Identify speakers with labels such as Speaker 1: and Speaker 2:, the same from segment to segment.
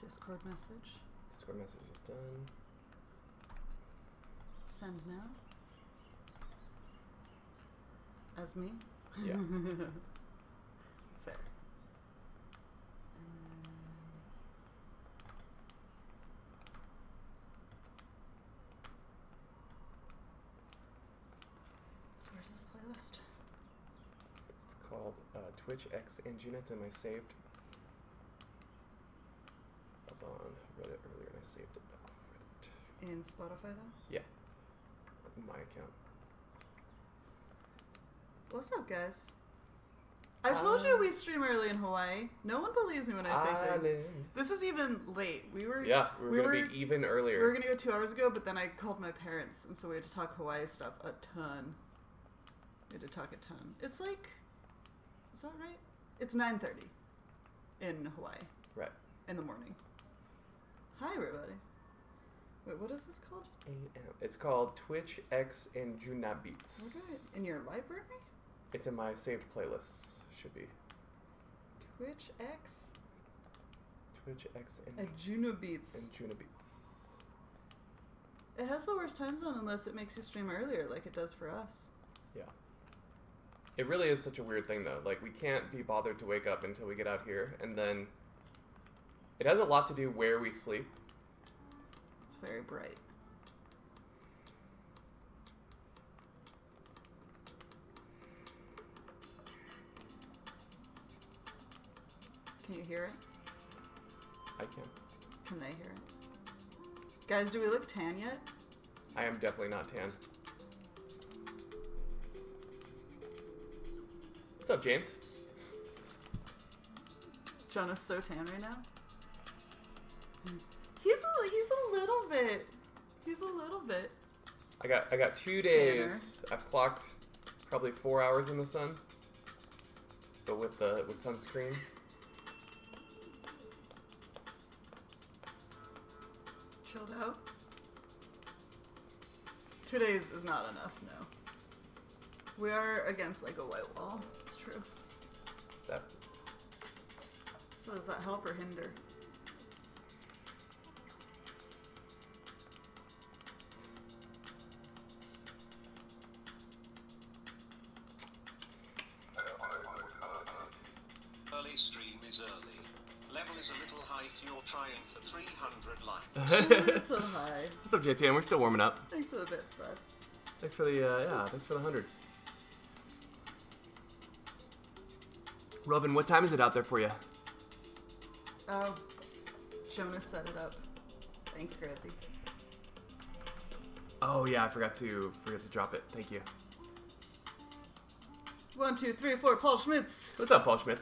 Speaker 1: Discord message.
Speaker 2: Discord message is done.
Speaker 1: Send now. As me?
Speaker 2: Yeah.
Speaker 1: Fair. So where's this playlist?
Speaker 2: It's called Twitch X Anjuna. Am I saved? I was on Reddit earlier and I saved it off Reddit.
Speaker 1: It's in Spotify though?
Speaker 2: Yeah. My account.
Speaker 1: What's up, guys? I told you we stream early in Hawaii. No one believes me when I say things. This is even late. We were
Speaker 2: gonna be even earlier.
Speaker 1: We were gonna go 2 hours ago, but then I called my parents, and so we had to talk Hawaii stuff a ton. We had to talk a ton. It's like, is that right? It's 9:30 in Hawaii.
Speaker 2: Right.
Speaker 1: In the morning. Hi, everybody. Wait, what is this called?
Speaker 2: It's called Twitch X Anjuna Beats.
Speaker 1: Okay. In your library?
Speaker 2: It's in my saved playlists. Should be.
Speaker 1: Twitch X
Speaker 2: Anjuna
Speaker 1: Beats.
Speaker 2: Anjuna Beats.
Speaker 1: It has the worst time zone unless it makes you stream earlier like it does for us.
Speaker 2: Yeah. It really is such a weird thing though. Like we can't be bothered to wake up until we get out here, and then it has a lot to do where we sleep.
Speaker 1: It's very bright. Can you hear it?
Speaker 2: I can.
Speaker 1: Can they hear it? Guys, do we look tan yet?
Speaker 2: I am definitely not tan. What's up, James?
Speaker 1: Jonah's so tan right now. He's a little bit. He's a little bit.
Speaker 2: I got 2 days. Tanner. I've clocked probably 4 hours in the sun, but with sunscreen.
Speaker 1: Chilled out. 2 days is not enough, no. We are against like a white wall. It's true.
Speaker 2: That.
Speaker 1: So does that help or hinder?
Speaker 3: Early stream is early. Level is a little high if you're trying for 300 likes.
Speaker 1: A little high.
Speaker 2: What's up, JTN? We're still warming up.
Speaker 1: Thanks for the bits, bud.
Speaker 2: Thanks for the thanks for the 100. Robin, what time is it out there for you?
Speaker 1: Oh, Jonas set it up. Thanks, Gracie.
Speaker 2: Oh yeah, I forgot to drop it. Thank you.
Speaker 1: 1, 2, 3, 4. Paul Schmitz.
Speaker 2: What's up, Paul Schmitz?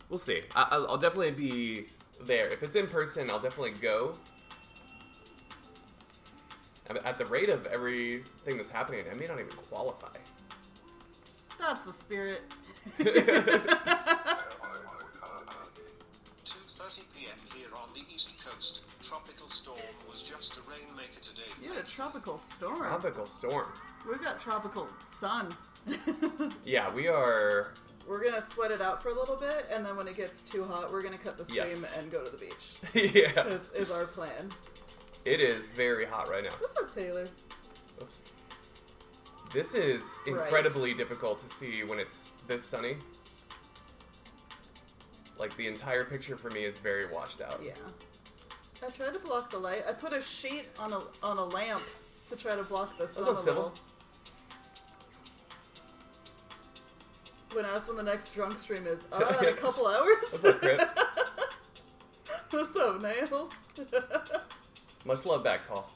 Speaker 2: We'll see. I'll definitely be there. If it's in person, I'll definitely go. At the rate of everything that's happening, I may not even qualify.
Speaker 1: That's the spirit.
Speaker 3: 2:30 p.m. here on the East Coast. Tropical storm was just a rainmaker today.
Speaker 1: You had a tropical storm.
Speaker 2: Tropical storm.
Speaker 1: We've got tropical sun.
Speaker 2: Yeah, we are.
Speaker 1: We're gonna sweat it out for a little bit, and then when it gets too hot, we're gonna cut the stream and go to the beach.
Speaker 2: Yeah.
Speaker 1: Is our plan.
Speaker 2: It is very hot right now.
Speaker 1: What's up, Taylor?
Speaker 2: Oops. This is incredibly difficult to see when it's this sunny. Like, the entire picture for me is very washed out.
Speaker 1: Yeah. I tried to block the light. I put a sheet on a lamp to try to block the sun a little. When asked when the next drunk stream is, in a couple hours?
Speaker 2: What's up, Chris?
Speaker 1: What's up, Nails?
Speaker 2: Much love back, Paul.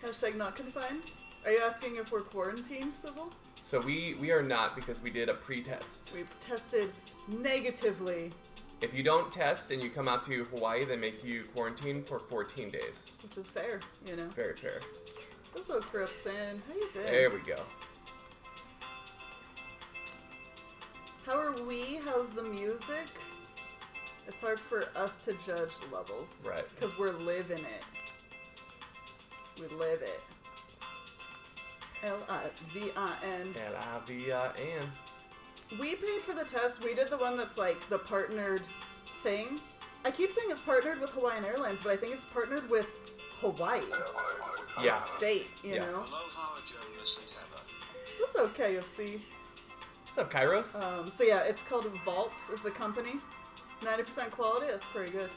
Speaker 1: Hashtag not confined. Are you asking if we're quarantined, Sybil?
Speaker 2: So we are not, because we did a pre-test.
Speaker 1: We've tested negatively.
Speaker 2: If you don't test and you come out to Hawaii, they make you quarantine for 14 days.
Speaker 1: Which is fair, you know.
Speaker 2: Very fair.
Speaker 1: What's up, Cripson? How you been?
Speaker 2: There we go.
Speaker 1: How are we? How's the music? It's hard for us to judge levels.
Speaker 2: Right.
Speaker 1: Because we're living it. We live it. L-I-V-I-N.
Speaker 2: L-I-V-I-N.
Speaker 1: We paid for the test. We did the one that's like the partnered thing. I keep saying it's partnered with Hawaiian Airlines, but I think it's partnered with Hawaii.
Speaker 2: Yeah.
Speaker 1: State, you know?
Speaker 3: Aloha, Jonas and Heather.
Speaker 1: That's okay, FC.
Speaker 2: What's up, Kairos?
Speaker 1: So yeah, it's called Vault is the company. 90% quality, that's pretty good.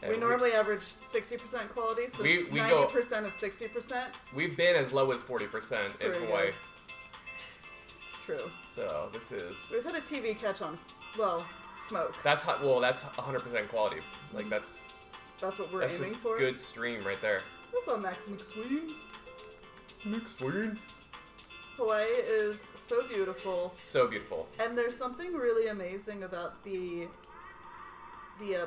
Speaker 2: Yeah,
Speaker 1: We normally average 60% quality, so
Speaker 2: we
Speaker 1: 90% of 60%.
Speaker 2: We've been as low as 40% in
Speaker 1: Pretty
Speaker 2: Hawaii.
Speaker 1: good. It's true.
Speaker 2: So this is...
Speaker 1: We've had a TV catch on, well, smoke.
Speaker 2: That's hot. Well, that's 100% quality. Like that's
Speaker 1: That's what we're
Speaker 2: that's
Speaker 1: aiming
Speaker 2: just
Speaker 1: for.
Speaker 2: good stream right there.
Speaker 1: What's up, Max McSween?
Speaker 2: McSween.
Speaker 1: Hawaii is so beautiful,
Speaker 2: So beautiful.
Speaker 1: and there's something really amazing about the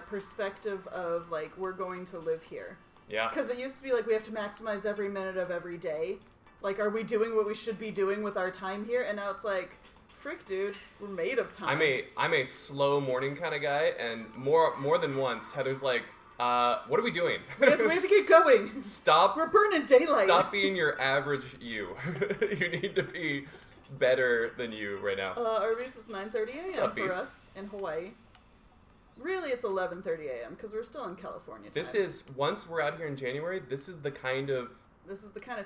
Speaker 1: perspective of like we're going to live here.
Speaker 2: Yeah.
Speaker 1: Because it used to be like we have to maximize every minute of every day. Like, are we doing what we should be doing with our time here? And now it's like, frick, dude, we're made of time.
Speaker 2: I'm a slow morning kind of guy, and more than once, Heather's like, what are we doing?
Speaker 1: we have to keep going.
Speaker 2: Stop.
Speaker 1: We're burning daylight.
Speaker 2: Stop being your average you. You need to be better than you right now.
Speaker 1: Arby's is 9:30 a.m.
Speaker 2: up,
Speaker 1: for
Speaker 2: Beef?
Speaker 1: us in Hawaii. Really, it's 11:30 a.m. because we're still in California time.
Speaker 2: This is, once we're out here in January, this is the kind of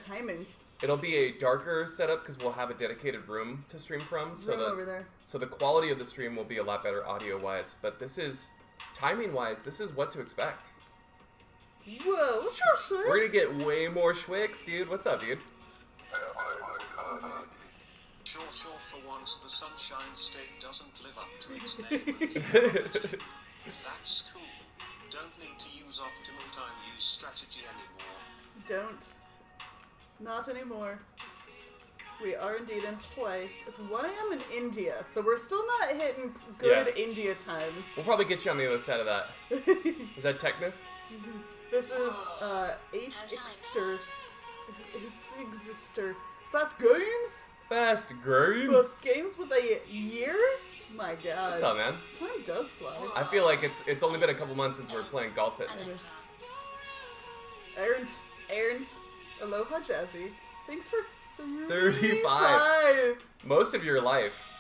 Speaker 1: timing.
Speaker 2: it'll be a darker setup because we'll have a dedicated room to stream from.
Speaker 1: Room over there.
Speaker 2: So the quality of the stream will be a lot better audio-wise. But this is, timing-wise, this is what to expect.
Speaker 1: Whoa, what's up, Schwitz?
Speaker 2: We're gonna get way more Schwicks, dude. What's up, dude?
Speaker 3: Sure, for once the Sunshine State doesn't live up to its name. That's cool. Don't need to use optimal time use strategy anymore.
Speaker 1: Don't. Not anymore. We are indeed in Hawaii. It's 1 a.m. in India, so we're still not hitting good
Speaker 2: Yeah.
Speaker 1: India times.
Speaker 2: We'll probably get you on the other side of that. Is that Technus?
Speaker 1: This is H-Ixter. H-Ixter. Fast Games?
Speaker 2: Fast games.
Speaker 1: Fast Games with a year? My god.
Speaker 2: What's up, man?
Speaker 1: Time does fly.
Speaker 2: I feel like it's only been a couple months since we were playing golf it.
Speaker 1: Aaron, aloha Jazzy. Thanks for
Speaker 2: 35. Most of your life.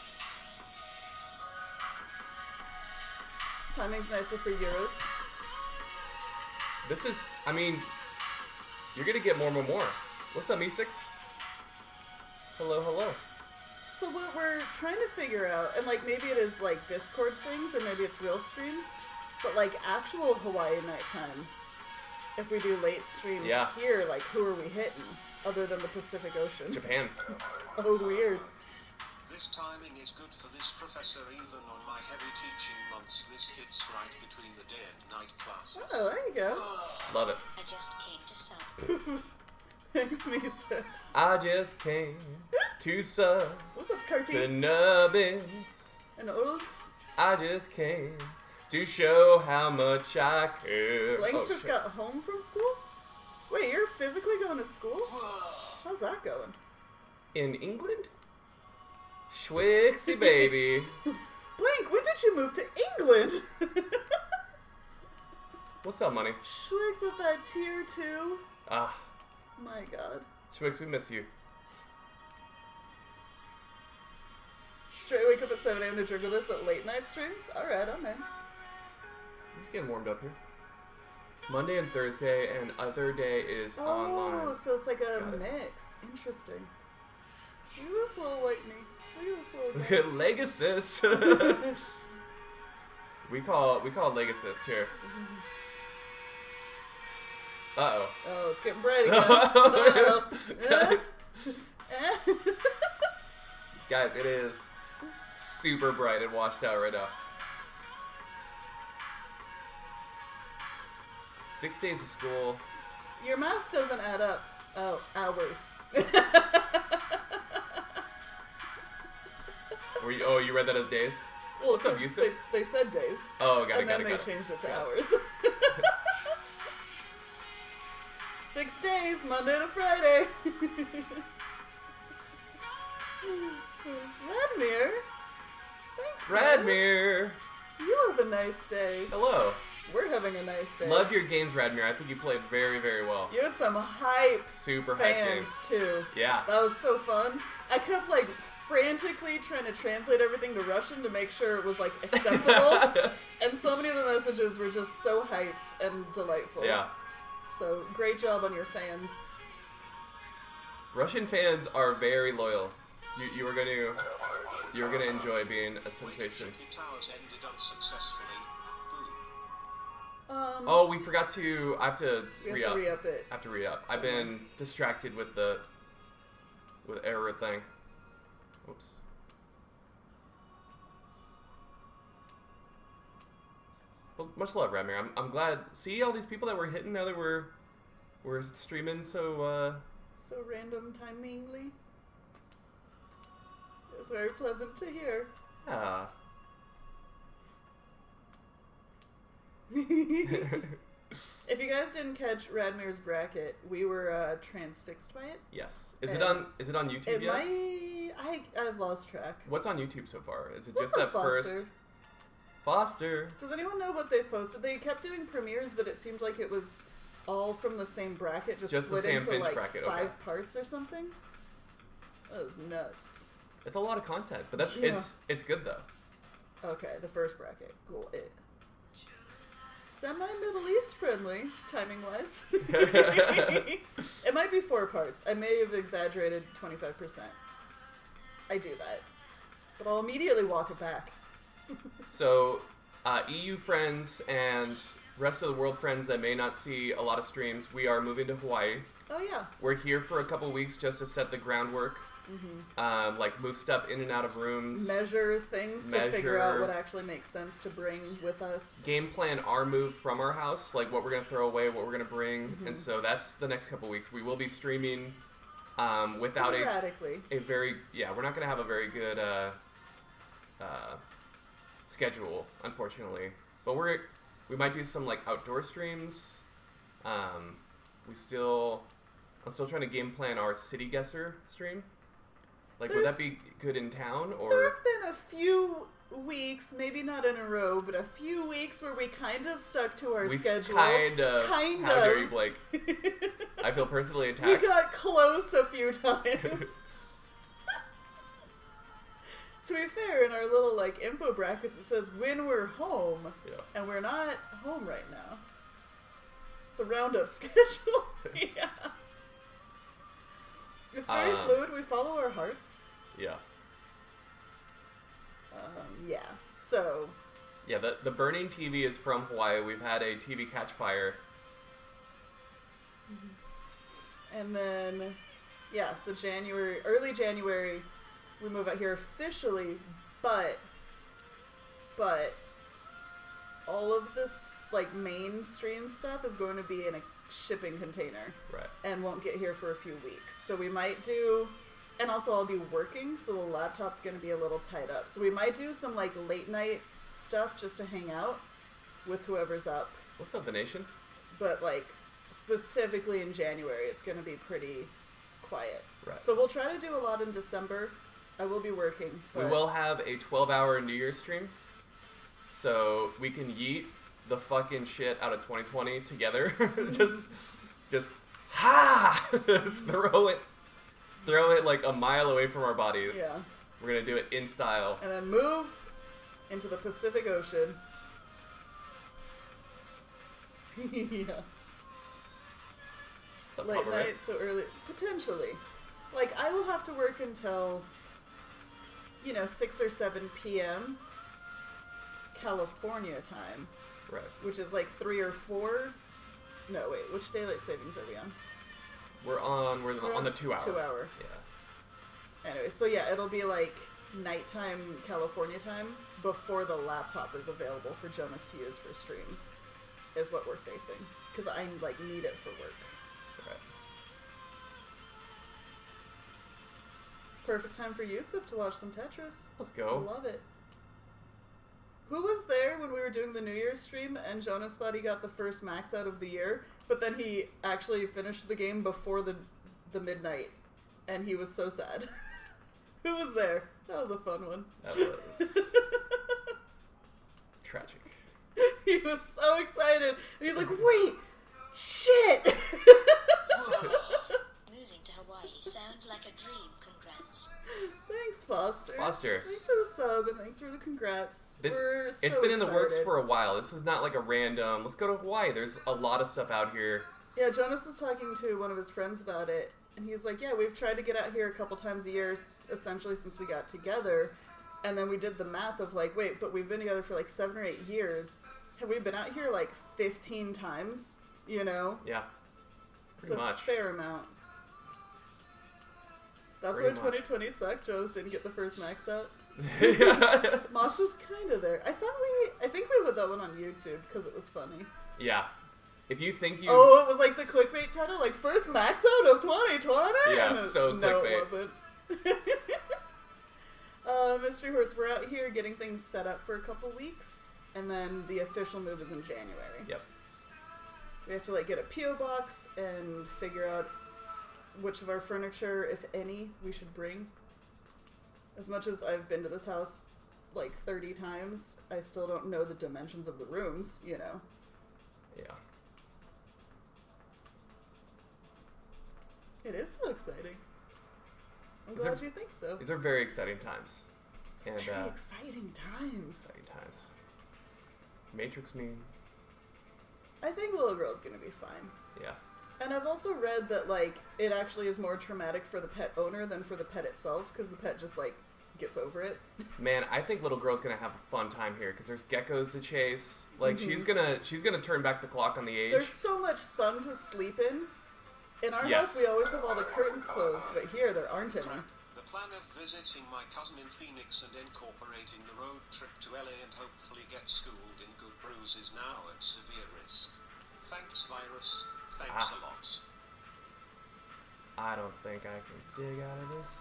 Speaker 1: Timing's nicer for Euros.
Speaker 2: This is, I mean, you're gonna get more. What's up, E6? Hello.
Speaker 1: So what we're trying to figure out, and like maybe it is like Discord things, or maybe it's real streams, but like actual Hawaii nighttime, if we do late streams here, like who are we hitting, other than the Pacific Ocean?
Speaker 2: Japan.
Speaker 1: Oh, weird.
Speaker 3: This timing is good for this professor even on my heavy teaching months. This hits right between the day and night classes.
Speaker 1: Oh, there you go.
Speaker 2: Love it.
Speaker 4: I just came to sub.
Speaker 1: Thanks, me sis.
Speaker 2: I just came to sub
Speaker 1: What's up,
Speaker 2: to
Speaker 1: Carties?
Speaker 2: Nubbins.
Speaker 1: And O's?
Speaker 2: I just came to show how much I care.
Speaker 1: Blank
Speaker 2: Oh,
Speaker 1: just
Speaker 2: shit.
Speaker 1: got home from school? Wait, you're physically going to school? How's that going?
Speaker 2: In England? Schwixy baby.
Speaker 1: Blank, when did you move to England?
Speaker 2: What's up, money?
Speaker 1: Schwigs with that tier 2.
Speaker 2: Ah,
Speaker 1: My god.
Speaker 2: Schwix, we miss you.
Speaker 1: Straight wake up at 7 a.m. to drink with us at late night streams? Alright, I'm in.
Speaker 2: I'm just getting warmed up here. Monday and Thursday, and other day is
Speaker 1: Oh,
Speaker 2: online.
Speaker 1: so it's like a
Speaker 2: Got it.
Speaker 1: mix. Interesting. Look at this little white knee. Look at this little
Speaker 2: Look
Speaker 1: guy.
Speaker 2: at Legacy. we call Legacy here. Uh-oh.
Speaker 1: Oh, it's getting bright again. Uh-oh.
Speaker 2: Guys, it is super bright and washed out right now. 6 days of school.
Speaker 1: Your math doesn't add up. Oh, hours.
Speaker 2: You read that as days?
Speaker 1: Well,
Speaker 2: What's up,
Speaker 1: 'cause
Speaker 2: Yusuf?
Speaker 1: They said days.
Speaker 2: Oh, got it,
Speaker 1: And then they
Speaker 2: got it.
Speaker 1: changed it to
Speaker 2: Got it.
Speaker 1: hours. 6 days, Monday to Friday. Radmir. Thanks, man.
Speaker 2: Radmir!
Speaker 1: You have a nice day.
Speaker 2: Hello.
Speaker 1: We're having a nice day.
Speaker 2: Loved your games, Radmir. I think you played very, very well.
Speaker 1: You had some hype
Speaker 2: Super hype
Speaker 1: fans,
Speaker 2: games.
Speaker 1: too.
Speaker 2: Yeah.
Speaker 1: That was so fun. I kept, like, frantically trying to translate everything to Russian to make sure it was, like, acceptable. And so many of the messages messages were just so hyped and delightful.
Speaker 2: Yeah.
Speaker 1: So, great job on your fans.
Speaker 2: Russian fans are very loyal. You were gonna enjoy being a sensation.
Speaker 3: Tricky Towers ended unsuccessfully. Boo.
Speaker 2: Oh, we forgot to. I have to
Speaker 1: We have to re-up it.
Speaker 2: I have to re-up. I've been distracted with the error thing. Oops. Well, much love, Radmir. I'm glad. See all these people that we're hitting now that we're streaming. So
Speaker 1: So random timingly. It's very pleasant to hear.
Speaker 2: yeah.
Speaker 1: If you guys didn't catch Radmir's bracket, we were transfixed by it.
Speaker 2: Yes. Is it on YouTube
Speaker 1: It
Speaker 2: yet?
Speaker 1: I've lost track.
Speaker 2: What's on YouTube so far? Is it
Speaker 1: What's
Speaker 2: just that
Speaker 1: Foster?
Speaker 2: first Foster?
Speaker 1: Does anyone know what they've posted? They kept doing premieres, but it seemed like it was all from the same bracket, just
Speaker 2: the
Speaker 1: split
Speaker 2: same
Speaker 1: into
Speaker 2: Finch
Speaker 1: like
Speaker 2: bracket,
Speaker 1: 5
Speaker 2: okay.
Speaker 1: parts or something. That was nuts.
Speaker 2: It's a lot of content, but that's
Speaker 1: Yeah.
Speaker 2: it's good though.
Speaker 1: Okay, the first bracket. Cool. Semi-Middle East friendly, timing-wise. It might be 4 parts. I may have exaggerated 25%. I do that. But I'll immediately walk it back.
Speaker 2: So, EU friends and rest of the world friends that may not see a lot of streams, we are moving to Hawaii.
Speaker 1: Oh, yeah.
Speaker 2: We're here for a couple weeks just to set the groundwork. Like move stuff in and out of rooms.
Speaker 1: Measure things to figure out what actually makes sense to bring with us.
Speaker 2: Game plan our move from our house, like what we're going to throw away, what we're going to bring. And so that's the next couple weeks. We will be streaming without a very, we're not going to have a very good schedule, unfortunately. But we might do some like outdoor streams. I'm still trying to game plan our City Guesser stream. Like, would that be good in town, or?
Speaker 1: There have been a few weeks, maybe not in a row, but a few weeks where we kind of stuck to our schedule.
Speaker 2: Kind of.
Speaker 1: Kind
Speaker 2: How
Speaker 1: of.
Speaker 2: dare you, Blake? I feel personally attacked.
Speaker 1: We got close a few times. To be fair, in our little like info brackets, it says when we're home, and we're not home right now. It's a roundup schedule. Yeah. It's very fluid. We follow our hearts.
Speaker 2: Yeah.
Speaker 1: Yeah. So.
Speaker 2: Yeah, the burning TV is from Hawaii. We've had a TV catch fire.
Speaker 1: And then, so early January, we move out here officially, but all of this like mainstream stuff is going to be in a shipping container,
Speaker 2: right?
Speaker 1: And won't get here for a few weeks. So we might do, and also I'll be working, so the laptop's going to be a little tied up. So we might do some like late night stuff just to hang out with whoever's up.
Speaker 2: What's up, the nation?
Speaker 1: But like specifically in January, it's going to be pretty quiet.
Speaker 2: Right.
Speaker 1: So we'll try to do a lot in December. I will be working.
Speaker 2: We will have a 12-hour New Year's stream, so we can yeet the fucking shit out of 2020 together. just throw it like a mile away from our bodies.
Speaker 1: Yeah.
Speaker 2: We're gonna do it in style.
Speaker 1: And then move into the Pacific Ocean. Yeah. Late night, so early. Potentially. Like, I will have to work until, 6 or 7 p.m. California time.
Speaker 2: Right.
Speaker 1: Which is like 3 or 4. No, wait. Which daylight savings are we on?
Speaker 2: We're on the 2 hour.
Speaker 1: 2 hour.
Speaker 2: Yeah.
Speaker 1: Anyway, so yeah, it'll be like nighttime California time before the laptop is available for Jonas to use for streams, is what we're facing. Because I need it for work.
Speaker 2: Right.
Speaker 1: It's perfect time for Yusuf to watch some Tetris.
Speaker 2: Let's go.
Speaker 1: I love it. Who was there when we were doing the New Year's stream and Jonas thought he got the first max out of the year, but then he actually finished the game before the midnight, and he was so sad. Who was there? That was a fun one.
Speaker 2: That was tragic.
Speaker 1: He was so excited, and he's like, wait, shit!
Speaker 4: Moving to Hawaii sounds like a dream. friends.
Speaker 1: Thanks, Foster.
Speaker 2: Foster.
Speaker 1: Thanks for the sub and thanks for the congrats. We're so
Speaker 2: It's been in the works
Speaker 1: excited.
Speaker 2: for a while. This is not like a random, let's go to Hawaii. There's a lot of stuff out here.
Speaker 1: Yeah, Jonas was talking to one of his friends about it, and he's like, yeah, we've tried to get out here a couple times a year, essentially since we got together, and then we did the math of like, wait, but we've been together for like 7 or 8 years. Have we been out here like 15 times? You know?
Speaker 2: Yeah.
Speaker 1: It's
Speaker 2: Pretty
Speaker 1: a
Speaker 2: much.
Speaker 1: fair amount. That's
Speaker 2: Pretty
Speaker 1: why
Speaker 2: much.
Speaker 1: 2020 sucked. Jonas didn't get the first max out.
Speaker 2: Yeah.
Speaker 1: Mox was kind of there. I think we put that one on YouTube because it was funny.
Speaker 2: Yeah. If you think you...
Speaker 1: Oh, it was like the clickbait title, like first max out of 2020.
Speaker 2: Yeah,
Speaker 1: And
Speaker 2: so
Speaker 1: no,
Speaker 2: clickbait.
Speaker 1: it wasn't. Mystery Horse, we're out here getting things set up for a couple weeks, and then the official move is in January.
Speaker 2: Yep.
Speaker 1: We have to like get a PO box and figure out which of our furniture, if any, we should bring. As much as I've been to this house like 30 times, I still don't know the dimensions of the rooms, you know.
Speaker 2: Yeah.
Speaker 1: It is so exciting. I'm
Speaker 2: These
Speaker 1: glad
Speaker 2: are-
Speaker 1: you think so.
Speaker 2: These are very exciting times.
Speaker 1: It's
Speaker 2: and,
Speaker 1: very exciting times.
Speaker 2: Exciting times. Matrix me.
Speaker 1: I think little girl's gonna be fine.
Speaker 2: Yeah.
Speaker 1: And I've also read that, like, it actually is more traumatic for the pet owner than for the pet itself, because the pet just, like, gets over it.
Speaker 2: Man, I think little girl's gonna have a fun time here because there's geckos to chase. Like she's gonna turn back the clock on the age.
Speaker 1: There's so much sun to sleep in. In our
Speaker 2: Yes.
Speaker 1: house, we always have all the curtains closed, but here there aren't any.
Speaker 3: The plan of visiting my cousin in Phoenix and incorporating the road trip to LA and hopefully get schooled in good brews is now at severe risk. Thanks, virus. Thanks a lot.
Speaker 2: I don't think I can dig out of this.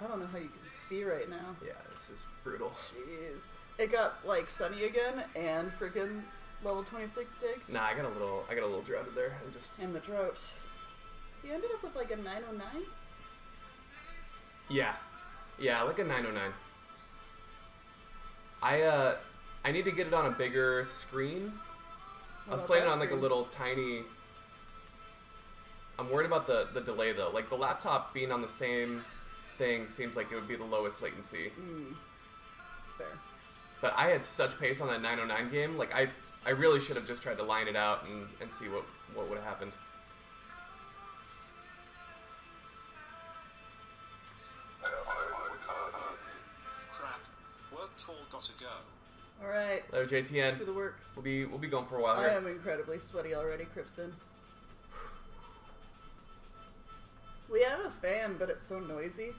Speaker 1: I don't know how you can see right now.
Speaker 2: Yeah, this is brutal.
Speaker 1: Jeez. It got, like, sunny again, and freaking level 26 digs.
Speaker 2: Nah, I got a little droughted there and just
Speaker 1: And the drought. You ended up with, like, a 909?
Speaker 2: yeah, like a 909. I need to get it on a bigger screen. I was
Speaker 1: What
Speaker 2: playing it
Speaker 1: about
Speaker 2: on
Speaker 1: that
Speaker 2: like a
Speaker 1: screen?
Speaker 2: little tiny. I'm worried about the delay though. Like the laptop being on the same thing seems like it would be the lowest latency.
Speaker 1: It's fair.
Speaker 2: But I had such pace on that 909 game. Like I really should have just tried to line it out and see what would have happened.
Speaker 3: Crap. Work call gotta go.
Speaker 1: Alright,
Speaker 2: Hello JTN.
Speaker 1: do the work.
Speaker 2: We'll be going for a while
Speaker 1: I
Speaker 2: here.
Speaker 1: am incredibly sweaty already, Cripson. We have a fan, but it's so noisy.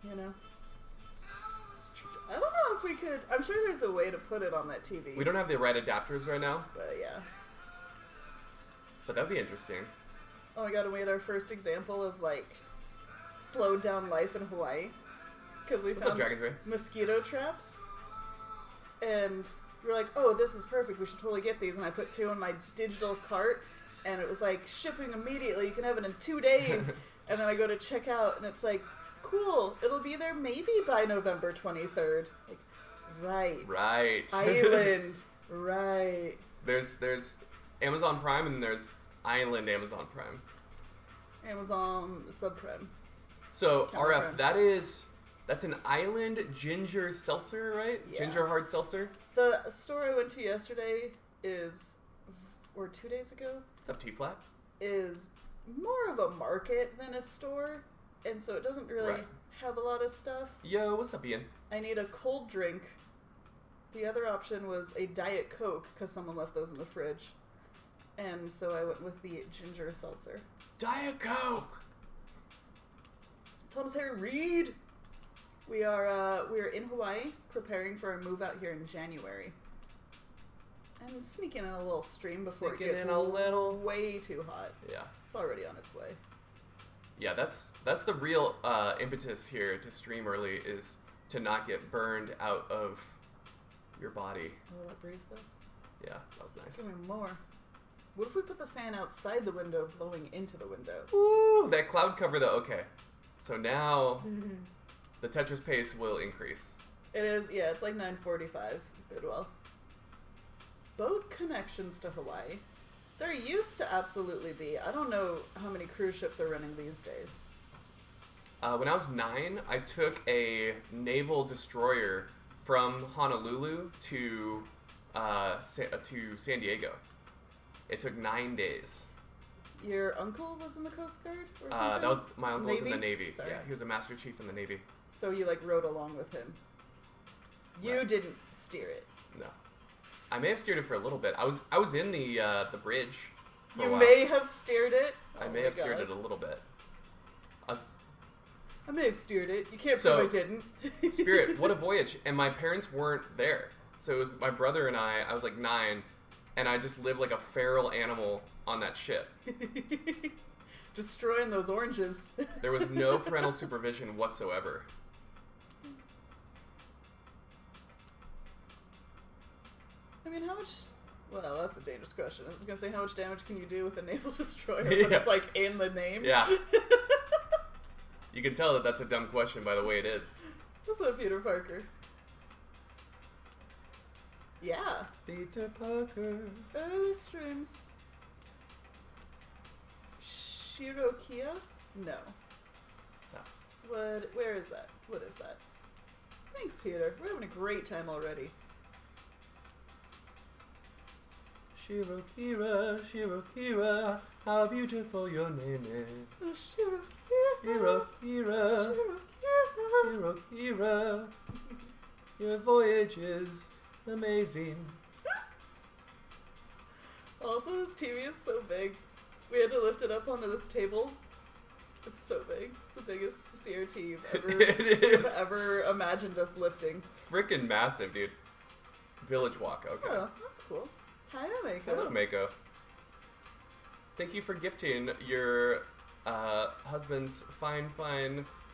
Speaker 1: You know? I don't know if we could... I'm sure there's a way to put it on that TV.
Speaker 2: We don't have the right adapters right now,
Speaker 1: But yeah.
Speaker 2: but that'd be interesting.
Speaker 1: Oh my god, and we had our first example of, like, slowed down life in Hawaii. Because we
Speaker 2: What's up,
Speaker 1: found
Speaker 2: Dragon's Ray?
Speaker 1: mosquito traps. And we were like, oh, this is perfect. We should totally get these. And I put 2 in my digital cart. And it was like, shipping immediately. You can have it in 2 days. And then I go to check out. And it's like, cool. It'll be there maybe by November 23rd. Like, right.
Speaker 2: Right.
Speaker 1: Island. Right.
Speaker 2: There's Amazon Prime and there's Island Amazon Prime.
Speaker 1: Amazon subprime.
Speaker 2: So
Speaker 1: Camera
Speaker 2: RF,
Speaker 1: Prime.
Speaker 2: that's an Island ginger seltzer, right?
Speaker 1: Yeah.
Speaker 2: Ginger hard seltzer.
Speaker 1: The store I went to yesterday or 2 days ago,
Speaker 2: What's up, T-Flat?
Speaker 1: is more of a market than a store. And so it doesn't really
Speaker 2: Right.
Speaker 1: have a lot of stuff.
Speaker 2: Yo, what's up, Ian?
Speaker 1: I need a cold drink. The other option was a Diet Coke because someone left those in the fridge. And so I went with the ginger seltzer.
Speaker 2: Diet Coke.
Speaker 1: Thomas Harry Reid! We are in Hawaii preparing for our move out here in January. I'm sneaking in a little stream before
Speaker 2: Sneaking
Speaker 1: it gets
Speaker 2: in a little-
Speaker 1: way too hot.
Speaker 2: Yeah.
Speaker 1: It's already on its way.
Speaker 2: Yeah, that's the real impetus here to stream early is to not get burned out of your body.
Speaker 1: Oh, that breeze though.
Speaker 2: Yeah, that was nice.
Speaker 1: Give me more. What if we put the fan outside the window blowing into the window?
Speaker 2: Ooh, that cloud cover though. Okay, so now the Tetris pace will increase.
Speaker 1: It is, yeah, it's like 9:45 Bidwell. Boat connections to Hawaii. There used to absolutely be. I don't know how many cruise ships are running these days.
Speaker 2: When I was 9, I took a naval destroyer from Honolulu to San Diego. It took 9 days.
Speaker 1: Your uncle was in the Coast Guard or something?
Speaker 2: That was my uncle was in the
Speaker 1: Navy?
Speaker 2: Navy.
Speaker 1: Sorry.
Speaker 2: Yeah, he was a Master Chief in the Navy.
Speaker 1: So you like rode along with him. You
Speaker 2: Right.
Speaker 1: didn't steer it.
Speaker 2: No, I may have steered it for a little bit. I was in the bridge. For a
Speaker 1: You
Speaker 2: while.
Speaker 1: may have steered it.
Speaker 2: I
Speaker 1: Oh
Speaker 2: may
Speaker 1: my
Speaker 2: have steered
Speaker 1: God.
Speaker 2: it a little bit.
Speaker 1: I may have steered it. You can't
Speaker 2: So,
Speaker 1: prove I didn't.
Speaker 2: Spirit, what a voyage! And my parents weren't there, so it was my brother and I. I was like 9, and I just lived like a feral animal on that ship.
Speaker 1: Destroying those oranges.
Speaker 2: There was no parental supervision whatsoever.
Speaker 1: I mean, how much... Well, that's a dangerous question. I was going to say, how much damage can you do with a naval destroyer?
Speaker 2: Yeah.
Speaker 1: But it's like in the name.
Speaker 2: Yeah. You can tell that that's a dumb question by the way it is.
Speaker 1: What's up, Peter Parker? Yeah.
Speaker 2: Peter Parker.
Speaker 1: Early streams. Shirokia? No.
Speaker 2: So,
Speaker 1: Where is that? What is that? Thanks, Peter. We're having a great time already.
Speaker 2: Shirokira, Shirokira, how beautiful your name is.
Speaker 1: Shirokia.
Speaker 2: Shirokira,
Speaker 1: Shirokia.
Speaker 2: Shirokira, your voyage is amazing.
Speaker 1: Also, this TV is so big. We had to lift it up onto this table. It's so big. The biggest CRT
Speaker 2: It is.
Speaker 1: you've ever imagined us lifting.
Speaker 2: Freaking massive, dude. Village Walk, okay.
Speaker 1: Oh, that's cool. Hi, Mako.
Speaker 2: Hello, Mako. Thank you for gifting your husband's fine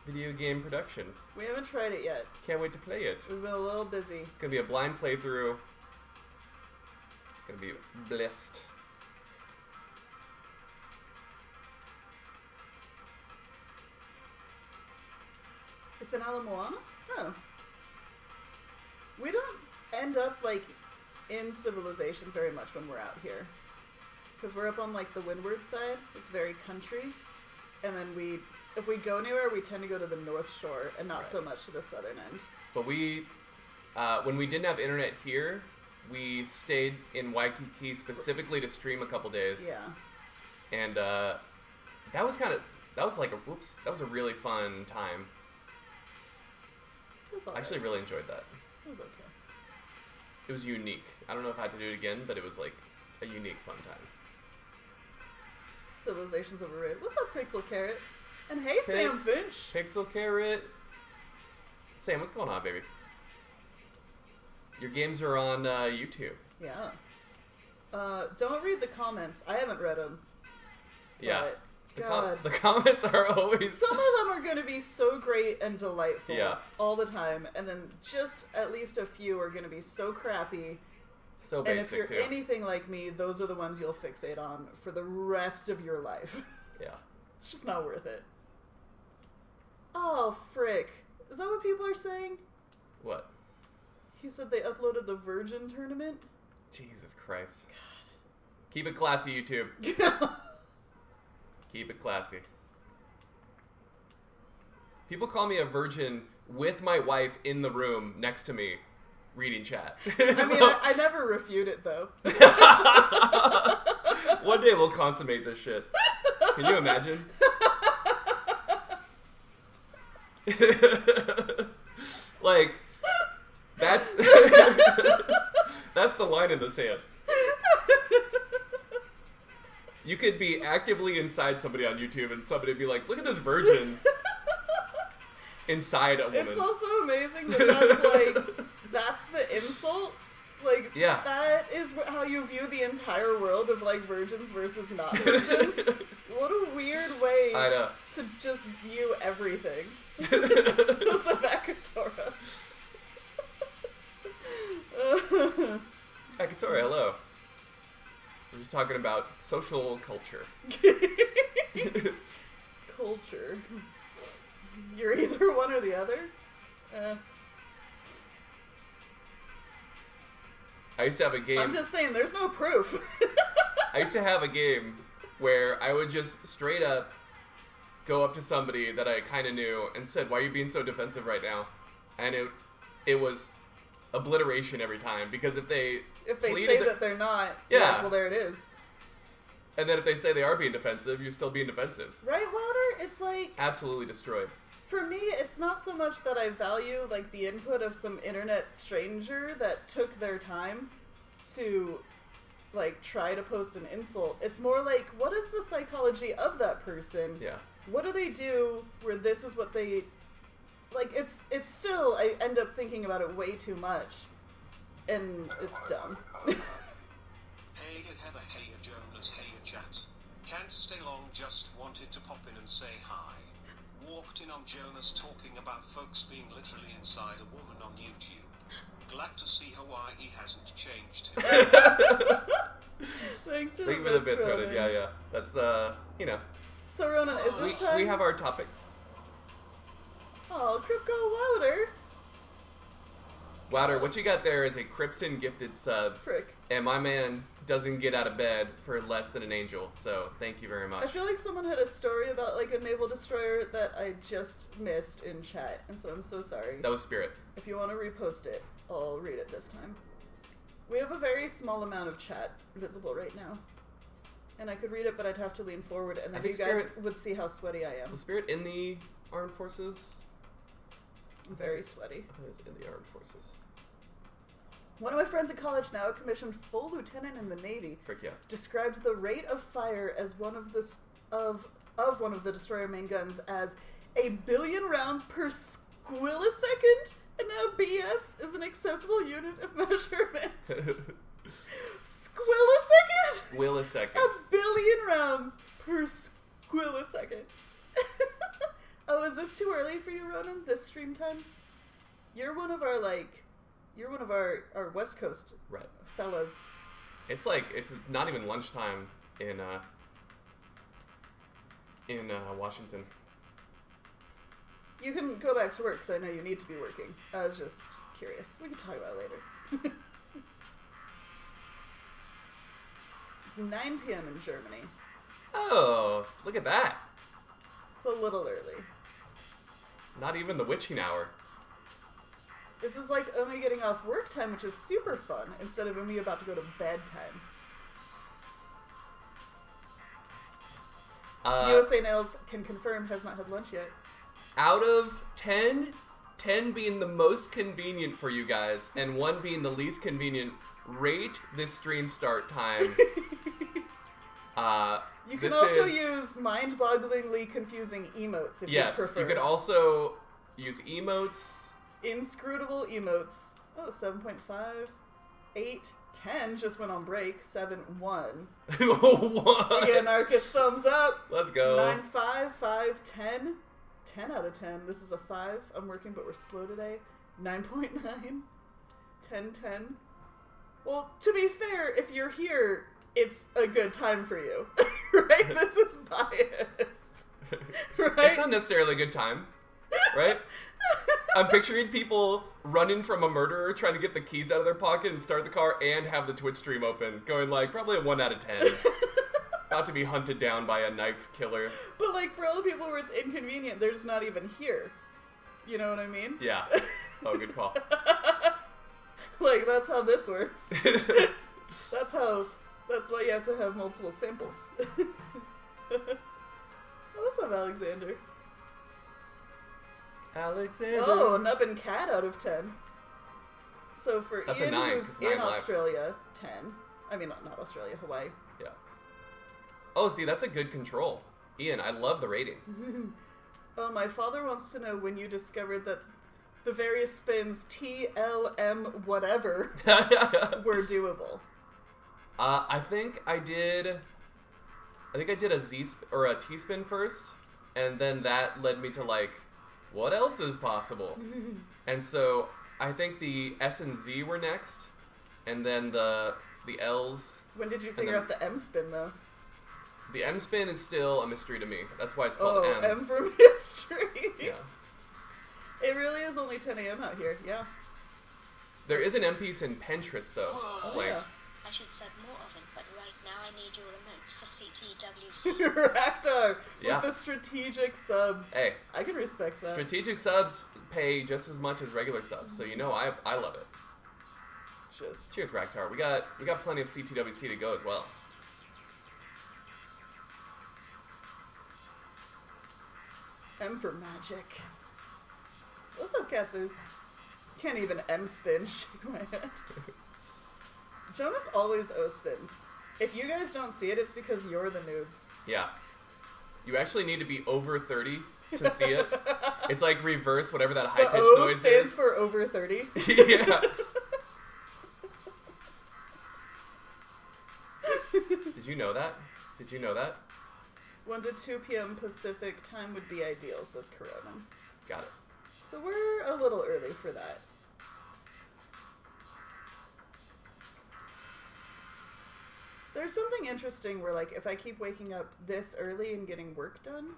Speaker 2: video game production.
Speaker 1: We haven't tried it yet.
Speaker 2: Can't wait to play it.
Speaker 1: We've been a little busy.
Speaker 2: It's gonna be a blind playthrough. It's gonna be blessed.
Speaker 1: It's an Ala Moana? Oh. We don't end up, like, in civilization very much when we're out here. Because we're up on, like, the windward side. It's very country. And then if we go anywhere, we tend to go to the North Shore and not so much to the southern end.
Speaker 2: But when we didn't have internet here, we stayed in Waikiki specifically to stream a couple days.
Speaker 1: Yeah.
Speaker 2: And that was a really fun time.
Speaker 1: It was
Speaker 2: I
Speaker 1: alright.
Speaker 2: actually really enjoyed that.
Speaker 1: It was okay.
Speaker 2: It was unique. I don't know if I had to do it again, but it was like a unique fun time.
Speaker 1: Civilization's overrated. What's up, Pixel Carrot? And hey,
Speaker 2: Hey.
Speaker 1: Sam Finch!
Speaker 2: Pixel Carrot. Sam, what's going on, baby? Your games are on YouTube.
Speaker 1: Yeah. Don't read the comments. I haven't read them.
Speaker 2: Yeah.
Speaker 1: But, God.
Speaker 2: The comments are always...
Speaker 1: Some of them are going to be so great and delightful
Speaker 2: Yeah.
Speaker 1: all the time, and then just at least a few are going to be so crappy.
Speaker 2: So
Speaker 1: And if
Speaker 2: basic,
Speaker 1: you're
Speaker 2: too.
Speaker 1: anything like me, those are the ones you'll fixate on for the rest of your life.
Speaker 2: Yeah.
Speaker 1: It's just not worth it. Oh, frick. Is that what people are saying?
Speaker 2: What?
Speaker 1: He said they uploaded the Virgin tournament?
Speaker 2: Jesus Christ. Keep it classy, YouTube. Keep it classy. People call me a virgin with my wife in the room next to me reading chat.
Speaker 1: I mean, I never refute it, though.
Speaker 2: One day we'll consummate this shit. Can you imagine? Like, that's that's the line in the sand. You could be actively inside somebody on YouTube and somebody would be like, look at this virgin inside a woman.
Speaker 1: It's also amazing that that's the insult. Like,
Speaker 2: Yeah.
Speaker 1: that is how you view the entire world of, like, virgins versus not virgins. What a weird way
Speaker 2: I know.
Speaker 1: to just view everything. What's up, Akatora?
Speaker 2: Akatora, hello. We're just talking about social culture.
Speaker 1: Culture. You're either one or the other?
Speaker 2: I used to have a game.
Speaker 1: I'm just saying, there's no proof.
Speaker 2: I used to have a game where I would just straight up go up to somebody that I kind of knew and said, "Why are you being so defensive right now?" And it was obliteration every time, because if they
Speaker 1: say that they're not,
Speaker 2: yeah,
Speaker 1: well, there it is.
Speaker 2: And then if they say they are being defensive, you're still being defensive.
Speaker 1: Right, Wilder? It's like...
Speaker 2: Absolutely destroyed.
Speaker 1: For me, it's not so much that I value, like, the input of some internet stranger that took their time to, like, try to post an insult. It's more like, what is the psychology of that person?
Speaker 2: Yeah.
Speaker 1: What do they do where this is what they... Like, it's still... I end up thinking about it way too much. And it's dumb.
Speaker 3: Hey Heather, hey Jonas, hey chat. Can't stay long, just wanted to pop in and say hi. Walked in on Jonas talking about folks being literally inside a woman on YouTube. Glad to see Hawaii hasn't changed him.
Speaker 1: Thanks for
Speaker 2: Thank you
Speaker 1: the
Speaker 2: for the
Speaker 1: bits,
Speaker 2: bits,
Speaker 1: Ronan.
Speaker 2: Ronan. Yeah. That's, you know.
Speaker 1: So, Ronan, is this time...
Speaker 2: We have our topics.
Speaker 1: Oh, Crypto Wilder.
Speaker 2: Wouter, what you got there is a Crimson gifted sub.
Speaker 1: Frick.
Speaker 2: And my man doesn't get out of bed for less than an angel, so thank you very much.
Speaker 1: I feel like someone had a story about, like, a naval destroyer that I just missed in chat, and so I'm so sorry.
Speaker 2: That was Spirit.
Speaker 1: If you want to repost it, I'll read it this time. We have a very small amount of chat visible right now. And I could read it, but I'd have to lean forward, and then you guys would see how sweaty I am.
Speaker 2: Was Spirit in the armed forces?
Speaker 1: I'm very sweaty.
Speaker 2: I think it was in the armed forces.
Speaker 1: One of my friends in college, now a commissioned full lieutenant in the Navy,
Speaker 2: Frick yeah.
Speaker 1: described the rate of fire as one of the one of the destroyer main guns as 1 billion rounds per squillisecond, and now BS is an acceptable unit of measurement. Squillisecond?
Speaker 2: Squillisecond.
Speaker 1: 1 billion rounds per squillisecond. Oh, is this too early for you, Ronan? This stream time? You're one of our, our West Coast
Speaker 2: right.
Speaker 1: fellas.
Speaker 2: It's not even lunchtime in Washington.
Speaker 1: You can go back to work, because I know you need to be working. I was just curious. We can talk about it later. It's 9 p.m. in Germany.
Speaker 2: Oh, look at that.
Speaker 1: It's a little early.
Speaker 2: Not even the witching hour.
Speaker 1: This is like only getting off work time, which is super fun, instead of me about to go to bed time. USA Nails can confirm has not had lunch yet.
Speaker 2: Out of 10, 10 being the most convenient for you guys, and 1 being the least convenient, rate this stream start time.
Speaker 1: You can also use mind-bogglingly confusing emotes if you prefer.
Speaker 2: Yes, you could also use emotes.
Speaker 1: Inscrutable emotes. Oh, 7.5. 8, 10 just went on break. 7, 1.
Speaker 2: 1.
Speaker 1: You get an Arcus thumbs up.
Speaker 2: Let's go.
Speaker 1: 9, 5, 5, 10. 10 out of 10. This is a 5. I'm working, but we're slow today. 9.9. 10, 10. Well, to be fair, if you're here, it's a good time for you. Right? This is biased. Right?
Speaker 2: It's not necessarily a good time. Right? I'm picturing people running from a murderer trying to get the keys out of their pocket and start the car and have the Twitch stream open, going like probably a 1 out of 10. About to be hunted down by a knife killer.
Speaker 1: But like for all the people where it's inconvenient, they're just not even here. You know what I mean?
Speaker 2: Yeah. Oh, good call.
Speaker 1: Like that's how this works. That's why you have to have multiple samples. Oh, what's up, Alexander?
Speaker 2: Alexander.
Speaker 1: Oh, Nubbin Cat out of 10. So for
Speaker 2: That's
Speaker 1: Ian,
Speaker 2: 9,
Speaker 1: who's
Speaker 2: 9
Speaker 1: in
Speaker 2: lives.
Speaker 1: Australia, 10. I mean, not Australia, Hawaii.
Speaker 2: Yeah. Oh, see, that's a good control. Ian, I love the rating.
Speaker 1: Oh, my father wants to know when you discovered that the various spins T, L, M, whatever were doable.
Speaker 2: I think I did a or a T spin first, and then that led me to like, what else is possible? And so I think the S and Z were next, and then the L's.
Speaker 1: When did you figure out the M spin though?
Speaker 2: The M spin is still a mystery to me. That's why it's called M.
Speaker 1: Oh, M for mystery.
Speaker 2: Yeah.
Speaker 1: It really is only 10 a.m. out here. Yeah.
Speaker 2: There is an M piece in Pinterest though.
Speaker 1: Oh
Speaker 2: like,
Speaker 1: yeah.
Speaker 4: I should sub more often, but right now I need your remotes for CTWC.
Speaker 1: Raktar
Speaker 2: Yeah.
Speaker 1: with the strategic sub.
Speaker 2: Hey,
Speaker 1: I can respect that.
Speaker 2: strategic subs pay just as much as regular subs, so I love it.
Speaker 1: Just
Speaker 2: Cheers, Raktar. We got plenty of CTWC to go as well.
Speaker 1: M for magic. What's up, Katzers? Can't even M spin. Shake my head. Jonas always O spins. If you guys don't see it, it's because you're the noobs.
Speaker 2: Yeah. You actually need to be over 30 to see it. It's like reverse whatever that high
Speaker 1: The
Speaker 2: pitched
Speaker 1: O
Speaker 2: noise
Speaker 1: stands
Speaker 2: is.
Speaker 1: for over 30.
Speaker 2: Yeah. Did you know that? 1
Speaker 1: to 2 p.m. Pacific time would be ideal, says Corona.
Speaker 2: Got it.
Speaker 1: So we're a little early for that. There's something interesting where, like, if I keep waking up this early and getting work done,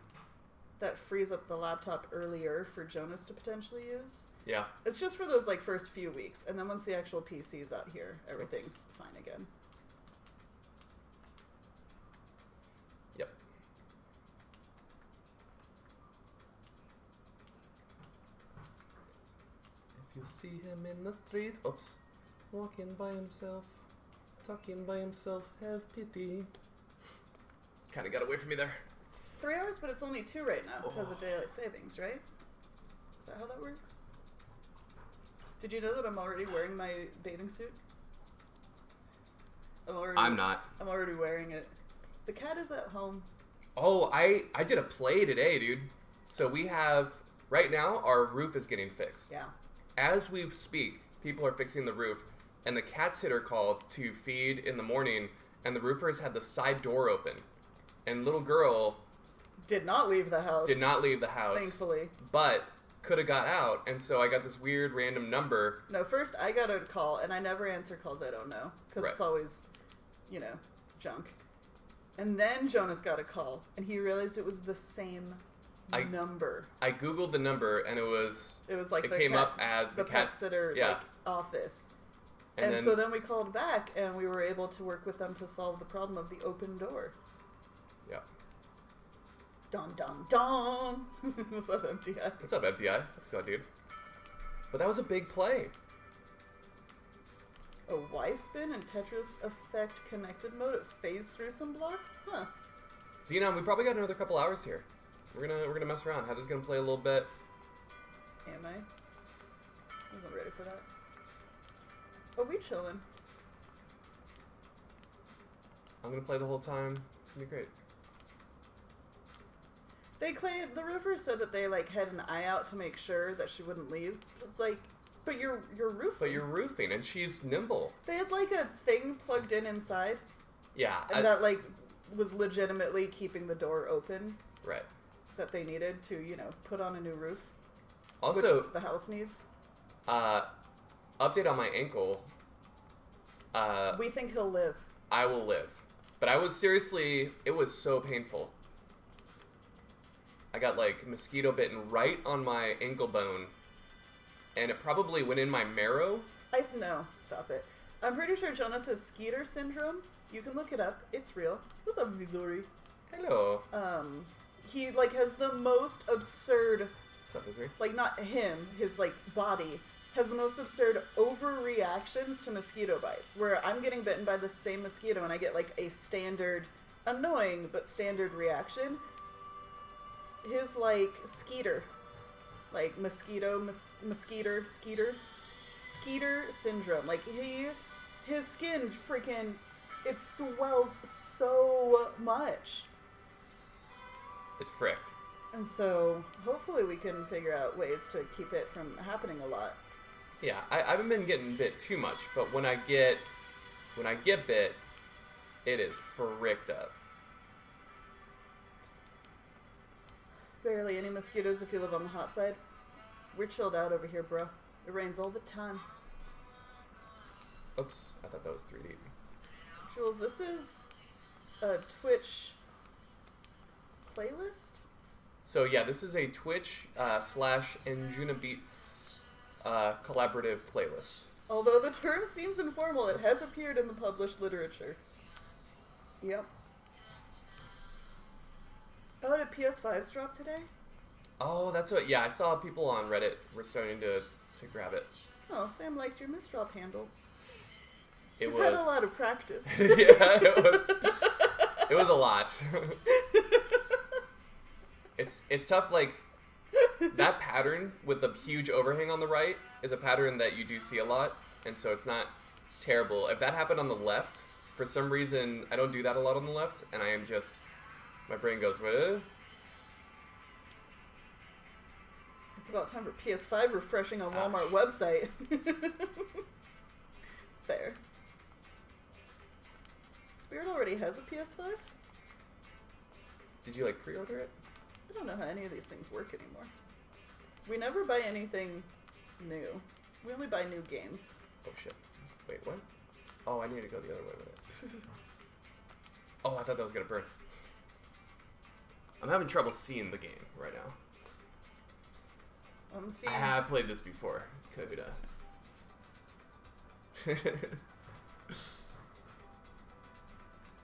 Speaker 1: that frees up the laptop earlier for Jonas to potentially use.
Speaker 2: Yeah.
Speaker 1: It's just for those, like, first few weeks, and then once the actual PC's out here, everything's fine again.
Speaker 2: Yep. If you see him in the street, walking by himself, talking by himself, have pity. Kind of got away from me there.
Speaker 1: 3 hours, but it's only 2 right now because of daylight savings, right? Is that how that works? Did you know that I'm already wearing my bathing suit?
Speaker 2: I'm not.
Speaker 1: I'm already wearing it. The cat is at home.
Speaker 2: Oh, I did a play today, dude. So we have, right now, our roof is getting fixed.
Speaker 1: Yeah.
Speaker 2: As we speak, people are fixing the roof, and the cat sitter called to feed in the morning, and the roofers had the side door open. And little girl
Speaker 1: Did not leave the house.
Speaker 2: did not leave the house.
Speaker 1: Thankfully.
Speaker 2: But could have got out, and so I got this weird random number.
Speaker 1: No, first I got a call, and I never answer calls I don't know. Because
Speaker 2: Right.
Speaker 1: it's always, junk. And then Jonas got a call, and he realized it was the same number.
Speaker 2: I Googled the number, and it was
Speaker 1: like
Speaker 2: it
Speaker 1: the
Speaker 2: came
Speaker 1: cat,
Speaker 2: up as the cat
Speaker 1: pet sitter
Speaker 2: yeah.
Speaker 1: office.
Speaker 2: And
Speaker 1: And
Speaker 2: then,
Speaker 1: so then we called back, and we were able to work with them to solve the problem of the open door.
Speaker 2: yeah.
Speaker 1: Dun dun dun! What's up, MTI?
Speaker 2: What's up, MTI? Let's go, dude. But that was a big play.
Speaker 1: A Y-spin and Tetris effect connected mode. It phased through some blocks? Huh.
Speaker 2: Xenon, we probably got another couple hours here. We're gonna mess around. Heather's gonna play a little bit.
Speaker 1: Am I wasn't ready for that. Oh, we chillin'.
Speaker 2: I'm gonna play the whole time. It's gonna be great.
Speaker 1: They claim the roofer said that they had an eye out to make sure that she wouldn't leave. It's like, but you're roofing.
Speaker 2: But you're roofing, and she's nimble.
Speaker 1: They had a thing plugged in inside,
Speaker 2: Yeah.
Speaker 1: and that was legitimately keeping the door open.
Speaker 2: Right.
Speaker 1: That they needed to put on a new roof.
Speaker 2: Also,
Speaker 1: which the house needs.
Speaker 2: Update on my ankle.
Speaker 1: We think he'll live.
Speaker 2: I will live. But I was seriously, it was so painful. I got mosquito bitten right on my ankle bone, and it probably went in my marrow.
Speaker 1: No, stop it. I'm pretty sure Jonas has Skeeter syndrome. You can look it up. It's real. What's up, Vizuri?
Speaker 2: Hello.
Speaker 1: He has the most absurd.
Speaker 2: What's up, Vizuri?
Speaker 1: Not him, his body has the most absurd overreactions to mosquito bites. Where I'm getting bitten by the same mosquito and I get a standard, annoying but standard reaction. His Skeeter, Skeeter syndrome. His skin freaking, it swells so much.
Speaker 2: It's fricked.
Speaker 1: And so, hopefully we can figure out ways to keep it from happening a lot.
Speaker 2: Yeah, I haven't been getting bit too much, but when I get bit, it is fricked up.
Speaker 1: Barely any mosquitoes if you live on the hot side. We're chilled out over here, bro. It rains all the time.
Speaker 2: Oops, I thought that was 3D.
Speaker 1: Jules, this is a Twitch playlist?
Speaker 2: So yeah, this is a Twitch / Anjuna Beats collaborative playlist.
Speaker 1: Although the term seems informal, it has appeared in the published literature. Yep. Oh, did PS5s drop today?
Speaker 2: Oh, that's what. Yeah, I saw people on Reddit were starting to grab it.
Speaker 1: Oh, Sam liked your misdrop handle.
Speaker 2: It
Speaker 1: He's had a lot of practice.
Speaker 2: Yeah, it was. It was a lot. It's tough. Like that pattern with the huge overhang on the right is a pattern that you do see a lot, and so it's not terrible. If that happened on the left, for some reason I don't do that a lot on the left, and I am just my brain goes what?
Speaker 1: It's about time for PS5 refreshing on Walmart
Speaker 2: Ouch.
Speaker 1: website. Fair. Spirit already has a PS5?
Speaker 2: Did you like pre-order it?
Speaker 1: I don't know how any of these things work anymore. We never buy anything new. We only buy new games.
Speaker 2: Oh shit. Wait, what? Oh, I need to go the other way with it. Oh, I thought that was gonna burn. I'm having trouble seeing the game right now.
Speaker 1: I'm seeing...
Speaker 2: I have played this before. Coda.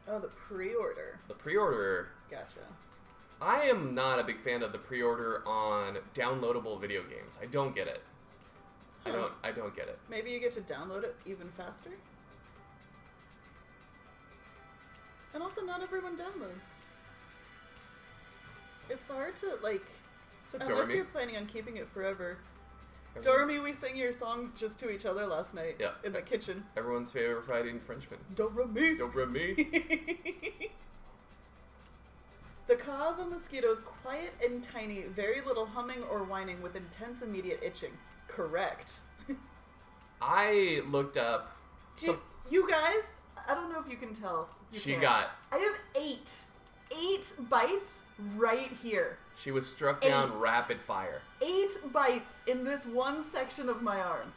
Speaker 1: Oh, the pre-order.
Speaker 2: The pre-order.
Speaker 1: Gotcha.
Speaker 2: I am not a big fan of the pre-order on downloadable video games. I don't get it.
Speaker 1: Huh.
Speaker 2: I don't get it.
Speaker 1: Maybe you get to download it even faster? And also, not everyone downloads. It's hard to, like...
Speaker 2: So
Speaker 1: unless
Speaker 2: Dormy?
Speaker 1: you're planning on keeping it forever.
Speaker 2: Everyone-
Speaker 1: Dormy, we sang your song just to each other last night.
Speaker 2: Yeah.
Speaker 1: In the kitchen.
Speaker 2: Everyone's favorite Friday Frenchman.
Speaker 1: Dormy!
Speaker 2: Dormy.
Speaker 1: The caw of a mosquito is quiet and tiny, very little humming or whining with intense immediate itching. Correct.
Speaker 2: I looked up.
Speaker 1: You guys, I don't know if you can tell.
Speaker 2: She got.
Speaker 1: I have 8 bites right here.
Speaker 2: She was struck down
Speaker 1: 8.
Speaker 2: rapid fire.
Speaker 1: 8 bites in this one section of my arm.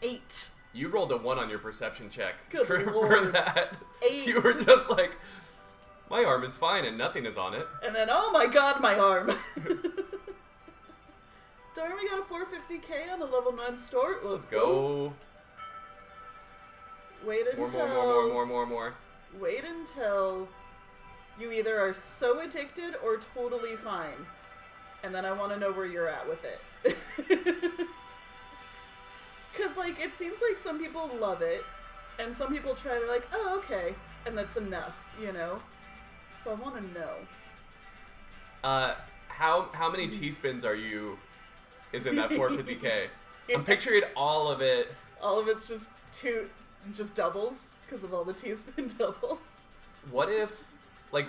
Speaker 1: 8.
Speaker 2: You rolled a 1 on your perception check
Speaker 1: Good
Speaker 2: for
Speaker 1: Lord.
Speaker 2: that.
Speaker 1: 8.
Speaker 2: You were just like, my arm is fine and nothing is on it.
Speaker 1: And then, oh my god, my arm. Darby got a 450k on the level 9 store.
Speaker 2: Let's go.
Speaker 1: Wait until...
Speaker 2: More.
Speaker 1: Wait until you either are so addicted or totally fine. And then I want to know where you're at with it. Because, like, it seems like some people love it, and some people try to, like, oh, okay, and that's enough, you know? So I want to know.
Speaker 2: How many teaspoons is in that 450k? I'm picturing all of it.
Speaker 1: All of it's just doubles, because of all the teaspoon doubles.
Speaker 2: What if a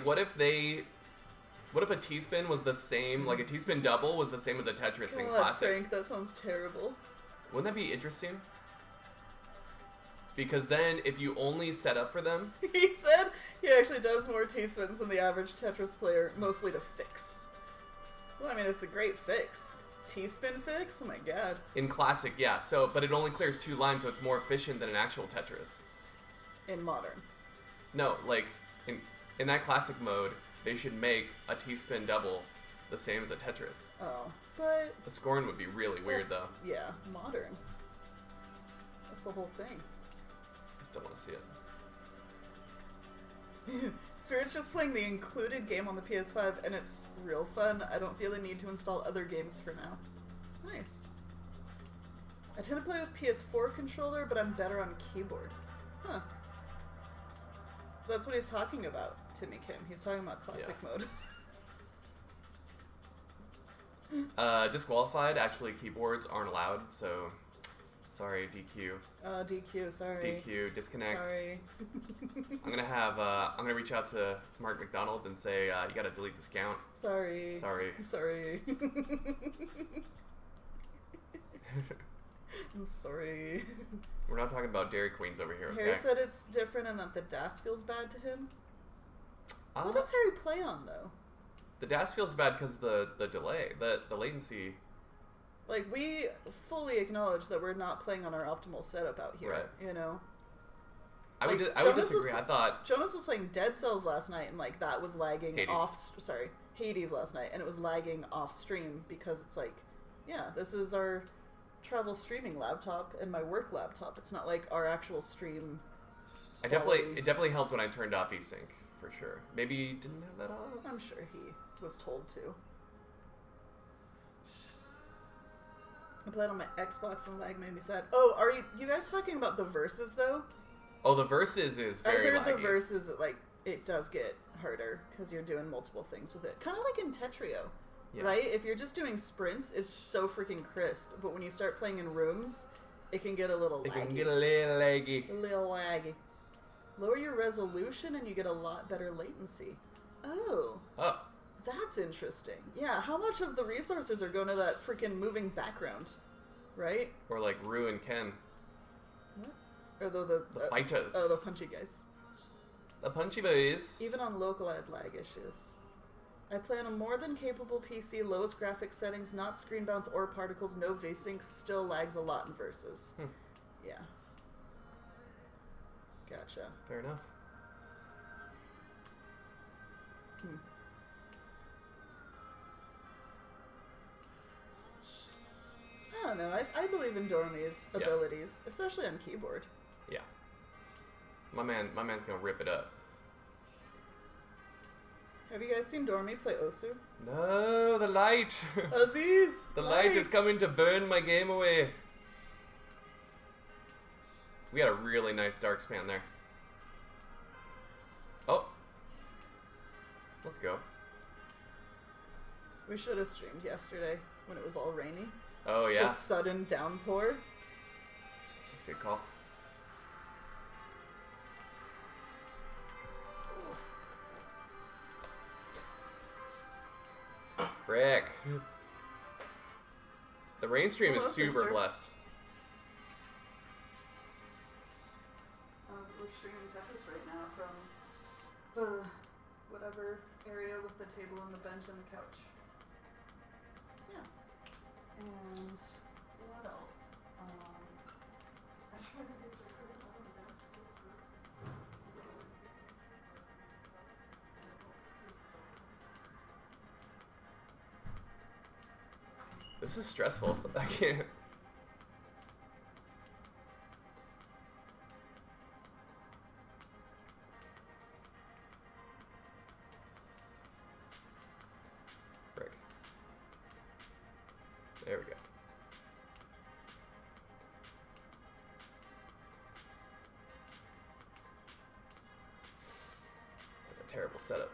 Speaker 2: teaspoon was the same, like a teaspoon double was the same as a Tetris in
Speaker 1: God,
Speaker 2: Classic?
Speaker 1: Frank, that sounds terrible.
Speaker 2: Wouldn't that be interesting? Because then, if you only set up for them...
Speaker 1: He said he actually does more teaspoons than the average Tetris player, mostly to fix. Well, I mean, it's a great fix. Teaspoon fix? Oh my god.
Speaker 2: In Classic, yeah. So, but it only clears 2 lines, so it's more efficient than an actual Tetris.
Speaker 1: In Modern.
Speaker 2: No, like, in that Classic mode, they should make a teaspoon double the same as a Tetris.
Speaker 1: Oh, but...
Speaker 2: The scoring would be really weird, though.
Speaker 1: Yeah, Modern. That's the whole thing.
Speaker 2: I still want to see it.
Speaker 1: Spirit's just playing the included game on the PS5, and it's real fun. I don't feel the need to install other games for now. Nice. I tend to play with PS4 controller, but I'm better on keyboard. Huh. That's what he's talking about, Timmy Kim. He's talking about classic mode.
Speaker 2: Disqualified. Actually, keyboards aren't allowed, so sorry, DQ.
Speaker 1: DQ, sorry.
Speaker 2: DQ, disconnect.
Speaker 1: Sorry.
Speaker 2: I'm gonna reach out to Mark McDonald and say, you gotta delete this account.
Speaker 1: Sorry.
Speaker 2: Sorry.
Speaker 1: Sorry. I'm sorry.
Speaker 2: We're not talking about Dairy Queens over here, okay?
Speaker 1: Harry said it's different and that the DAS feels bad to him. What does Harry play on, though?
Speaker 2: The DAS feels bad because the delay, the latency.
Speaker 1: Like, we fully acknowledge that we're not playing on our optimal setup out here,
Speaker 2: Right.
Speaker 1: you know?
Speaker 2: I would
Speaker 1: Jonas
Speaker 2: disagree. I thought
Speaker 1: Jonas was playing Dead Cells last night, and, like, that was lagging Hades last night, and it was lagging off stream because it's like, yeah, this is our travel streaming laptop and my work laptop. It's not like our actual stream.
Speaker 2: It definitely helped when I turned off VSync, for sure. Maybe you didn't have that on?
Speaker 1: I'm sure he was told to. I played on my Xbox and lag made me sad. Oh, are you guys talking about the verses though?
Speaker 2: Oh, the verses is very
Speaker 1: I heard
Speaker 2: laggy.
Speaker 1: the verses, like, it does get harder because you're doing multiple things with it. Kind of like in Tetrio, right? If you're just doing sprints, it's so freaking crisp. But when you start playing in rooms, it can get a little laggy.
Speaker 2: It can get a little laggy.
Speaker 1: A little laggy. Lower your resolution and you get a lot better latency. Oh.
Speaker 2: Oh.
Speaker 1: That's interesting. Yeah, how much of the resources are going to that freaking moving background, right?
Speaker 2: Or like Rue and Ken.
Speaker 1: What? Or the
Speaker 2: fighters.
Speaker 1: Oh, the punchy guys.
Speaker 2: The punchy boys.
Speaker 1: Even on local, I had lag issues. I play on a more than capable PC, lowest graphics settings, not screen bounce or particles, no VSync, still lags a lot in versus. Yeah. Gotcha.
Speaker 2: Fair enough.
Speaker 1: I don't know. I believe in Dormy's abilities, especially on keyboard.
Speaker 2: Yeah. My man's gonna rip it up.
Speaker 1: Have you guys seen Dormy play Osu?
Speaker 2: No, the light.
Speaker 1: Aziz!
Speaker 2: The light is coming to burn my game away. We had a really nice dark span there. Oh. Let's go.
Speaker 1: We should have streamed yesterday when it was all rainy.
Speaker 2: Oh, yeah.
Speaker 1: Just sudden downpour.
Speaker 2: That's a good call. Frick. The rain stream is super
Speaker 1: sister.
Speaker 2: blessed.
Speaker 1: We're streaming Tetris right now from the whatever area with the table and the bench and the couch. Yeah. And what else? I tried to get the credit on the
Speaker 2: This is stressful. I can't. Frick. There we go. That's a terrible setup.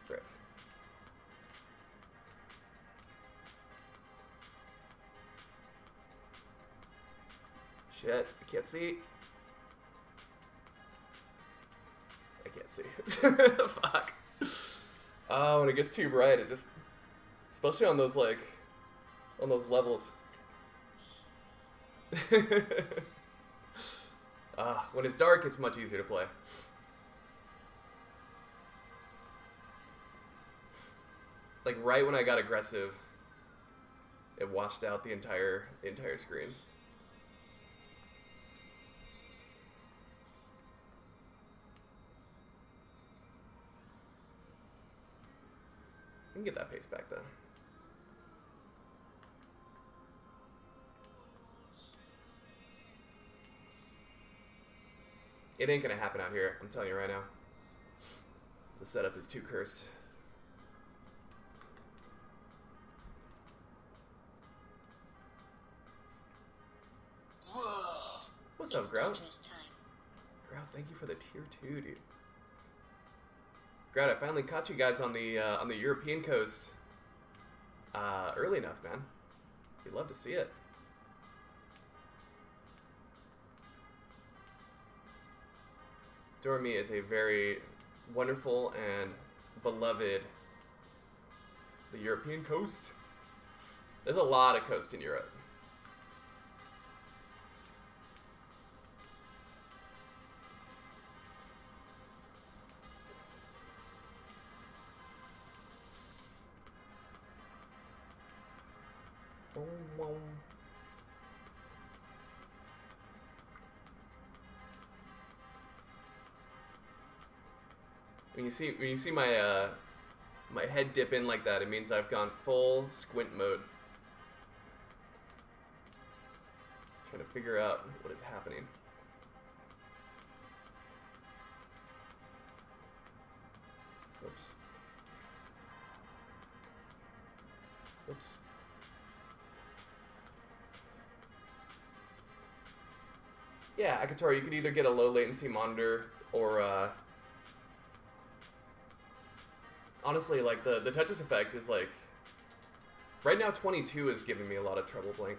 Speaker 2: Frick. Shit, I can't see. I can't see. Fuck. Oh, when it gets too bright, it just... Especially on those, like... On those levels. When it's dark, it's much easier to play. Like, right when I got aggressive, it washed out the entire screen. I can get that pace back, though. It ain't gonna happen out here, I'm telling you right now. The setup is too cursed.
Speaker 4: Whoa.
Speaker 2: What's up,
Speaker 4: It's
Speaker 2: Grout?
Speaker 4: Tetris time.
Speaker 2: Grout, thank you for the tier 2, dude. Grout, I finally caught you guys on the European coast early enough, man. We'd love to see it. Dormy is a very wonderful and beloved the European coast. There's a lot of coast in Europe. When you see my my head dip in like that, it means I've gone full squint mode. figure out what is happening. Oops. Oops. Yeah, Akatora, you could either get a low latency monitor or, honestly, like, the Tetris effect is, like, right now 22 is giving me a lot of trouble playing.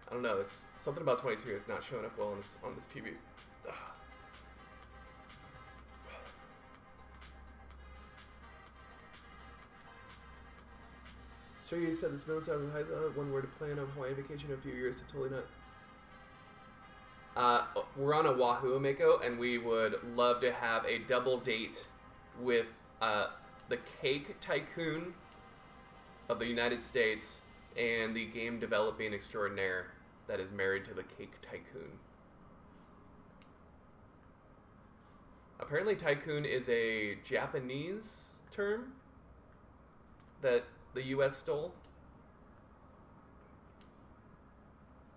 Speaker 2: I don't know, it's something about 22 is not showing up well on this TV. Ugh. Sure, you said this middle time was one word to plan on Hawaii vacation in a few years to totally not. We're on Oahu, Mako, and we would love to have a double date with the cake tycoon of the United States and the game developing extraordinaire that is married to the cake tycoon. Apparently tycoon is a Japanese term that the US stole.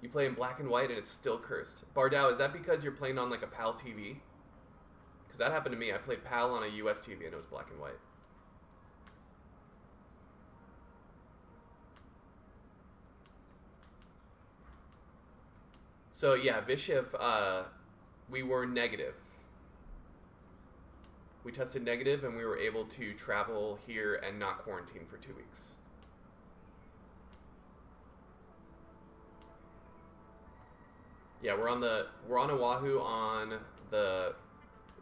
Speaker 2: You play in black and white and it's still cursed. Bardao, is that because you're playing on like a PAL TV? Because that happened to me. I played PAL on a US TV and it was black and white. So yeah, Vishif, we were negative. We tested negative and we were able to travel here and not quarantine for 2 weeks. Yeah, we're on Oahu on the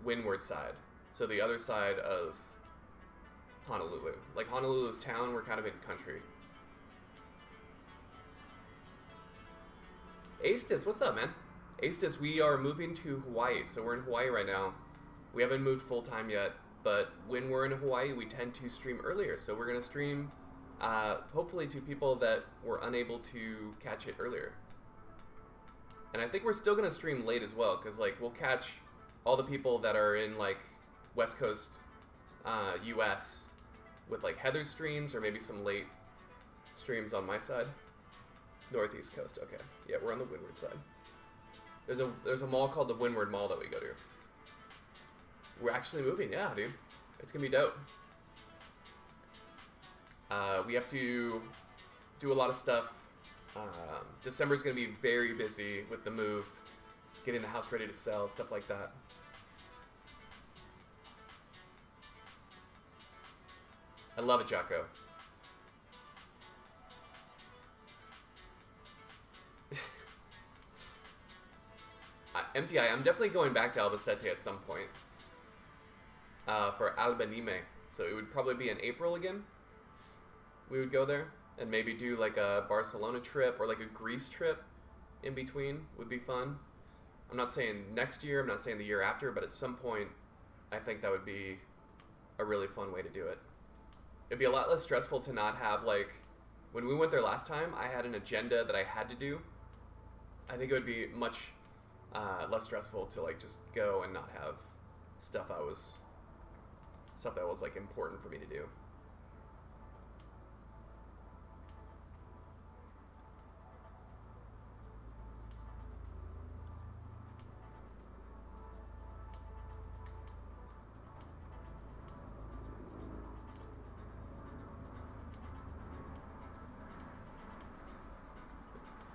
Speaker 2: windward side. So the other side of Honolulu. Like Honolulu's town, we're kind of in country. Astis, what's up, man? Astis, we are moving to Hawaii. So we're in Hawaii right now. We haven't moved full time yet, but when we're in Hawaii, we tend to stream earlier. So we're going to stream, hopefully, to people that were unable to catch it earlier. And I think we're still going to stream late as well, because like we'll catch all the people that are in like West Coast, US, with like Heather's streams or maybe some late streams on my side. Northeast Coast, okay. Yeah, we're on the windward side. There's a mall called the Windward Mall that we go to. We're actually moving, yeah, dude. It's gonna be dope. We have to do a lot of stuff. December's gonna be very busy with the move, getting the house ready to sell, stuff like that. I love it, Jocko. MTI, I'm definitely going back to Albacete at some point for Albanime. So it would probably be in April again. We would go there and maybe do like a Barcelona trip or like a Greece trip in between would be fun. I'm not saying next year, I'm not saying the year after, but at some point I think that would be a really fun way to do it. It'd be a lot less stressful to not have like, when we went there last time, I had an agenda that I had to do. I think it would be much less stressful to like just go and not have stuff that was like important for me to do.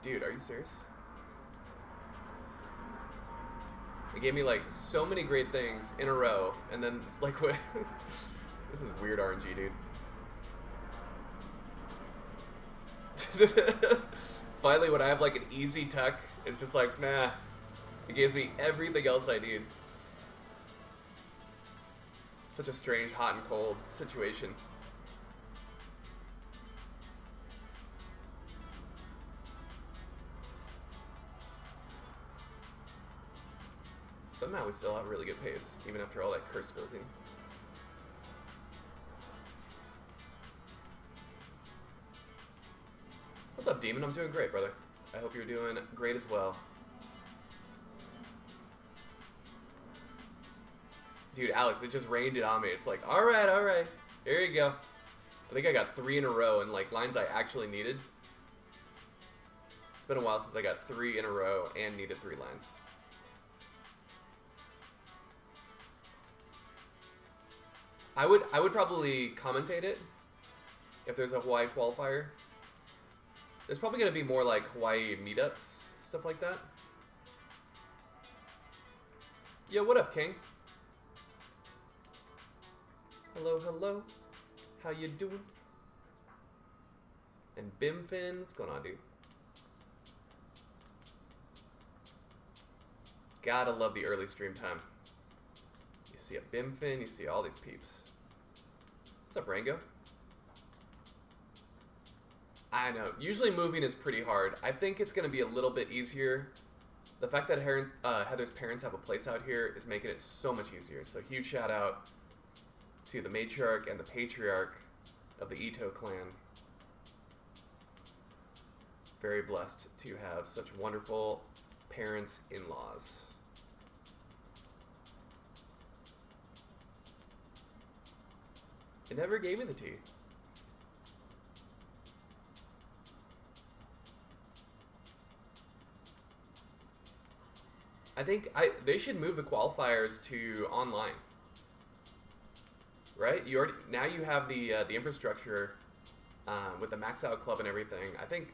Speaker 2: Dude, are you serious? It gave me like so many great things in a row, and then like this is weird RNG, dude. Finally, when I have like an easy tuck, it's just like, nah. It gives me everything else I need. Such a strange hot and cold situation. Somehow we still have a really good pace, even after all that curse building. What's up, Demon? I'm doing great, brother. I hope you're doing great as well. Dude, Alex, it just rained it on me. It's like, alright, here you go. I think I got 3 in a row and like lines I actually needed. It's been a while since I got 3 in a row and needed 3 lines. I would probably commentate it if there's a Hawaii qualifier. There's probably going to be more like Hawaii meetups, stuff like that. Yo, what up, King? Hello, hello. How you doing? And Bimfin, what's going on, dude? Gotta love the early stream time. You see a Bimfin, you see all these peeps. What's up, Rango? I know. Usually moving is pretty hard. I think it's going to be a little bit easier. The fact that Heather's parents have a place out here is making it so much easier. So huge shout out to the matriarch and the patriarch of the Ito clan. Very blessed to have such wonderful parents-in-laws. It never gave me the tea. I think they should move the qualifiers to online. Right? You have the infrastructure with the max out club and everything. I think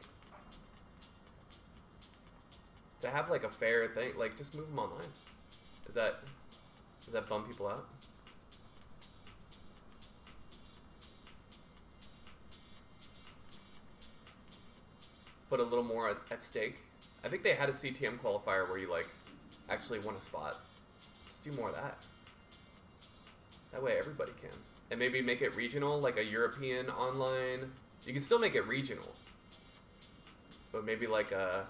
Speaker 2: to have like a fair thing, like just move them online. Does that bum people out? Put a little more at stake. I think they had a CTM qualifier where you like actually won a spot. Just do more of that. That way everybody can. And maybe make it regional, like a European online. You can still make it regional. But maybe like a,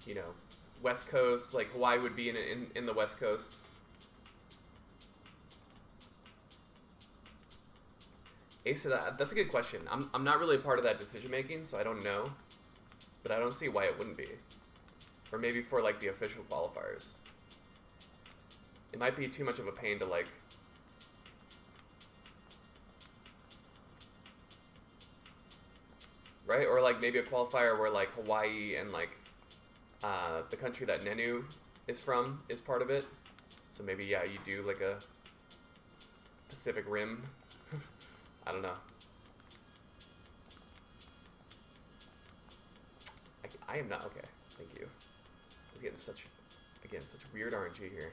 Speaker 2: you know, West Coast, like Hawaii would be in the West Coast. Ace, that's a good question. I'm not really a part of that decision making, so I don't know. But I don't see why it wouldn't be. Or maybe for like the official qualifiers. It might be too much of a pain to like right? Or like maybe a qualifier where like Hawaii and like the country that Nenu is from is part of it. So maybe yeah, you do like a Pacific Rim. I don't know. I am not okay. Thank you. I was getting such weird RNG here.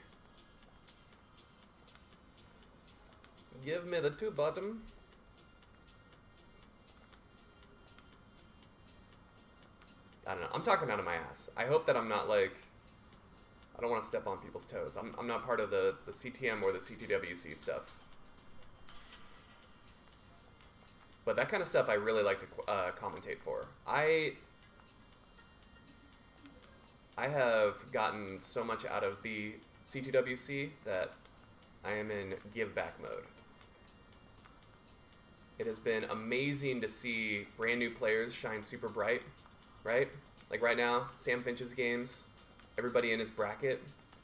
Speaker 2: Give me the 2 bottom. I don't know. I'm talking out of my ass. I hope that I'm not like. I don't want to step on people's toes. I'm not part of the CTM or the CTWC stuff. But that kind of stuff I really like to commentate for. I have gotten so much out of the CTWC that I am in give back mode. It has been amazing to see brand new players shine super bright, right? Like right now, Sam Finch's games, everybody in his bracket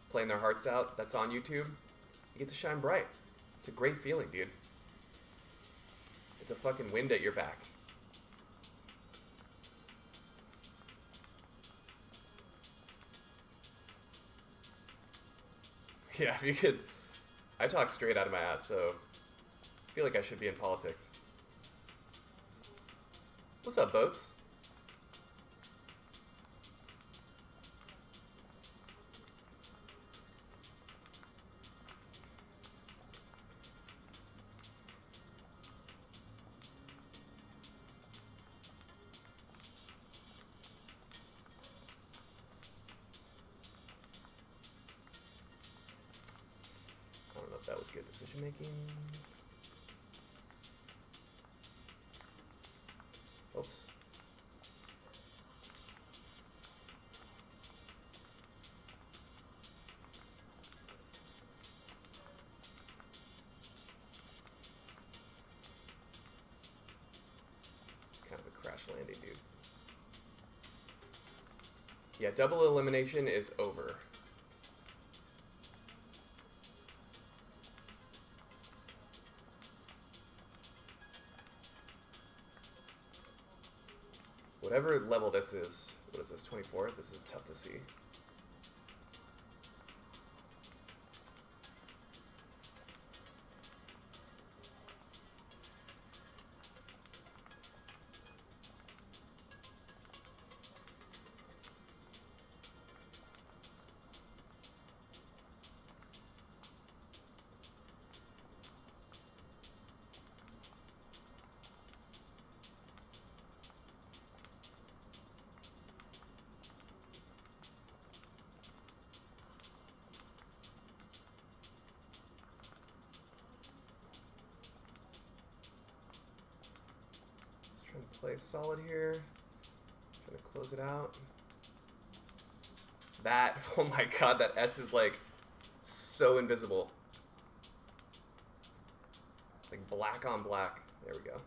Speaker 2: playing their hearts out, that's on YouTube. You get to shine bright. It's a great feeling, dude. It's a fucking wind at your back. Yeah, if you could. I talk straight out of my ass, so I feel like I should be in politics. What's up, Boats? That was good decision making. Oops. Kind of a crash landing, dude. Yeah, double elimination is over. Whatever level this is, What is this, 24? This is tough to see. Play solid here. Trying to close it out. That, oh my god, that S is like so invisible. Like black on black. There we go.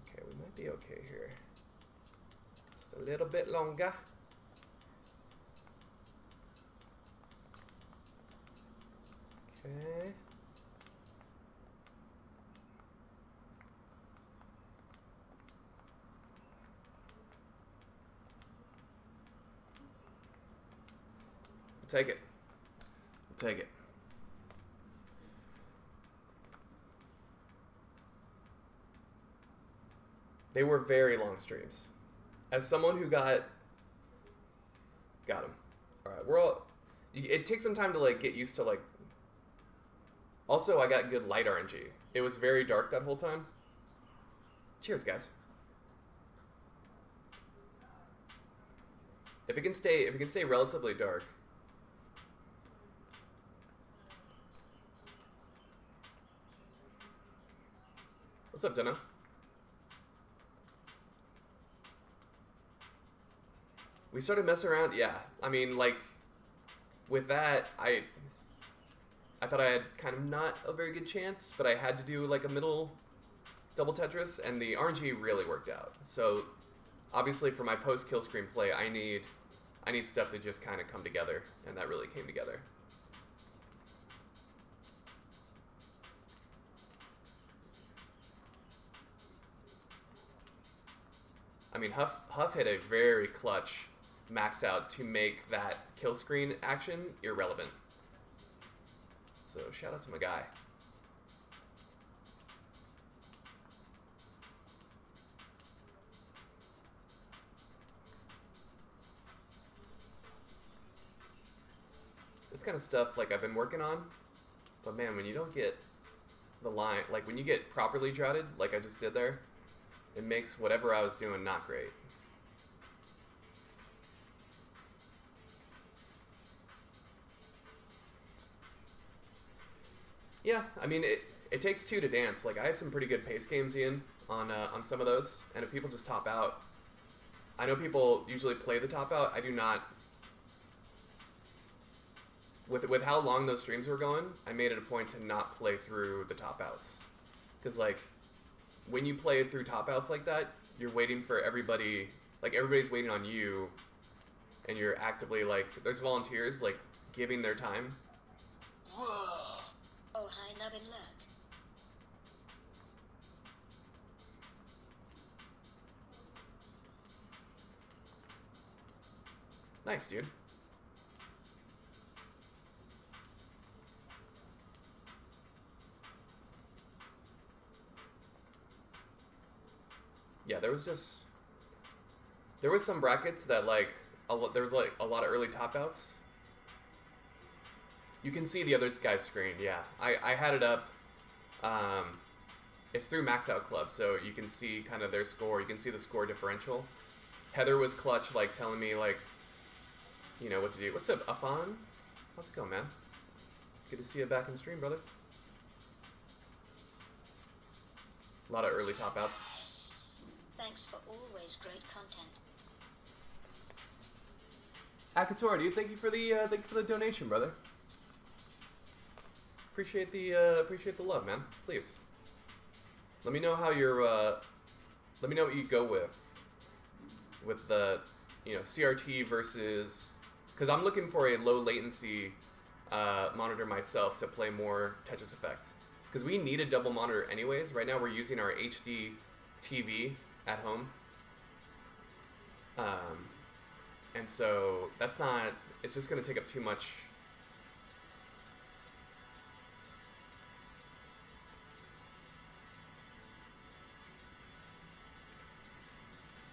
Speaker 2: Okay, we might be okay here. A little bit longer. Okay. Take it. Take it. They were very long streams. As someone who got him. All right, we're all. It takes some time to like get used to like. Also, I got good light RNG. It was very dark that whole time. Cheers, guys. If it can stay relatively dark. What's up, Jenna? We started messing around, yeah. I mean, like, with that, I thought I had kind of not a very good chance, but I had to do, like, a middle double Tetris, and the RNG really worked out. So, obviously, for my post-kill screen play, I need stuff to just kind of come together, and that really came together. I mean, Huff hit a very clutch max out to make that kill screen action irrelevant. So shout out to my guy. This kind of stuff, like, I've been working on, but man, when you don't get the line, like when you get properly droughted, like I just did there, it makes whatever I was doing not great. Yeah, I mean, it takes two to dance. Like, I had some pretty good pace games, Ian, on some of those, and if people just top out, I know people usually play the top out. I do not. With how long those streams were going, I made it a point to not play through the top outs. Because, like, when you play through top outs like that, you're waiting for everybody, like, everybody's waiting on you, and you're actively, like, there's volunteers, like, giving their time.
Speaker 4: Whoa. Oh, hi, Nubbin Lurk.
Speaker 2: Nice, dude. Yeah, there was some brackets that, like, there was, like, a lot of early top outs. You can see the other guy's screen, yeah. I had it up. It's through Max Out Club, so you can see kind of their score. You can see the score differential. Heather was clutch, like, telling me, like, you know, what to do. What's up, Afan? How's it going, man? Good to see you back in stream, brother. A lot of early top outs.
Speaker 4: Thanks for always great content.
Speaker 2: Akator, dude, thank you for the donation, brother. Appreciate the love, man. Please. Let me know how your let me know what you go with CRT versus, because I'm looking for a low latency monitor myself to play more Tetris Effect, because we need a double monitor anyways. Right now we're using our HD TV at home, and so that's not, it's just going to take up too much.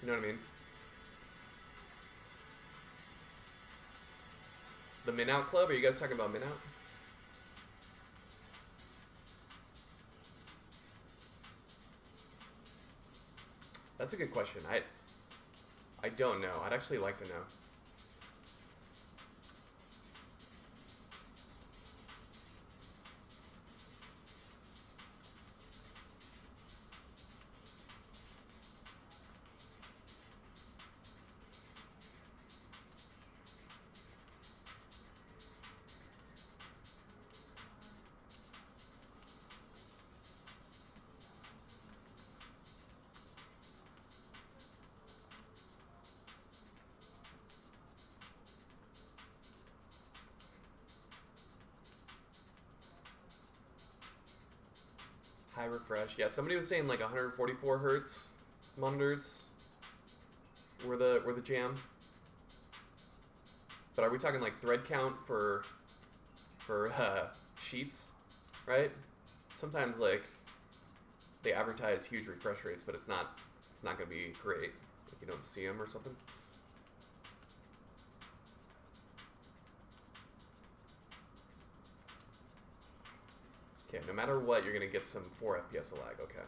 Speaker 2: You know what I mean? The Min Out Club? Are you guys talking about Min Out? That's a good question. I don't know. I'd actually like to know. High refresh. Yeah, somebody was saying like 144 hertz monitors were the jam. But are we talking like thread count for sheets, right? Sometimes like they advertise huge refresh rates, but it's not going to be great if you don't see them or something. Okay, no matter what, you're going to get some 4 FPS of lag, okay.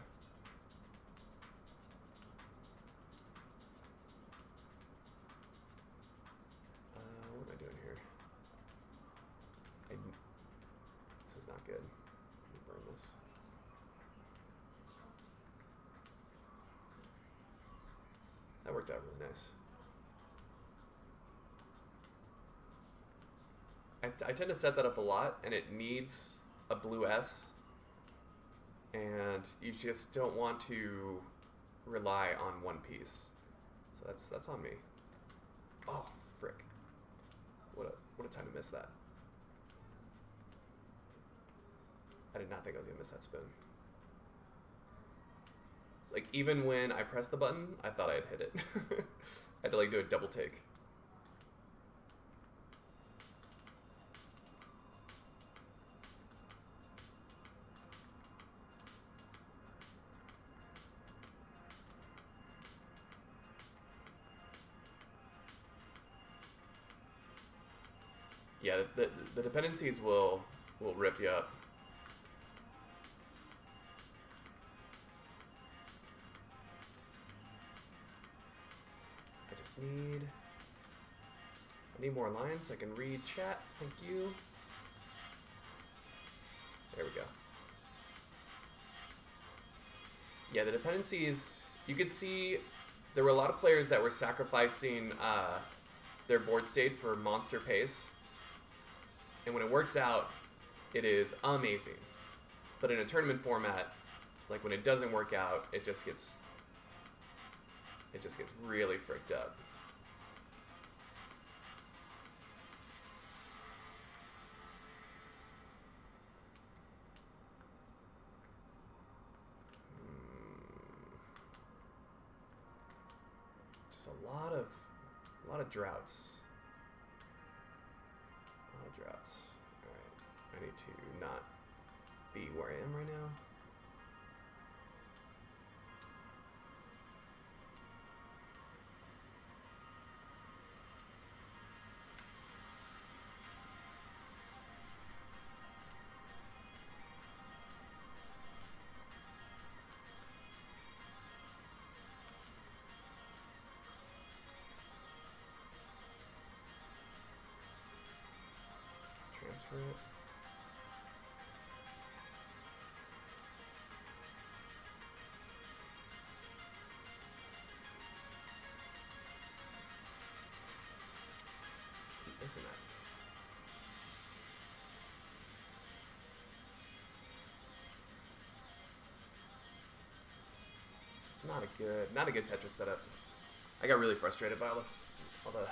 Speaker 2: What am I doing here? This is not good. Let me burn this. That worked out really nice. I tend to set that up a lot, and it needs a blue S, and you just don't want to rely on one piece. So that's on me. Oh, frick. What a time to miss that. I did not think I was going to miss that spin. Like, even when I pressed the button, I thought I had hit it. I had to, like, do a double take. Yeah, the dependencies will rip you up. I need more lines so I can read chat. Thank you. There we go. Yeah, the dependencies, you could see there were a lot of players that were sacrificing their board state for monster pace. And when it works out, it is amazing. But in a tournament format, like when it doesn't work out, it just gets really fricked up. Just a lot of droughts. Droughts. Alright. I need to not be where I am right now. Transfer it. Keep missing that. It's just not a good Tetris setup. I got really frustrated by all all the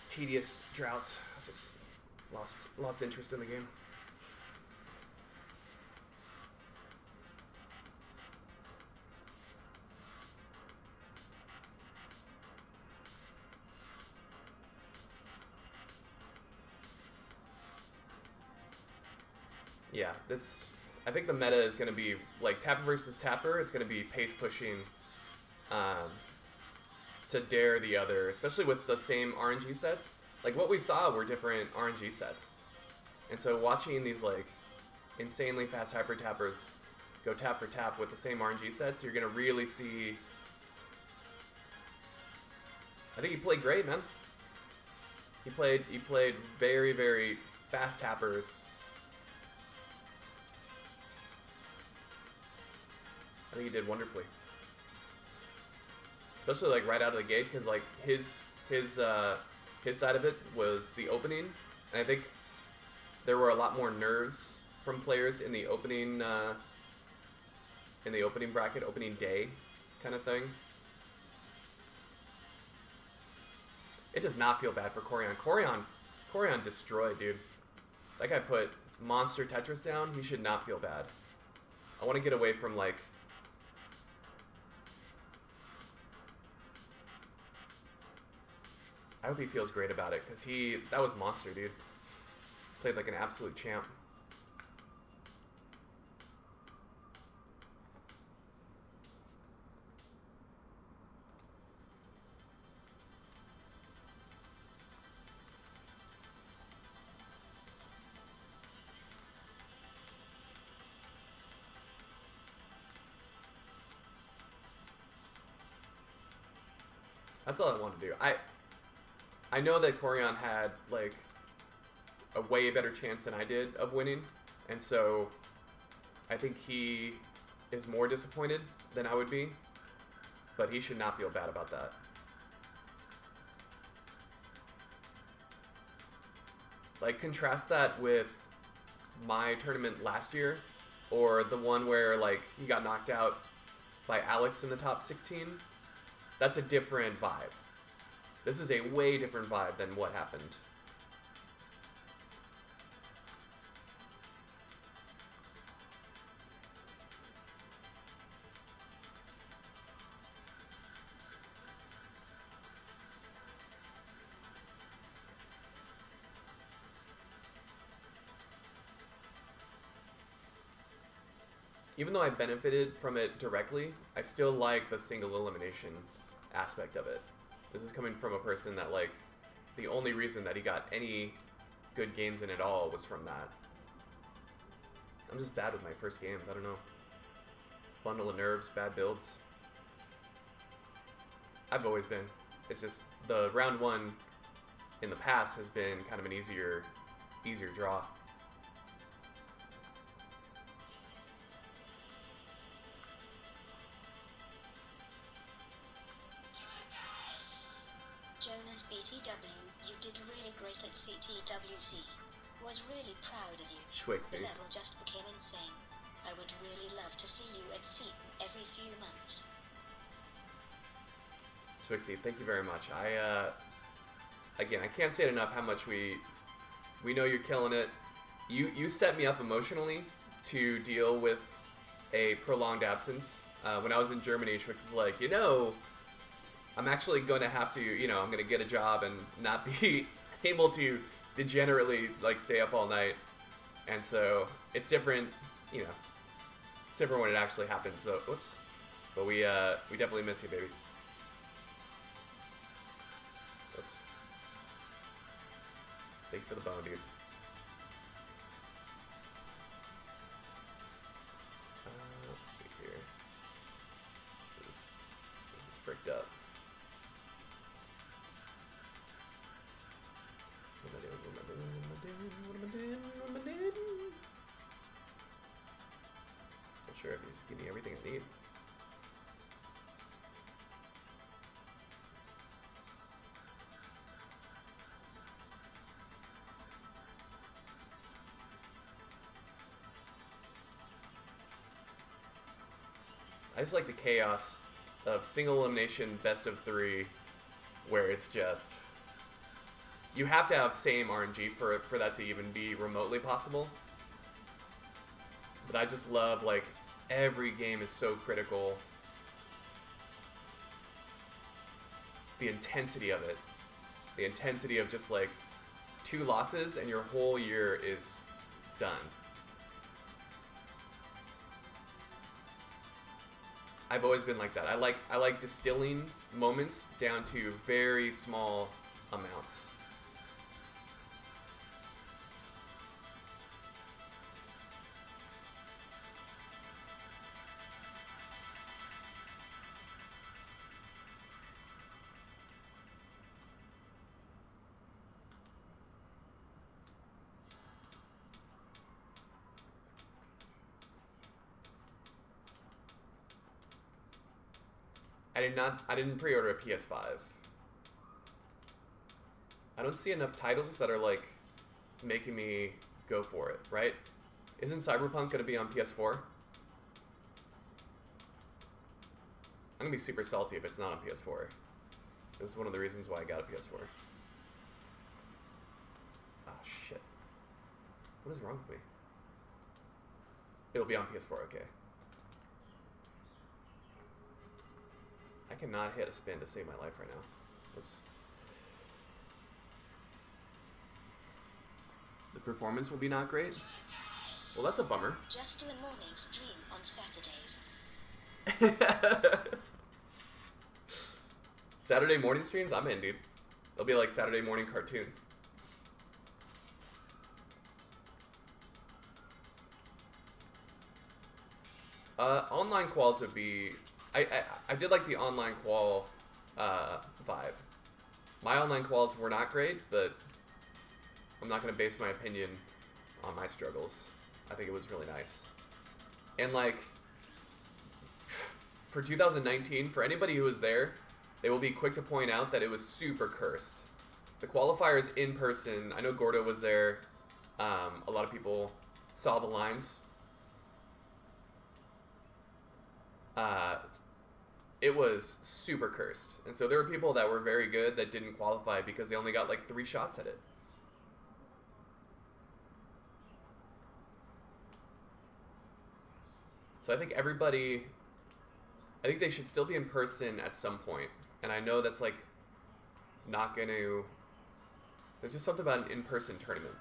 Speaker 2: tedious droughts. I just lost interest in the game. Yeah, I think the meta is going to be like Tapper versus Tapper. It's going to be pace pushing to dare the other, especially with the same RNG sets. Like what we saw were different RNG sets, and so watching these like insanely fast hyper tappers go tap for tap with the same RNG sets, you're going to really see. I think he played great, man. He played very, very fast tappers. I think he did wonderfully, especially like right out of the gate, because like his side of it was the opening, and I think there were a lot more nerves from players in the opening bracket, opening day, kind of thing. It does not feel bad for Corian. Corian destroyed, dude. That guy put monster Tetris down. He should not feel bad. I want to get away from like. I hope he feels great about it, because that was monster, dude. Played like an absolute champ. That's all I want to do. I know that Corian had like a way better chance than I did of winning, and so I think he is more disappointed than I would be, but he should not feel bad about that. Like, contrast that with my tournament last year, or the one where like he got knocked out by Alex in the top 16. That's a different vibe. This is a way different vibe than what happened. Even though I benefited from it directly, I still like the single elimination aspect of it. This is coming from a person that, like, the only reason that he got any good games in at all was from that. I'm just bad with my first games, I don't know. Bundle of nerves, bad builds. I've always been. It's just the round one in the past has been kind of an easier draw.
Speaker 4: Jonas BTW, you did really great at CTWC. Was really proud of you.
Speaker 2: Schwixy.
Speaker 4: The level just became insane. I would really love to see you at Seton every few months.
Speaker 2: Schwixy, thank you very much. Again, I can't say it enough how much we know you're killing it. You set me up emotionally to deal with a prolonged absence. When I was in Germany, Schwix was like, I'm actually going to have to, I'm going to get a job and not be able to degenerately, like, stay up all night. And so, it's different, it's different when it actually happens. So, whoops. But we definitely miss you, baby. Oops. Thank you for the bone, dude. Let's see here. This is fricked up. Not sure if he's giving me everything I need. I just like the chaos of single elimination, best of 3, where it's just you have to have same RNG for that to even be remotely possible. But I just love, like, every game is so critical. The intensity of it. The intensity of just, like, 2 losses and your whole year is done. I've always been like that. I like distilling moments down to very small amounts. I didn't pre-order a PS5. I don't see enough titles that are, like, making me go for it, right? Isn't Cyberpunk gonna be on PS4? I'm gonna be super salty if it's not on PS4. It was one of the reasons why I got a PS4. Ah, shit. What is wrong with me? It'll be on PS4, okay. I cannot hit a spin to save my life right now. Oops. The performance will be not great? Well, that's a bummer.
Speaker 4: Just do a morning stream on Saturdays.
Speaker 2: Saturday morning streams? I'm in, dude. They'll be like Saturday morning cartoons. Online quals would be... I did like the online qual vibe. My online quals were not great, but I'm not going to base my opinion on my struggles. I think it was really nice. And, like, for 2019, for anybody who was there, they will be quick to point out that it was super cursed. The qualifiers in person, I know Gordo was there. A lot of people saw the lines. It was super cursed. And so there were people that were very good that didn't qualify because they only got like 3 shots at it. So I think they should still be in person at some point. And I know that's like not going to, there's just something about an in-person tournament.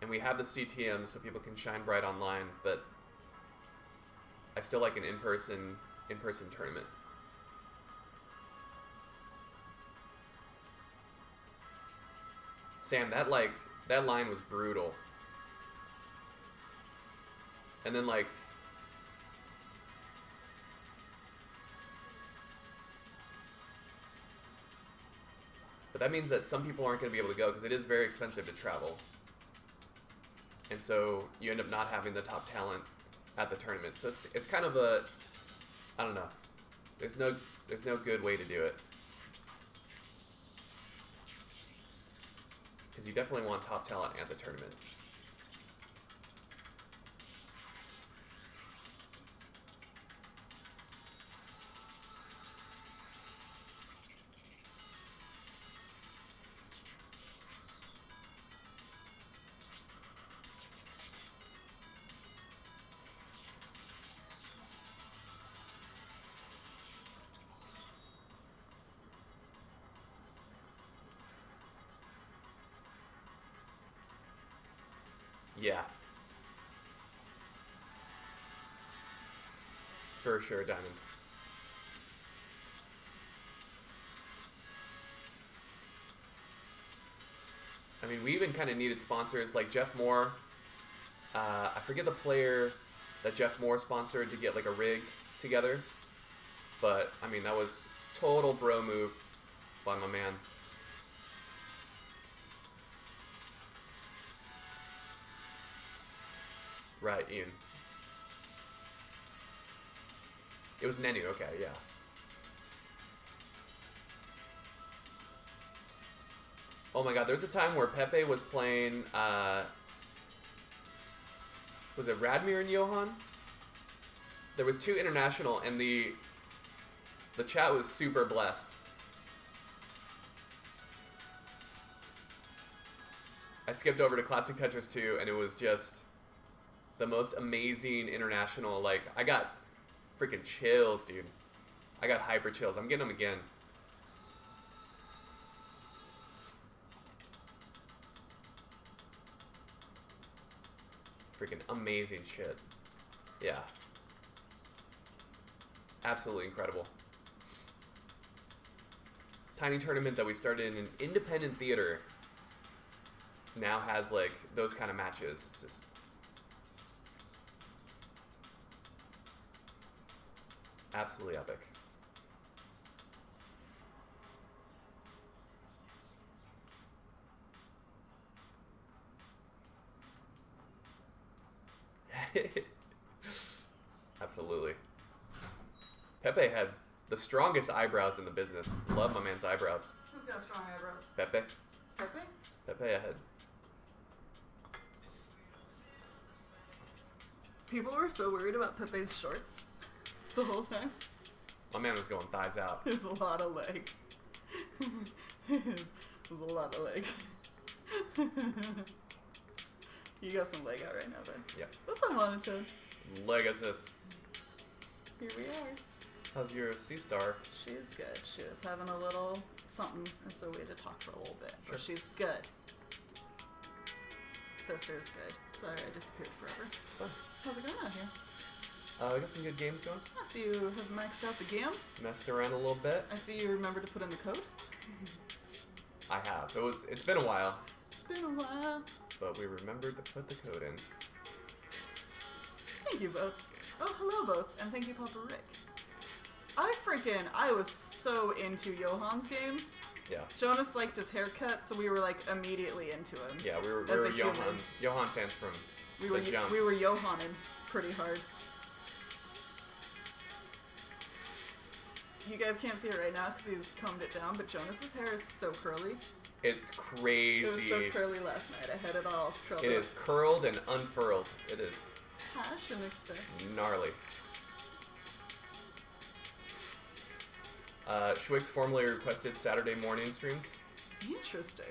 Speaker 2: And we have the CTM so people can shine bright online, but I still like an in-person tournament. Sam, that line was brutal. And then, like, but that means that some people aren't going to be able to go because it is very expensive to travel. And so you end up not having the top talent at the tournament. So it's kind of a, I don't know. There's no good way to do it. Because you definitely want top talent at the tournament. Yeah. For sure, Diamond. I mean, we even kind of needed sponsors like Jeff Moore. I forget the player that Jeff Moore sponsored to get like a rig together. But, I mean, that was total bro move by my man. Right, Ian. It was Nenu, okay, yeah. Oh my god, there was a time where Pepe was playing, was it Radmir and Johan? There was 2 international, and the chat was super blessed. I skipped over to Classic Tetris 2, and it was just the most amazing international. Like, I got freaking chills, dude. I got hyper chills. I'm getting them again. Freaking amazing shit. Yeah. Absolutely incredible. Tiny tournament that we started in an independent theater now has like those kind of matches. It's just absolutely epic. Absolutely. Pepe had the strongest eyebrows in the business. Love my man's eyebrows.
Speaker 1: Who's got strong eyebrows?
Speaker 2: Pepe.
Speaker 1: Pepe?
Speaker 2: Pepe ahead.
Speaker 1: People were so worried about Pepe's shorts the whole time.
Speaker 2: My man was going thighs out.
Speaker 1: There's a lot of leg. There's a lot of leg. You got some leg out right now, bud.
Speaker 2: Yeah.
Speaker 1: That's a monotone.
Speaker 2: Leg assist.
Speaker 1: Here we are.
Speaker 2: How's your C-star?
Speaker 1: She's good. She was having a little something, and so we had to talk for a little bit.
Speaker 2: Sure.
Speaker 1: But she's good. Sister's good. Sorry, I disappeared forever.
Speaker 2: Fun.
Speaker 1: How's it going out here?
Speaker 2: We got some good games going.
Speaker 1: I see you have maxed out the game.
Speaker 2: Messed around a little bit.
Speaker 1: I see you remembered to put in the code.
Speaker 2: I have. It's been a while,
Speaker 1: It's been a while.
Speaker 2: but we remembered to put the code in.
Speaker 1: Thank you, Boats. Oh, hello, Boats, and thank you, Papa Rick. I was so into Johan's games.
Speaker 2: Yeah.
Speaker 1: Jonas liked his haircut, so we were like immediately into him.
Speaker 2: Yeah, we were
Speaker 1: As a human.
Speaker 2: Johan fans from
Speaker 1: We were
Speaker 2: the jump.
Speaker 1: we were Johanin pretty hard. You guys can't see it right now because he's combed it down, but Jonas's hair is so curly.
Speaker 2: It's crazy.
Speaker 1: It was so curly last night. I had it all curled
Speaker 2: It
Speaker 1: up.
Speaker 2: is curled and unfurled. It is
Speaker 1: Fashionista.
Speaker 2: gnarly. Schwix formally requested Saturday morning streams.
Speaker 1: Interesting.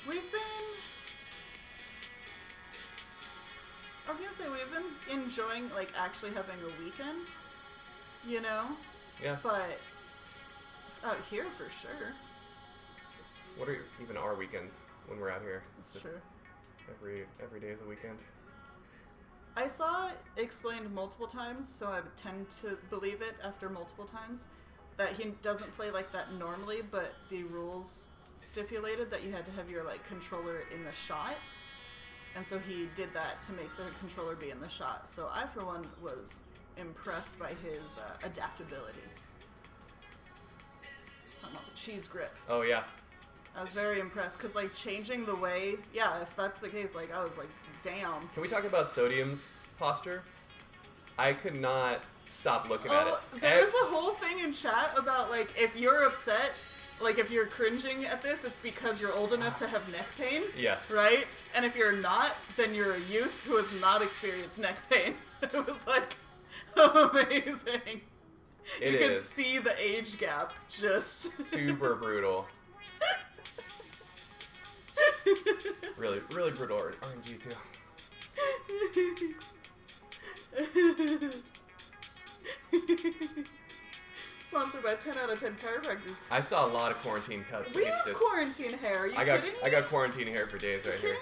Speaker 1: We've been... I was gonna say, we've been enjoying, like, actually having a weekend, you know?
Speaker 2: Yeah.
Speaker 1: But out here, for sure.
Speaker 2: What are even our weekends when we're out here? It's
Speaker 1: It's
Speaker 2: just
Speaker 1: true.
Speaker 2: every day is a weekend.
Speaker 1: I saw it explained multiple times, so I would tend to believe it after multiple times, that he doesn't play like that normally, but the rules stipulated that you had to have your, like, controller in the shot. And so he did that to make the controller be in the shot. So I, for one, was impressed by his adaptability. Talking about the cheese grip.
Speaker 2: Oh yeah.
Speaker 1: I was very impressed, because, like, changing the way... Yeah, if that's the case, like, I was like, damn.
Speaker 2: Can we talk about Sodium's posture? I could not stop looking at it.
Speaker 1: There's a whole thing in chat about, like, if you're upset, like, if you're cringing at this, it's because you're old enough to have neck pain.
Speaker 2: Yes.
Speaker 1: Right? And if you're not, then you're a youth who has not experienced neck pain. It was, like, amazing.
Speaker 2: It
Speaker 1: you could
Speaker 2: is.
Speaker 1: see the age gap just...
Speaker 2: Super brutal. Really, really brutal RNG too.
Speaker 1: Sponsored by 10 out of 10 chiropractors.
Speaker 2: I saw a lot of quarantine cuts.
Speaker 1: We
Speaker 2: It's
Speaker 1: have
Speaker 2: just-
Speaker 1: quarantine hair. Are you
Speaker 2: I got
Speaker 1: kidding me?
Speaker 2: I got quarantine hair for days right here.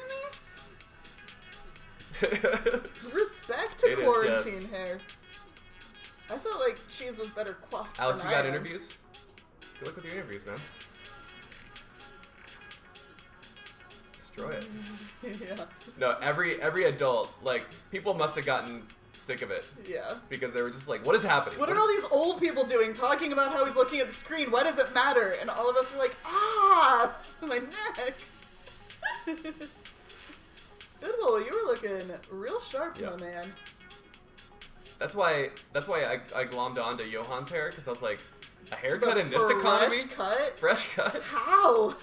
Speaker 1: Kidding me? Respect to
Speaker 2: It is
Speaker 1: quarantine
Speaker 2: just-
Speaker 1: hair. I felt like cheese was better coiffed
Speaker 2: Alex,
Speaker 1: than
Speaker 2: you
Speaker 1: I
Speaker 2: got
Speaker 1: am.
Speaker 2: interviews? Good luck with your interviews, man. Destroy it.
Speaker 1: Yeah.
Speaker 2: No, every adult, like, people must have gotten sick of it
Speaker 1: Yeah.
Speaker 2: because they were just like, what is happening?
Speaker 1: What are all these old people doing, talking about how he's looking at the screen? Why does it matter? And all of us were like, ah, my neck. Bidwell, you were looking real sharp,
Speaker 2: Yeah.
Speaker 1: my man.
Speaker 2: That's why I glommed onto Johan's hair, because I was like, a haircut
Speaker 1: The
Speaker 2: in this economy?
Speaker 1: fresh cut?
Speaker 2: Fresh cut?
Speaker 1: How?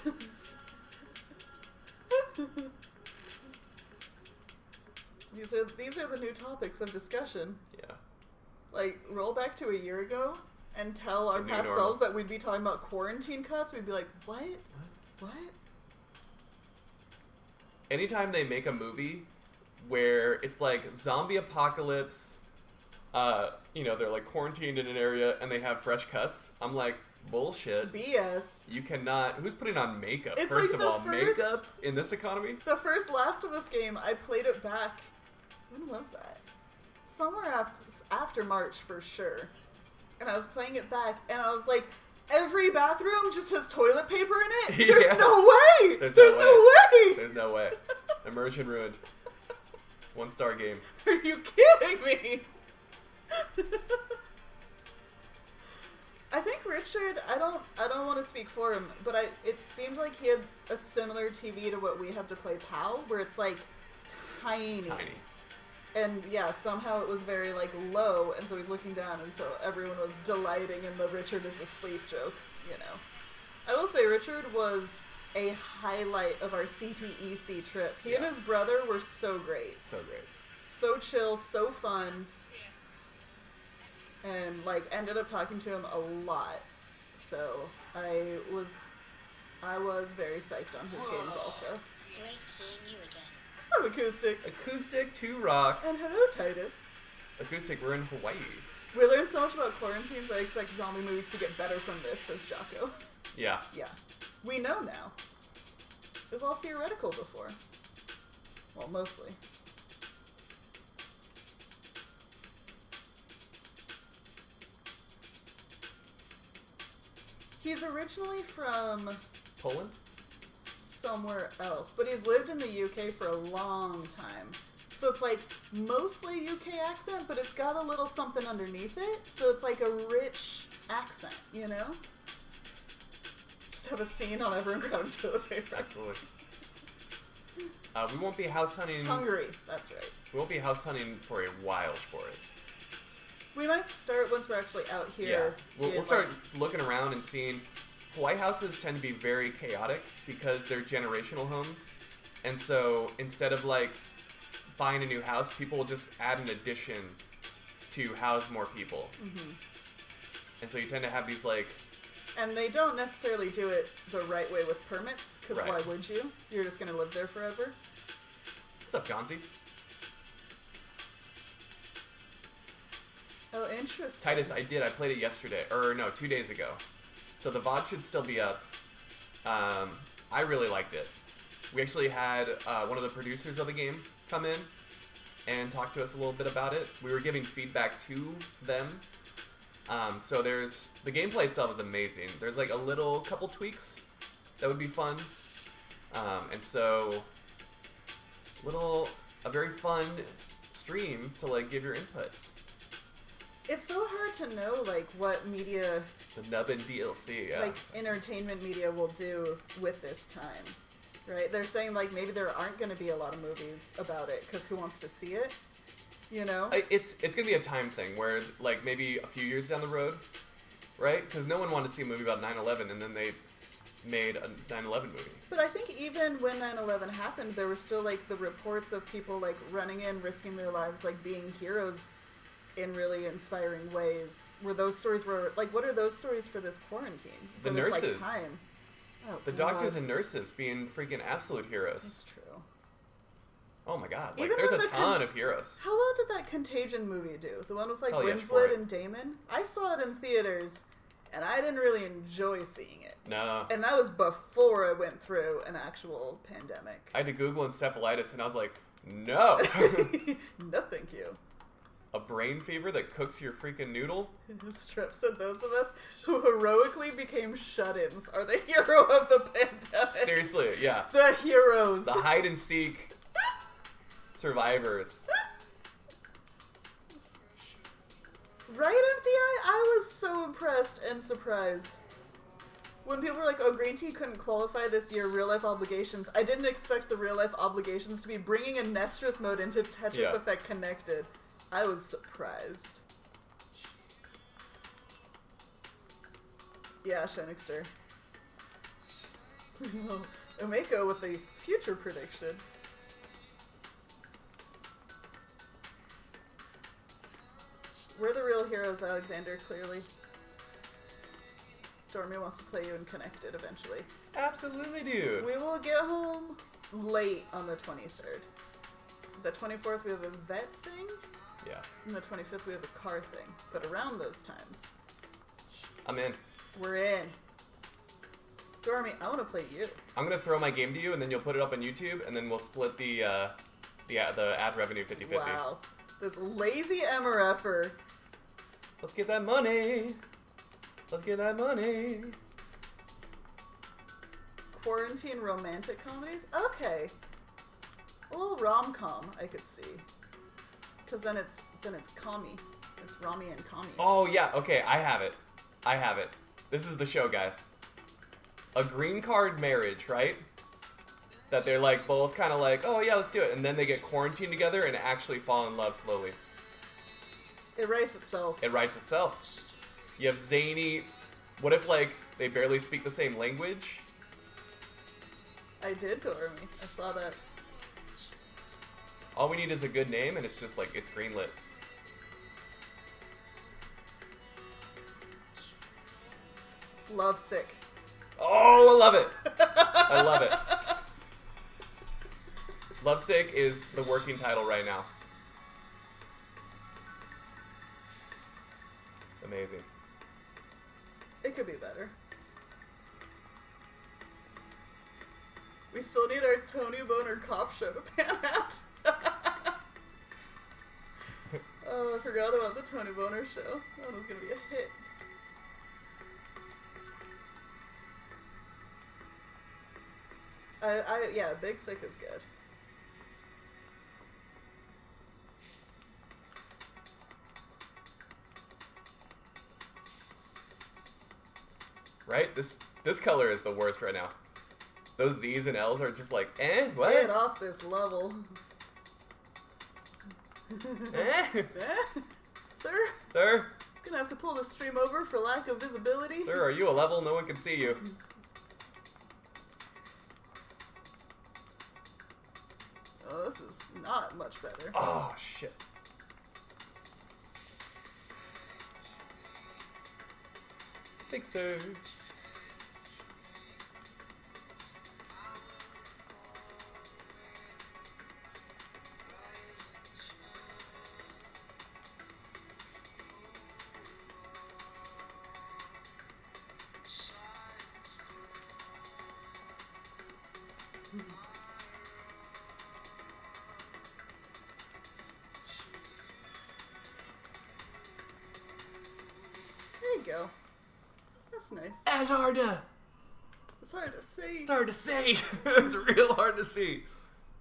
Speaker 1: These are the new topics of discussion.
Speaker 2: Yeah.
Speaker 1: Like, roll back to a year ago and tell our
Speaker 2: The new
Speaker 1: past
Speaker 2: normal.
Speaker 1: selves that we'd be talking about quarantine cuts. We'd be like, what? What?
Speaker 2: anytime they make a movie where it's like zombie apocalypse, they're like quarantined in an area and they have fresh cuts, I'm like, bullshit.
Speaker 1: BS.
Speaker 2: You cannot. Who's putting on makeup?
Speaker 1: It's
Speaker 2: First
Speaker 1: like
Speaker 2: of all,
Speaker 1: the first-
Speaker 2: makeup in this economy?
Speaker 1: The first Last of Us game, I played it back. When was that? Somewhere after March for sure. And I was playing it back, and I was like, every bathroom just has toilet paper in it?
Speaker 2: Yeah.
Speaker 1: There's no way!
Speaker 2: There's
Speaker 1: no way!
Speaker 2: There's no way. Immersion ruined. 1-star game.
Speaker 1: Are you kidding me? I think Richard, I don't want to speak for him, but it seems like he had a similar TV to what we have to play PAL, where it's like tiny. And yeah, somehow it was very like low, and so he's looking down, and so everyone was delighting in the Richard is asleep jokes, you know. I will say Richard was a highlight of our CTEC trip. He and his brother were so great.
Speaker 2: So great.
Speaker 1: So chill, so fun. And like ended up talking to him a lot. So I was very psyched on his games also.
Speaker 4: Great seeing you again.
Speaker 1: Some acoustic.
Speaker 2: Acoustic to rock.
Speaker 1: And hello, Titus.
Speaker 2: Acoustic, we're in Hawaii.
Speaker 1: We learned so much about quarantines. I expect zombie movies to get better from this, says Jocko.
Speaker 2: Yeah.
Speaker 1: Yeah. We know now. It was all theoretical before. Well, mostly. He's originally from
Speaker 2: Poland?
Speaker 1: somewhere else, but he's lived in the UK for a long time. So it's like mostly UK accent, but it's got a little something underneath it. So it's like a rich accent, you know? Just have a scene on everyone grabbing toilet paper.
Speaker 2: Absolutely. We won't be house hunting.
Speaker 1: Hungary, that's right.
Speaker 2: We won't be house hunting for a while for it.
Speaker 1: We might start once we're actually out
Speaker 2: Yeah.
Speaker 1: here.
Speaker 2: We'll start looking around and seeing. Hawaii houses tend to be very chaotic because they're generational homes. And so instead of like buying a new house, people will just add an addition to house more people. Mm-hmm. And so you tend to have these like...
Speaker 1: And they don't necessarily do it the right way with permits, because
Speaker 2: Right.
Speaker 1: why would you? You're just going to live there forever.
Speaker 2: What's up, Johnsy?
Speaker 1: Oh, interesting.
Speaker 2: Titus, I played it yesterday. Or no, 2 days ago. So the VOD should still be up. I really liked it. We actually had one of the producers of the game come in and talk to us a little bit about it. We were giving feedback to them. So there's... The gameplay itself is amazing. There's like a couple tweaks that would be fun. And so... A very fun stream to like give your input.
Speaker 1: It's so hard to know, like, what media,
Speaker 2: The Nubbin DLC, yeah.
Speaker 1: like, entertainment media will do with this time, right? They're saying, like, maybe there aren't going to be a lot of movies about it, because who wants to see it, you know?
Speaker 2: It's going to be a time thing, where, like, maybe a few years down the road, right? Because no one wanted to see a movie about 9/11, and then they made a 9/11 movie.
Speaker 1: But I think even when 9/11 happened, there were still, like, the reports of people, like, running in, risking their lives, like, being heroes in really inspiring ways. Where those stories were, like, what are those stories for this quarantine? For
Speaker 2: The
Speaker 1: this,
Speaker 2: nurses.
Speaker 1: Like, time? Oh,
Speaker 2: The doctors and nurses being freaking absolute heroes.
Speaker 1: That's true.
Speaker 2: Oh my god, like,
Speaker 1: Even
Speaker 2: there's
Speaker 1: when
Speaker 2: a
Speaker 1: the
Speaker 2: ton of heroes.
Speaker 1: How well did that Contagion movie do? The one with, like,
Speaker 2: Hell yes for
Speaker 1: Winslet
Speaker 2: it.
Speaker 1: and Damon? I saw it in theaters, and I didn't really enjoy seeing it.
Speaker 2: No.
Speaker 1: And that was before I went through an actual pandemic.
Speaker 2: I had to Google encephalitis, and I was like, no.
Speaker 1: No, thank you.
Speaker 2: A brain fever that cooks your freaking noodle?
Speaker 1: Strep said those of us who heroically became shut-ins are the hero of the pandemic.
Speaker 2: Seriously, yeah.
Speaker 1: The heroes.
Speaker 2: The hide-and-seek survivors.
Speaker 1: Right, MDI? I was so impressed and surprised. When people were like, oh, Green Tea couldn't qualify this year, real-life obligations, I didn't expect the real-life obligations to be bringing a Nestress mode into Tetris
Speaker 2: Yeah.
Speaker 1: Effect Connected. I was surprised. Yeah, Shenixter. Umeko with the future prediction. We're the real heroes, Alexander, clearly. Dormy wants to play you in Connected eventually.
Speaker 2: Absolutely, dude.
Speaker 1: We will get home late on the 23rd. The 24th we have a vet thing.
Speaker 2: Yeah.
Speaker 1: And the 25th we have a car thing. But around those times,
Speaker 2: I'm in.
Speaker 1: we're in. Dormy, I want to play you.
Speaker 2: I'm gonna throw my game to you, and then you'll put it up on YouTube, and then we'll split the ad revenue 50-50.
Speaker 1: Wow. This lazy MRFer.
Speaker 2: Let's get that money. Let's get that money.
Speaker 1: Quarantine romantic comedies? Okay. A little rom-com I could see. Because then it's commie. It's Rami and commie.
Speaker 2: Oh yeah, okay, I have it. This is the show, guys. A green card marriage, right? That they're like both kind of like, oh yeah, let's do it, and then they get quarantined together and actually fall in love slowly.
Speaker 1: It writes itself.
Speaker 2: It writes itself. You have zany. What if like they barely speak the same language?
Speaker 1: I did, Dormy. I saw that.
Speaker 2: All we need is a good name, and it's just like it's greenlit.
Speaker 1: Lovesick.
Speaker 2: Oh, I love it. I love it. Lovesick is the working title right now. Amazing.
Speaker 1: It could be better. We still need our Tony Boner cop show to pan out. Oh, I forgot about the Tony Boner show. That one was gonna be a hit. Yeah, Big Sick is good.
Speaker 2: Right? This color is the worst right now. Those Z's and L's are just like, what?
Speaker 1: Get off this level. Sir?
Speaker 2: Sir?
Speaker 1: Gonna have to pull the stream over for lack of visibility.
Speaker 2: Sir, are you a level? No one can see you.
Speaker 1: Oh, this is not much better.
Speaker 2: Oh, shit. Fixers.
Speaker 1: There you go. That's nice.
Speaker 2: It's hard to
Speaker 1: say.
Speaker 2: It's hard to say. It's real hard to see.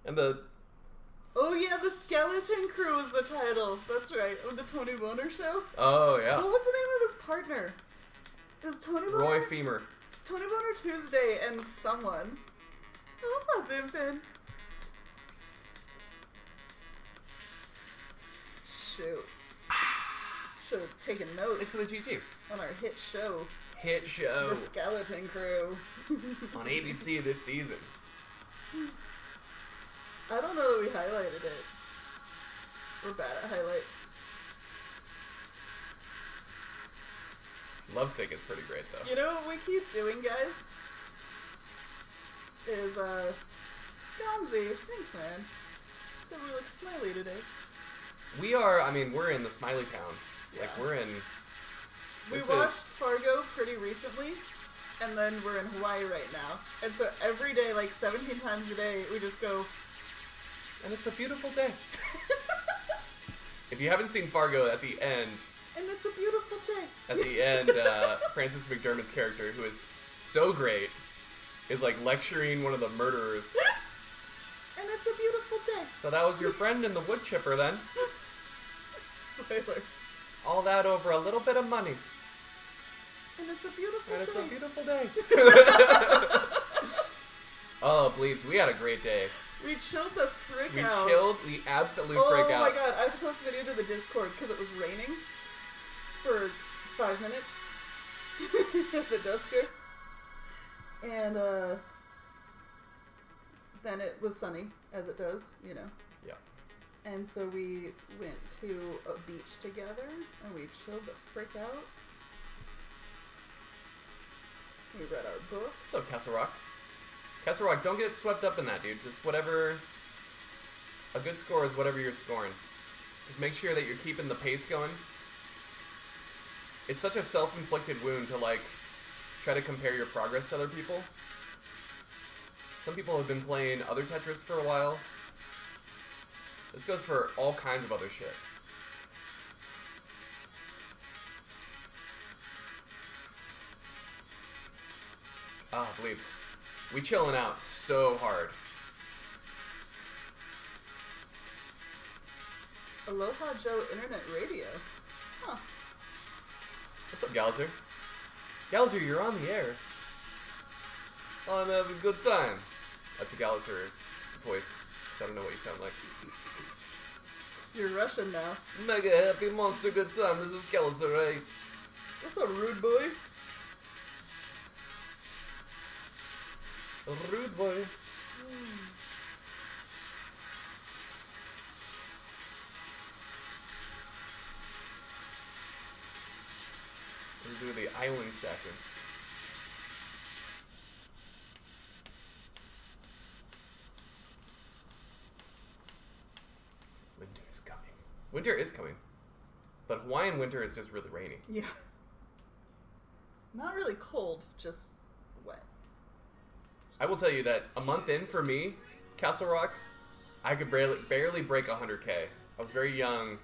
Speaker 2: And the
Speaker 1: Oh yeah, the Skeleton Crew is the title. That's right, of the Tony Boner show.
Speaker 2: oh yeah,
Speaker 1: What was the name of his partner? It was Tony Boner.
Speaker 2: Roy Femur.
Speaker 1: Tony Boner Tuesday and someone. Oh, what's up, Vincent? Shoot. Should have taken notes
Speaker 2: It's for the GGs.
Speaker 1: on our hit show,
Speaker 2: Hit show
Speaker 1: The Skeleton Crew.
Speaker 2: on ABC this season.
Speaker 1: I don't know that we highlighted it. We're bad at highlights.
Speaker 2: Lovesick is pretty great though.
Speaker 1: You know what we keep doing, guys? Is, Gonzi. Thanks, man. So we look smiley today.
Speaker 2: We are. I mean, we're in the Smiley Town. Like
Speaker 1: Yeah.
Speaker 2: we're in.
Speaker 1: We
Speaker 2: This
Speaker 1: watched
Speaker 2: is-
Speaker 1: Fargo pretty recently, and then we're in Hawaii right now. And so every day, like 17 times a day, we just go,
Speaker 2: And it's a beautiful day. If you haven't seen Fargo, at the end,
Speaker 1: and it's a beautiful day.
Speaker 2: Frances McDermott's character, who is so great, is like lecturing one of the murderers.
Speaker 1: And it's a beautiful day.
Speaker 2: So that was your friend in the wood chipper then.
Speaker 1: Spoilers.
Speaker 2: All that over a little bit of money.
Speaker 1: And it's a beautiful
Speaker 2: And it's
Speaker 1: day.
Speaker 2: a beautiful day. Oh, bleeps. We had a great day.
Speaker 1: We chilled the frick
Speaker 2: We
Speaker 1: out.
Speaker 2: chilled the absolute
Speaker 1: Oh
Speaker 2: frick out.
Speaker 1: my god, I have to post a video to the Discord because it was raining for 5 minutes. As a dusker. And, then it was sunny, as it does, you know.
Speaker 2: Yeah.
Speaker 1: And so we went to a beach together, and we chilled the frick out. We read our books.
Speaker 2: What's up, Castle Rock? Castle Rock, don't get swept up in that, dude. Just whatever. A good score is whatever you're scoring. Just make sure that you're keeping the pace going. It's such a self-inflicted wound to, like, try to compare your progress to other people. Some people have been playing other Tetris for a while. This goes for all kinds of other shit. Ah, bleeps. We chilling out so hard.
Speaker 1: Aloha Joe Internet Radio. Huh.
Speaker 2: What's up, Galzer? Galzer, you're on the air. I'm having a good time. That's a Galzer voice. I don't know what you sound like.
Speaker 1: You're Russian now.
Speaker 2: Mega happy monster good time. This is Galzer, eh?
Speaker 1: What's up, rude boy?
Speaker 2: Rude boy. We'll do the island stacking. Winter is coming. Winter is coming. But Hawaiian winter is just really rainy.
Speaker 1: Yeah. Not really cold, just wet.
Speaker 2: I will tell you that a month in for me, Castle Rock, I could barely break 100K. I was very young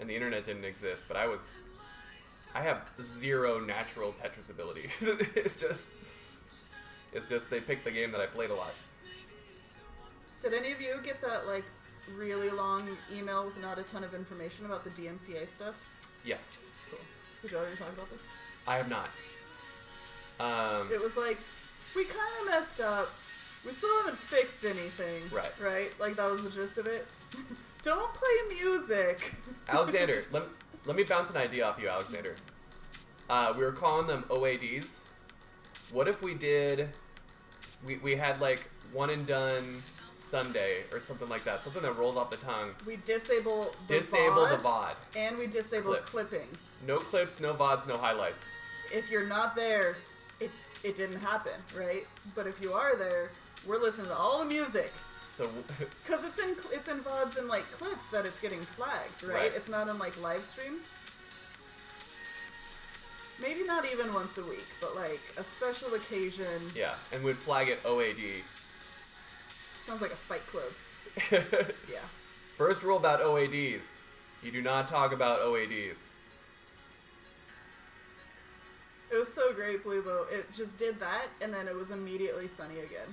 Speaker 2: and the internet didn't exist, but I have zero natural Tetris ability. It's just they picked the game that I played a lot.
Speaker 1: Did any of you get that, like, really long email with not a ton of information about the DMCA stuff?
Speaker 2: Yes.
Speaker 1: Cool. Did you already talk about this?
Speaker 2: I have not.
Speaker 1: It was like, we kind of messed up. We still haven't fixed anything.
Speaker 2: Right.
Speaker 1: Right? Like, that was the gist of it. Don't play music.
Speaker 2: Alexander, let me bounce an idea off you, Alexander. We were calling them OADs. What if we did... We had, like, one and done Sunday or something like that. Something that rolls off the tongue.
Speaker 1: We disable the
Speaker 2: VOD.
Speaker 1: And we disable clipping.
Speaker 2: No clips, no VODs, no highlights.
Speaker 1: If you're not there, it didn't happen, right? But if you are there, we're listening to all the music.
Speaker 2: So,
Speaker 1: because it's in VODs and, like, clips that it's getting flagged, right? It's not on, like, live streams. Maybe not even once a week, but, like, a special occasion.
Speaker 2: Yeah, and we'd flag it OAD.
Speaker 1: Sounds like a Fight Club. Yeah.
Speaker 2: First rule about OADs. You do not talk about OADs.
Speaker 1: It was so great, Bluebo. It just did that, and then it was immediately sunny again.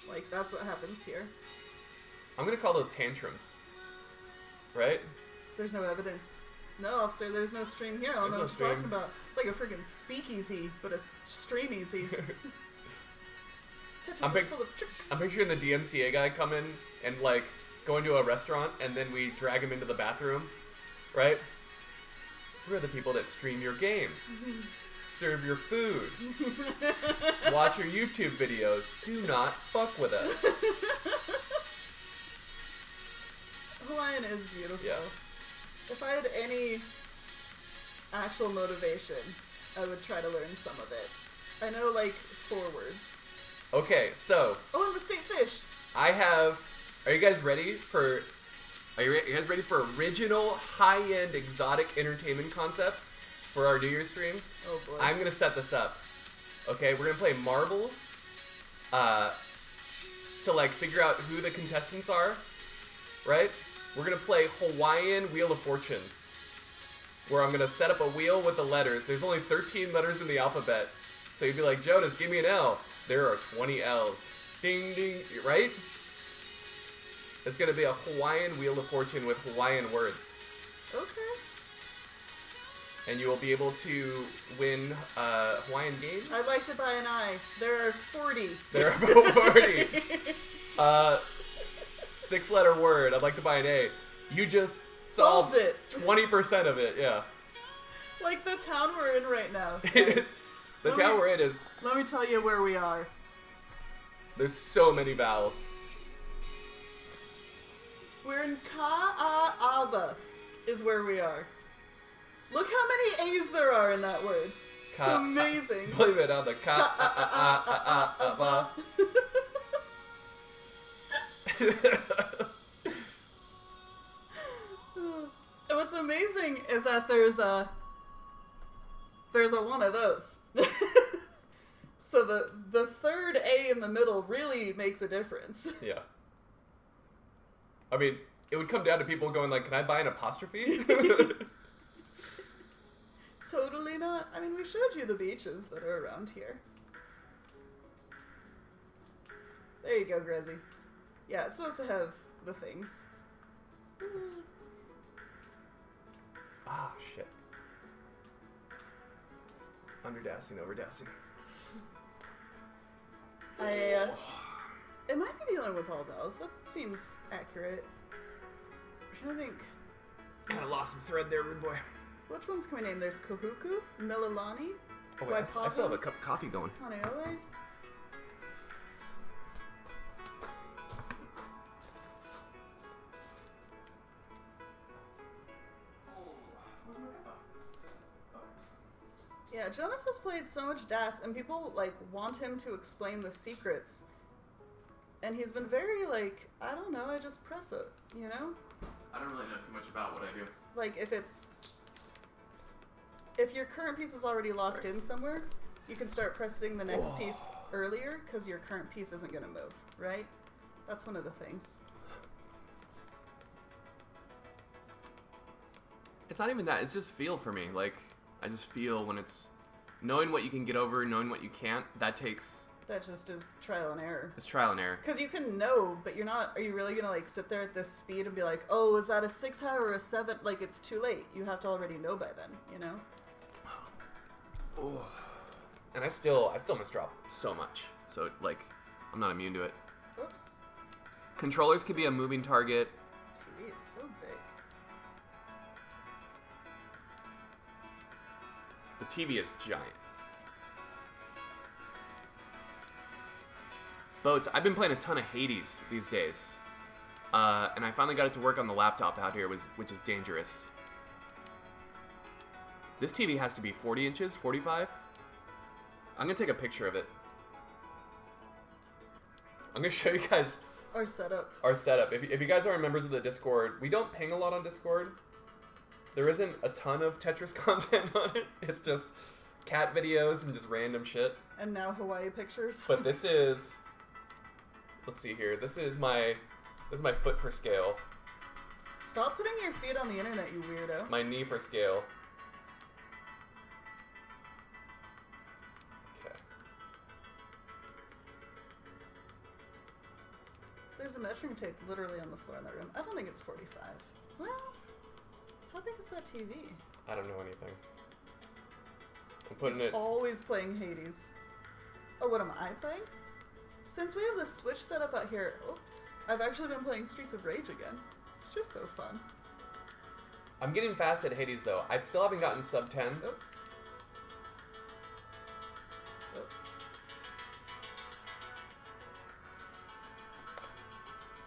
Speaker 1: Like, that's what happens here.
Speaker 2: I'm gonna call those tantrums. Right?
Speaker 1: There's no evidence. No, officer, there's no stream here. I don't know what you're talking about. It's like a freaking speakeasy, but a stream-easy. Tetris is full of tricks.
Speaker 2: I'm picturing the DMCA guy come in and, like, go into a restaurant, and then we drag him into the bathroom. Right? We're the people that stream your games. Serve your food. Watch your YouTube videos. Do not fuck with us.
Speaker 1: Hawaiian is beautiful.
Speaker 2: Yeah.
Speaker 1: If I had any actual motivation, I would try to learn some of it. I know, like, 4 words.
Speaker 2: Okay, so...
Speaker 1: Oh, and the state fish!
Speaker 2: I have... Are you guys ready for... Are you guys ready for original, high-end, exotic entertainment concepts for our New Year's stream?
Speaker 1: Oh, boy.
Speaker 2: I'm gonna set this up. Okay, we're gonna play marbles to, like, figure out who the contestants are, right? We're gonna play Hawaiian Wheel of Fortune, where I'm gonna set up a wheel with the letters. There's only 13 letters in the alphabet, so you'd be like, Jonas, give me an L. There are 20 L's. Ding, ding, right? It's gonna be a Hawaiian Wheel of Fortune with Hawaiian words.
Speaker 1: Okay.
Speaker 2: And you will be able to win Hawaiian games.
Speaker 1: I'd like to buy an eye. There are 40.
Speaker 2: There are 40. 6-letter word. I'd like to buy an A. You just solved
Speaker 1: it.
Speaker 2: 20% of it, yeah.
Speaker 1: Like the town we're in right now.
Speaker 2: It is. The town we're in is...
Speaker 1: Let me tell you where we are.
Speaker 2: There's so many vowels.
Speaker 1: We're in Ka'ava is where we are. Look how many A's there are in that word. It's amazing.
Speaker 2: Blame it on the Ka'ava.
Speaker 1: And what's amazing is that there's a one of those. So the third A in the middle really makes a difference.
Speaker 2: Yeah. I mean, it would come down to people going like, "Can I buy an apostrophe?"
Speaker 1: Totally not. I mean, we showed you the beaches that are around here. There you go, Grezzy. Yeah, it's supposed to have the things.
Speaker 2: Ah, shit. Underdassing, overdassing.
Speaker 1: It might be the only one with all vowels. That seems accurate. I'm trying to think.
Speaker 2: Kind of lost the thread there, rude boy.
Speaker 1: Which ones can we name? There's Kahuku, Mililani,
Speaker 2: Oh, wait, I still have a cup of coffee going.
Speaker 1: Haneoe. Yeah, Jonas has played so much DAS, and people, like, want him to explain the secrets. And he's been very, like, I don't know, I just press it, you know?
Speaker 2: I don't really know too much about what I do.
Speaker 1: Like, if your current piece is already locked in somewhere, you can start pressing the next piece earlier, because your current piece isn't going to move, right? That's one of the things.
Speaker 2: It's not even that. It's just feel for me. Like, I just feel when it's knowing what you can get over, knowing what you can't. That
Speaker 1: just is trial and error.
Speaker 2: It's trial and error.
Speaker 1: Because you can know, but you're not. Are you really gonna like sit there at this speed and be like, oh, is that a 6 high or a 7? Like, it's too late. You have to already know by then. You know.
Speaker 2: Oh. And I still misdrop so much. So like, I'm not immune to it.
Speaker 1: Oops.
Speaker 2: Controllers could be a moving target.
Speaker 1: TV is so big.
Speaker 2: The TV is giant. Boats. I've been playing a ton of Hades these days. And I finally got it to work on the laptop out here, which is dangerous. This TV has to be 40 inches, 45. I'm going to take a picture of it. I'm going to show you guys
Speaker 1: Our setup.
Speaker 2: If you guys aren't members of the Discord, we don't ping a lot on Discord. There isn't a ton of Tetris content on it. It's just cat videos and just random shit.
Speaker 1: And now Hawaii pictures.
Speaker 2: But this is... Let's see here. This is my foot for scale.
Speaker 1: Stop putting your feet on the internet, you weirdo.
Speaker 2: My knee for scale. Okay.
Speaker 1: There's a measuring tape literally on the floor in that room. I don't think it's 45. Well, how big is that TV?
Speaker 2: I don't know anything. I'm putting
Speaker 1: He's
Speaker 2: it...
Speaker 1: always playing Hades. Oh, what am I playing? Since we have the Switch set up out here, oops, I've actually been playing Streets of Rage again. It's just so fun.
Speaker 2: I'm getting fast at Hades, though. I still haven't gotten sub 10.
Speaker 1: Oops. Oops.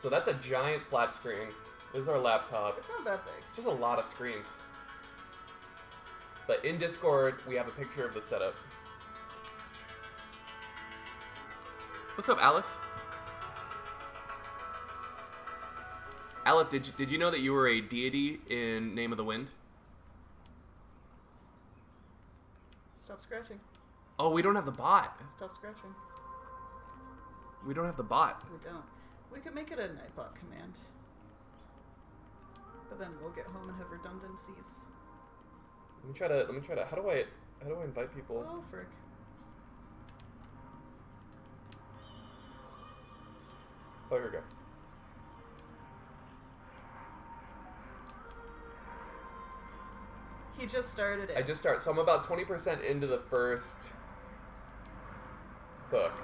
Speaker 2: So that's a giant flat screen. This is our laptop.
Speaker 1: It's not that big.
Speaker 2: Just a lot of screens. But in Discord, we have a picture of the setup. What's up, Aleph? Aleph, did you know that you were a deity in Name of the Wind?
Speaker 1: Stop scratching.
Speaker 2: Oh, we don't have the bot.
Speaker 1: Stop scratching.
Speaker 2: We don't have the bot.
Speaker 1: We don't. We could make it a Nightbot command. But then we'll get home and have redundancies.
Speaker 2: Let me try to. How do I invite people?
Speaker 1: Oh, frick.
Speaker 2: Oh, here we go.
Speaker 1: He just started it.
Speaker 2: I just started, so I'm about 20% into the first book.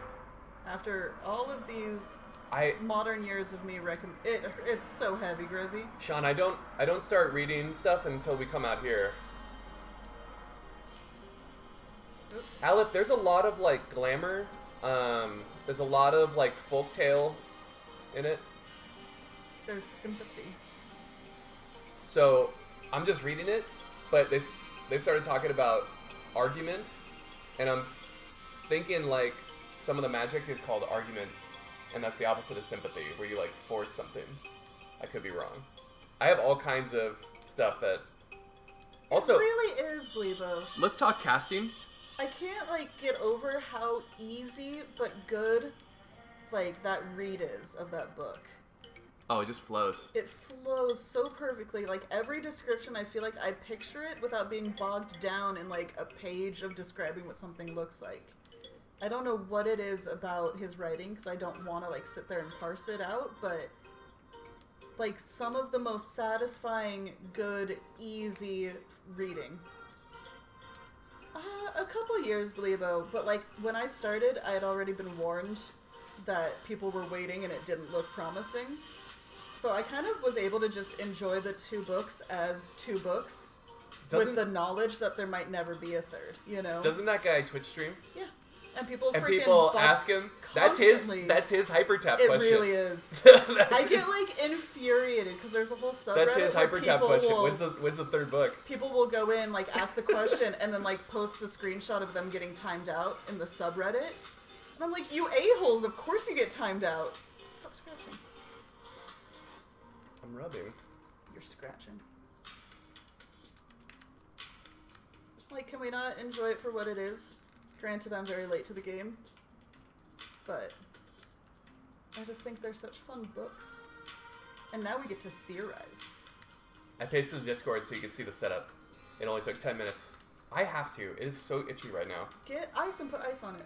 Speaker 1: After all of these modern years of me it's so heavy, Grizzy.
Speaker 2: Sean, I don't start reading stuff until we come out here.
Speaker 1: Oops.
Speaker 2: Aleph, there's a lot of like glamour. There's a lot of like folktale in it.
Speaker 1: There's sympathy.
Speaker 2: So I'm just reading it, but they started talking about argument, and I'm thinking like some of the magic is called argument, and that's the opposite of sympathy, where you like force something. I could be wrong. I have all kinds of stuff that. Also,
Speaker 1: it really is, Glebo.
Speaker 2: Let's talk casting.
Speaker 1: I can't like get over how easy but good like that read is of that book.
Speaker 2: Oh, it just flows.
Speaker 1: It flows so perfectly. Like every description, I feel like I picture it without being bogged down in like a page of describing what something looks like. I don't know what it is about his writing because I don't want to like sit there and parse it out, but like some of the most satisfying, good, easy reading. A couple years, Blebo, but like when I started, I had already been warned that people were waiting and it didn't look promising. So I kind of was able to just enjoy the 2 books as 2 books with the knowledge that there might never be a third, you know?
Speaker 2: Doesn't that guy Twitch stream?
Speaker 1: Yeah. And people
Speaker 2: ask him, that's his hyper tap question.
Speaker 1: It really is. I get like infuriated because there's a whole subreddit.
Speaker 2: That's his
Speaker 1: where
Speaker 2: hyper tap
Speaker 1: people
Speaker 2: question.
Speaker 1: will-
Speaker 2: When's the 3rd book?
Speaker 1: People will go in, like, ask the question, and then, like, post the screenshot of them getting timed out in the subreddit. And I'm like, you a-holes, of course you get timed out. Stop scratching.
Speaker 2: I'm rubbing.
Speaker 1: You're scratching. Like, can we not enjoy it for what it is? Granted, I'm very late to the game. But I just think they're such fun books. And now we get to theorize.
Speaker 2: I pasted the Discord so you can see the setup. It only took 10 minutes. I have to. It is so itchy right now.
Speaker 1: Get ice and put ice on it.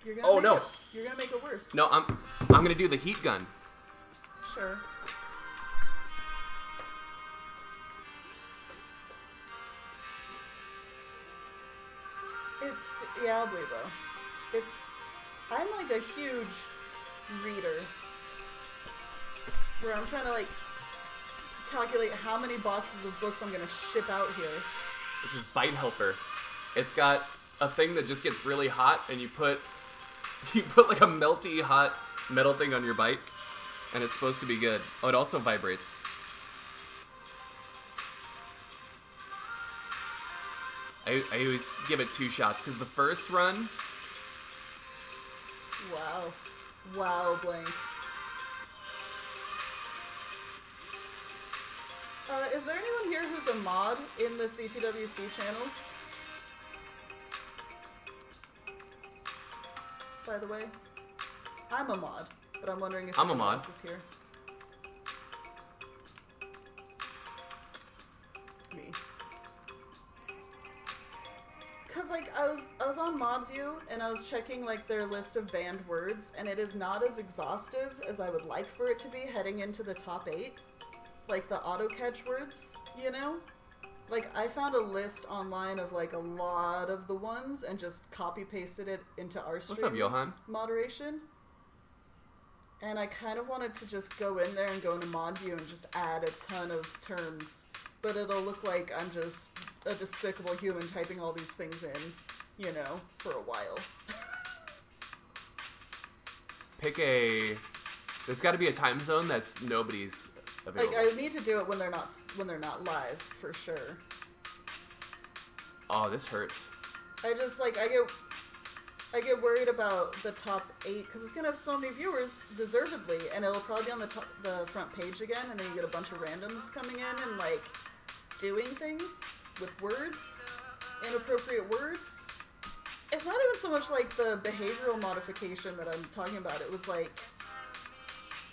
Speaker 1: You're gonna you're gonna make it worse.
Speaker 2: No, I'm gonna do the heat gun.
Speaker 1: Sure. Yeah, I'll believe though. I'm like a huge reader. Where I'm trying to like calculate how many boxes of books I'm gonna ship out here.
Speaker 2: This is Bite Helper. It's got a thing that just gets really hot, and you put like a melty hot metal thing on your bite, and it's supposed to be good. Oh, it also vibrates. I always give it 2 shots because the first run.
Speaker 1: Wow, Blank. Is there anyone here who's a mod in the CTWC channels? By the way, I'm a mod, but I'm wondering if anyone else is here. Me. Cause like I was on ModView and I was checking like their list of banned words, and it is not as exhaustive as I would like for it to be heading into the top 8. Like the auto catch words, you know? Like I found a list online of like a lot of the ones and just copy pasted it into our stream.
Speaker 2: What's up, Johan?
Speaker 1: Moderation. And I kind of wanted to just go in there and go into ModView and just add a ton of terms, but it'll look like I'm just a despicable human typing all these things in, you know, for a while.
Speaker 2: There's got to be a time zone that's nobody's available.
Speaker 1: Like I need to do it when they're not live for sure.
Speaker 2: Oh, this hurts.
Speaker 1: I just like I get worried about the top 8 because it's gonna have so many viewers, deservedly, and it'll probably be on the front page again, and then you get a bunch of randoms coming in and like doing things with words, inappropriate words. It's not even so much like the behavioral modification that I'm talking about. It was like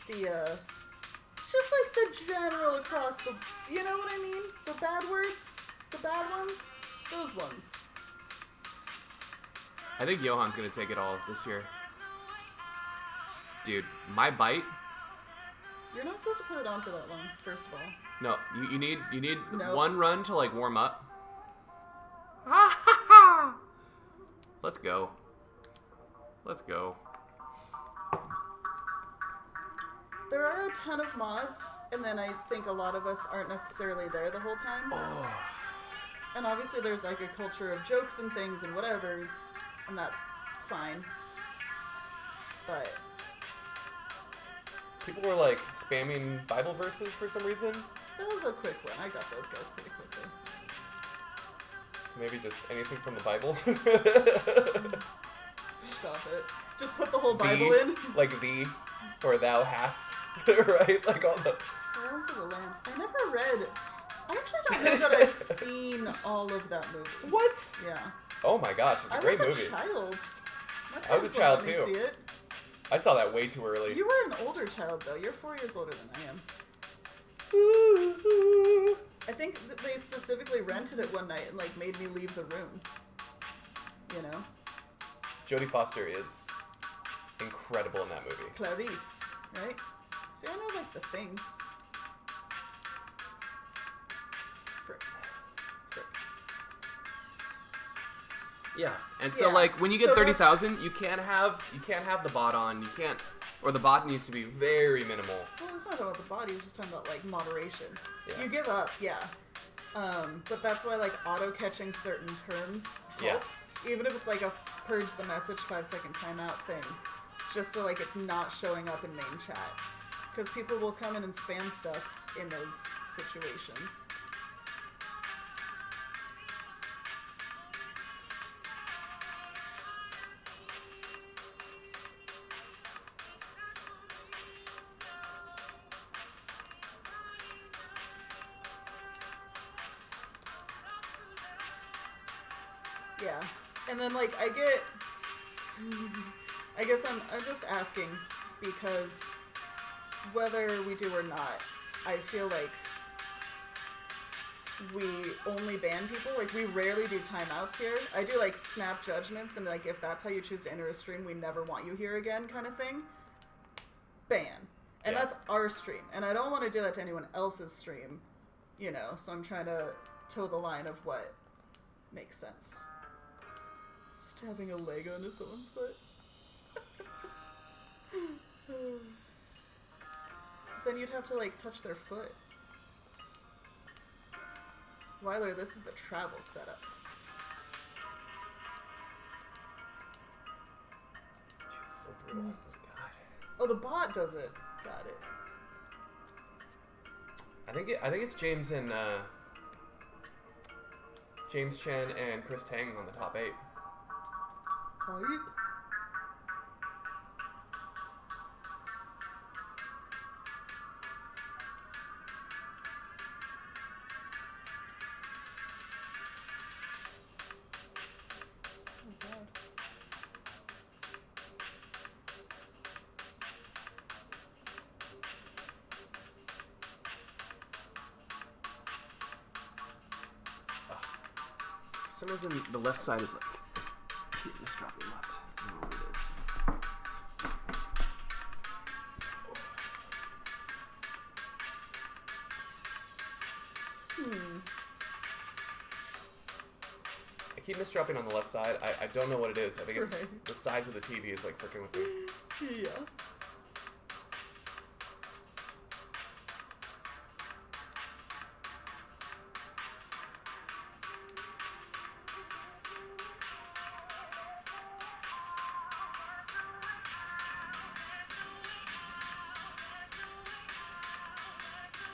Speaker 1: the just like the general across the, you know what I mean? The bad words, the bad ones, those ones.
Speaker 2: I think Johan's gonna take it all this year. Dude, my bite.
Speaker 1: You're not supposed to put it on for that long, first of all.
Speaker 2: No, you need
Speaker 1: Nope.
Speaker 2: one run to like warm up. Let's go. Let's go.
Speaker 1: There are a ton of mods, and then I think a lot of us aren't necessarily there the whole time.
Speaker 2: Oh.
Speaker 1: And obviously there's like a culture of jokes and things and whatevers, and that's fine. But
Speaker 2: People were like spamming Bible verses for some reason.
Speaker 1: that was a quick one. I got those guys pretty quickly.
Speaker 2: So maybe just anything from the Bible.
Speaker 1: stop it. Just put the whole Bible in.
Speaker 2: Like thee, or thou hast, right? Like all the...
Speaker 1: Silence of the Lambs. I never read... I actually don't know that I've seen all of that movie.
Speaker 2: What?
Speaker 1: Yeah.
Speaker 2: Oh my gosh, it's a great movie.
Speaker 1: I was a child.
Speaker 2: I was a child
Speaker 1: too.
Speaker 2: too.
Speaker 1: See it.
Speaker 2: I saw that way too early.
Speaker 1: You were an older child though. You're 4 years older than I am. I think that they specifically rented it one night and like made me leave the room. You know?
Speaker 2: Jodie Foster is incredible in that movie.
Speaker 1: Clarice, right? See, I know like the things. Frick.
Speaker 2: Yeah, and so
Speaker 1: Yeah.
Speaker 2: like when you get
Speaker 1: So
Speaker 2: 30,000, you can't have the bot on. You can't, or the bot needs to be very minimal.
Speaker 1: Well, it's not about the body. It's just talking about like moderation.
Speaker 2: Yeah.
Speaker 1: You give up, yeah. But that's why like auto catching certain terms helps. Even if it's like a purge the message 5-second timeout thing, just so like it's not showing up in main chat, because people will come in and spam stuff in those situations. Yeah, and then like I guess I'm just asking because whether we do or not, I feel like we only ban people. Like we rarely do timeouts here. I do like snap judgments and like if that's how you choose to enter a stream, we never want you here again kind of thing. Ban. And
Speaker 2: Yeah.
Speaker 1: that's our stream. And I don't want to do that to anyone else's stream, you know, so I'm trying to toe the line of what makes sense. Stabbing a Lego into someone's foot. Then you'd have to like touch their foot. Weiler, this is the travel setup.
Speaker 2: She's so brutal. God.
Speaker 1: Oh, the bot does it. Got it.
Speaker 2: I think it's James and James Chen and Chris Tang on the top 8.
Speaker 1: Right? Oh god.
Speaker 2: For some reason, the left side is like keep misdropping left. I don't know what it is. I keep misdropping on the left side. I don't know what it is. I think it's
Speaker 1: Right.
Speaker 2: the size of the TV is like freaking with me.
Speaker 1: Yeah.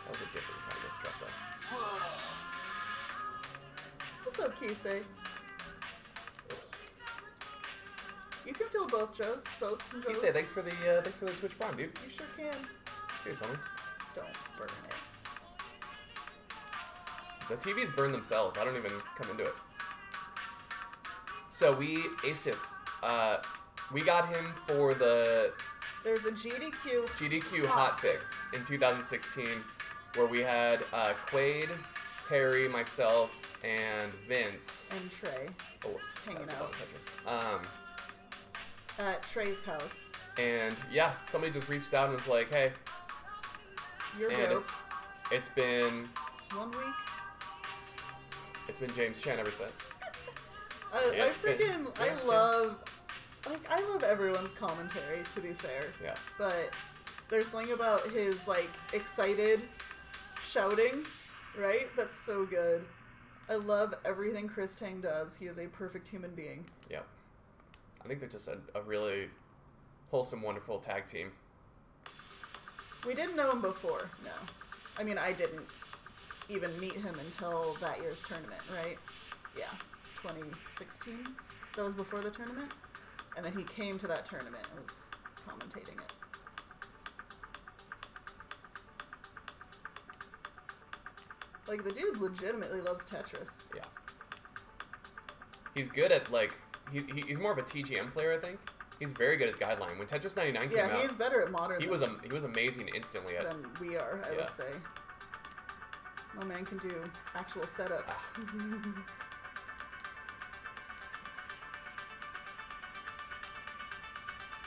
Speaker 2: That was a different kind of misdrop though.
Speaker 1: What's up, Kisei?
Speaker 2: Oops.
Speaker 1: You can feel both Joes, boats and Joes.
Speaker 2: Kisei, thanks for the Twitch Prime, dude.
Speaker 1: You sure can.
Speaker 2: Cheers, homie.
Speaker 1: Don't burn it.
Speaker 2: The TVs burn themselves. I don't even come into it. So we aced this. We got him for the
Speaker 1: There's a GDQ.
Speaker 2: GDQ Hot Fix in 2016, where we had Quaid, Perry, myself, and Vince.
Speaker 1: And Trey
Speaker 2: Oh, whoops.
Speaker 1: Hanging
Speaker 2: That's
Speaker 1: out.
Speaker 2: the Tetris.
Speaker 1: at Trey's house.
Speaker 2: And yeah, somebody just reached out and was like, "Hey,"
Speaker 1: You're
Speaker 2: and
Speaker 1: dope.
Speaker 2: it's been
Speaker 1: 1 week.
Speaker 2: James Chen ever since.
Speaker 1: I love everyone's commentary, to be fair.
Speaker 2: Yeah.
Speaker 1: But there's something about his, like, excited shouting, right? That's so good. I love everything Chris Tang does. He is a perfect human being.
Speaker 2: Yep. I think they're just a really wholesome, wonderful tag team.
Speaker 1: We didn't know him before, no. I mean, I didn't even meet him until that year's tournament, right? Yeah. 2016? That was before the tournament? And then he came to that tournament and was commentating it. Like, the dude legitimately loves Tetris.
Speaker 2: Yeah. He's good at, like, he's more of a TGM player, I think. He's very good at guideline. When Tetris 99 came out,
Speaker 1: Yeah, he's better at modern
Speaker 2: he was amazing instantly at.
Speaker 1: than we are, I would say. My man can do actual setups.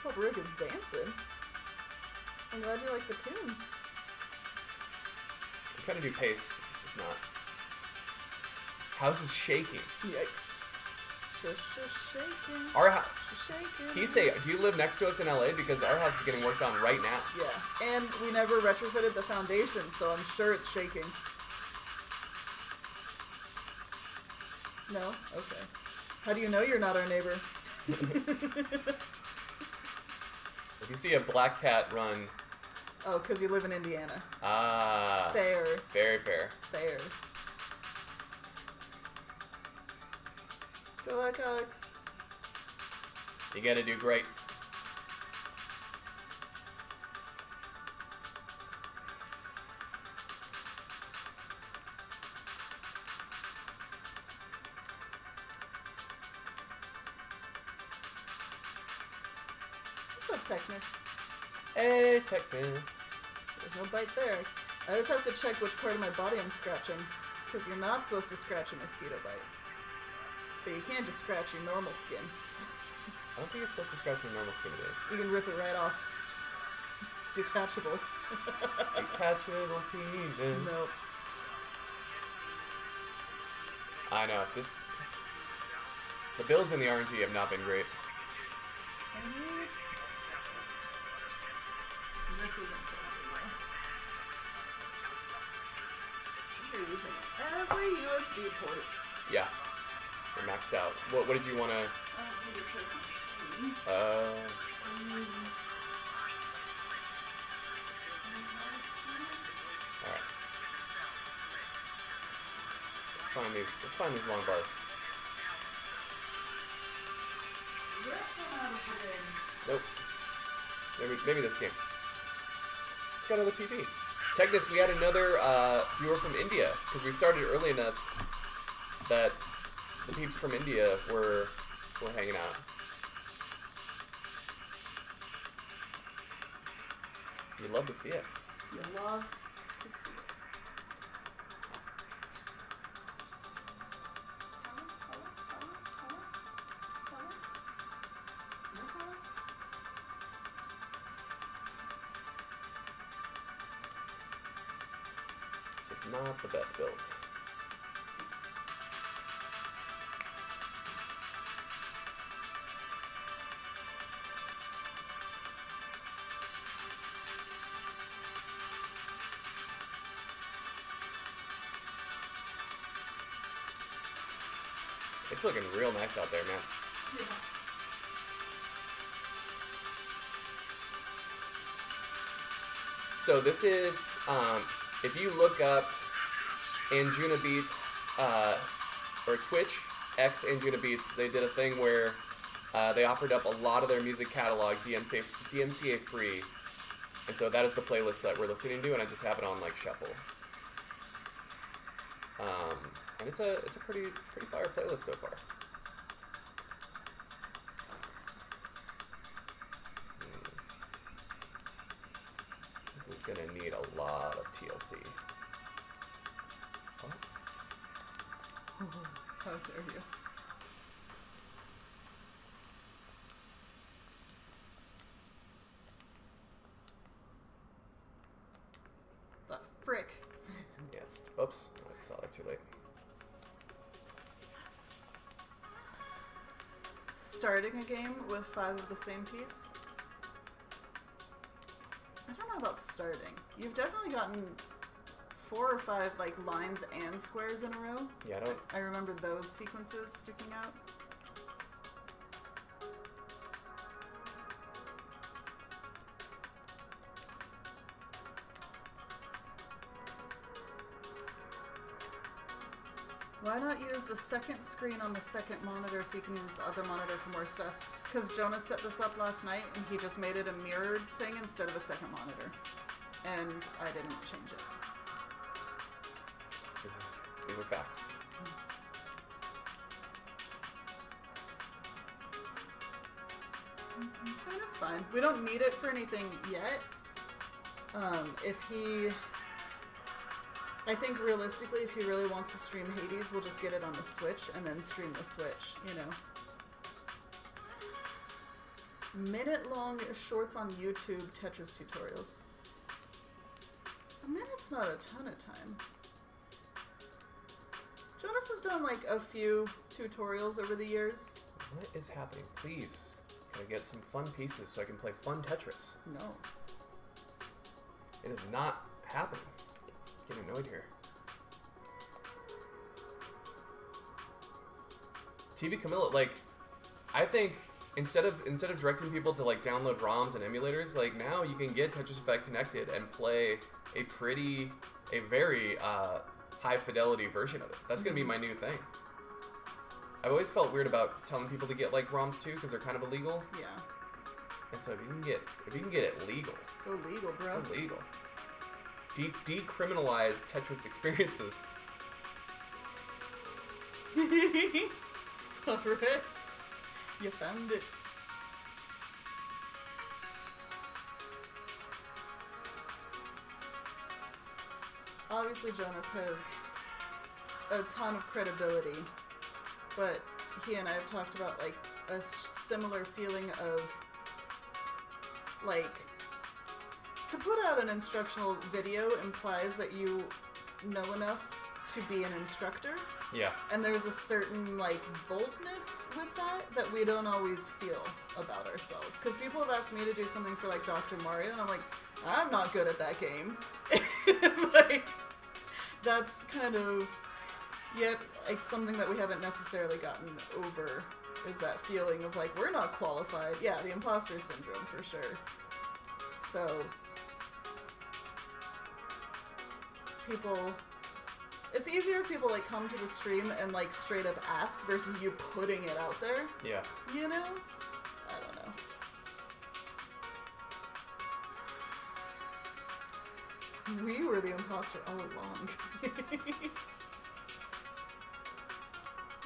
Speaker 1: Oh, Rick is dancing. I'm glad you like the tunes.
Speaker 2: I'm trying to do pace. It's just not. House is shaking.
Speaker 1: Yikes. Shaking.
Speaker 2: Our house.
Speaker 1: Shaking.
Speaker 2: Can you say, do you live next to us in LA? Because our house is getting worked on right now.
Speaker 1: Yeah, and we never retrofitted the foundation, so I'm sure it's shaking. No? Okay. How do you know you're not our neighbor?
Speaker 2: If you see a black cat run.
Speaker 1: Oh, because you live in Indiana.
Speaker 2: Ah.
Speaker 1: Fair.
Speaker 2: Very fair.
Speaker 1: Fair. Good luck, Alex.
Speaker 2: You gotta do great.
Speaker 1: What's up, Technus?
Speaker 2: Hey, Technus.
Speaker 1: There's no bite there. I just have to check which part of my body I'm scratching, because you're not supposed to scratch a mosquito bite. But you can't just scratch your normal skin.
Speaker 2: I don't think you're supposed to scratch your normal skin today.
Speaker 1: You can rip it right off. It's detachable.
Speaker 2: Detachable penis.
Speaker 1: Nope.
Speaker 2: I know. The builds in the RNG have not been great.
Speaker 1: This isn't possible. You're using every USB port.
Speaker 2: Yeah. We're maxed out. What did you want to... Alright. Let's find these long bars. Nope. Maybe this game. It's got another PV. Technus, we had another viewer from India, because we started early enough that the peeps from India were hanging out. You'd love to see it.
Speaker 1: You love to see it.
Speaker 2: Just not the best builds. It's looking real nice out there, man.
Speaker 1: Yeah.
Speaker 2: So this is, if you look up Anjuna Beats, or Twitch, X Anjuna Beats, they did a thing where they offered up a lot of their music catalog DMCA free. And so that is the playlist that we're listening to, and I just have it on like shuffle. And it's a pretty fire playlist so far. This is gonna need a lot of TLC. Oh.
Speaker 1: How dare you? The frick.
Speaker 2: Yes. Oops. I saw that too late.
Speaker 1: Starting a game with 5 of the same piece? I don't know about starting. You've definitely gotten 4 or 5 like lines and squares in a row.
Speaker 2: Yeah, I don't.
Speaker 1: I remember those sequences sticking out. Why not use the second screen on the second monitor so you can use the other monitor for more stuff? Because Jonas set this up last night, and he just made it a mirrored thing instead of a second monitor. And I didn't change it.
Speaker 2: These are facts.
Speaker 1: And it's fine. We don't need it for anything yet. I think realistically, if he really wants to stream Hades, we'll just get it on the Switch and then stream the Switch, you know. Minute-long shorts on YouTube Tetris tutorials. A minute's not a ton of time. Jonas has done like a few tutorials over the years.
Speaker 2: What is happening? Please, can I get some fun pieces so I can play fun Tetris?
Speaker 1: No.
Speaker 2: It is not happening. Getting annoyed here. TV Camilla, like, I think instead of directing people to like download ROMs and emulators, like now you can get Tetris Effect connected and play a very high fidelity version of it. That's gonna be my new thing. I've always felt weird about telling people to get like ROMs too because they're kind of illegal.
Speaker 1: Yeah.
Speaker 2: And so if you can get it legal.
Speaker 1: Go legal, bro.
Speaker 2: Go legal. Decriminalize Tetris experiences.
Speaker 1: Alright. You found it. Obviously Jonas has a ton of credibility, but he and I have talked about like a similar feeling of like, to put out an instructional video implies that you know enough to be an instructor.
Speaker 2: Yeah.
Speaker 1: And there's a certain, like, boldness with that we don't always feel about ourselves. Because people have asked me to do something for, like, Dr. Mario, and I'm like, I'm not good at that game. Like, that's kind of, yet, like, something that we haven't necessarily gotten over is that feeling of, like, we're not qualified. Yeah, the imposter syndrome, for sure. So, people, it's easier if people like come to the stream and like straight up ask versus you putting it out there.
Speaker 2: Yeah.
Speaker 1: You know? I don't know. We were the imposter all along.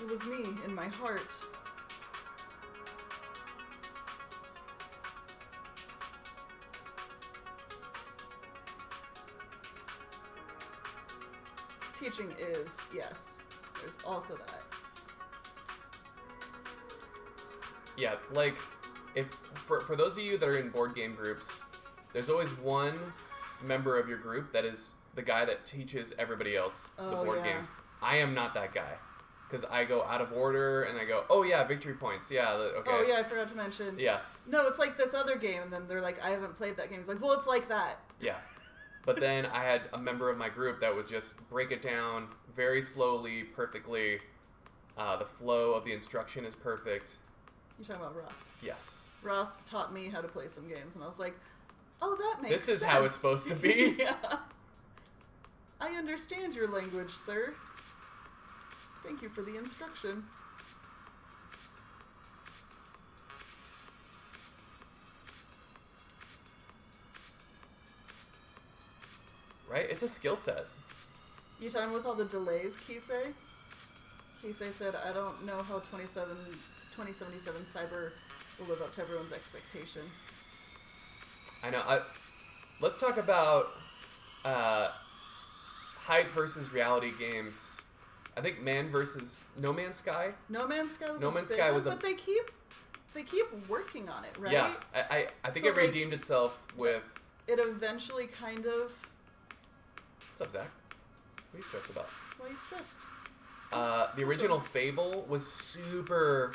Speaker 1: It was me in my heart. Teaching is, yes, there's also that.
Speaker 2: Yeah, like, if for those of you that are in board game groups, there's always one member of your group that is the guy that teaches everybody else the board game. I am not that guy. Because I go out of order, and I go, oh yeah, victory points, yeah, okay.
Speaker 1: Oh yeah, I forgot to mention.
Speaker 2: Yes.
Speaker 1: No, it's like this other game, and then they're like, I haven't played that game. It's like, well, it's like that.
Speaker 2: Yeah. But then I had a member of my group that would just break it down very slowly, perfectly. The flow of the instruction is perfect.
Speaker 1: You're talking about Ross.
Speaker 2: Yes.
Speaker 1: Ross taught me how to play some games, and I was like, oh, that makes sense.
Speaker 2: This is how it's supposed to be.
Speaker 1: Yeah. I understand your language, sir. Thank you for the instruction.
Speaker 2: Right? It's a skill set.
Speaker 1: You talking with all the delays, Kisei? Kisei said, I don't know how 2077 Cyber will live up to everyone's expectation.
Speaker 2: I know. Let's talk about hype versus reality games. I think No Man's Sky.
Speaker 1: No Man's Sky was
Speaker 2: No
Speaker 1: a
Speaker 2: Man's
Speaker 1: big
Speaker 2: Sky
Speaker 1: one,
Speaker 2: was a...
Speaker 1: but they keep working on it, right?
Speaker 2: Yeah, I think
Speaker 1: So,
Speaker 2: it redeemed itself with...
Speaker 1: It eventually kind of...
Speaker 2: What's up, Zach? What are you stressed about?
Speaker 1: Why are you stressed?
Speaker 2: The original Fable was super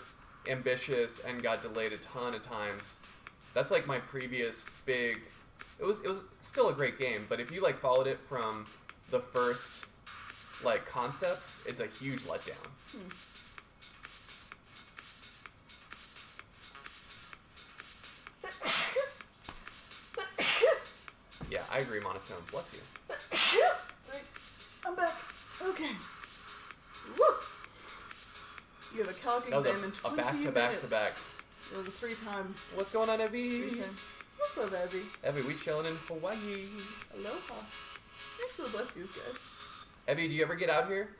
Speaker 2: ambitious and got delayed a ton of times. That's like my previous big... It was still a great game, but if you like followed it from the first like concepts, it's a huge letdown. Yeah, I agree, monotone. Bless you.
Speaker 1: I'm back. Okay. Woo! You have a calc
Speaker 2: That was
Speaker 1: exam in
Speaker 2: a
Speaker 1: 20
Speaker 2: back to
Speaker 1: minutes.
Speaker 2: back to back.
Speaker 1: It was a three-time.
Speaker 2: What's going on, Evie?
Speaker 1: What's up, Evie?
Speaker 2: Evie, we chilling in Hawaii.
Speaker 1: Aloha. Thanks for the bless yous, guys.
Speaker 2: Evie, do you ever get out here?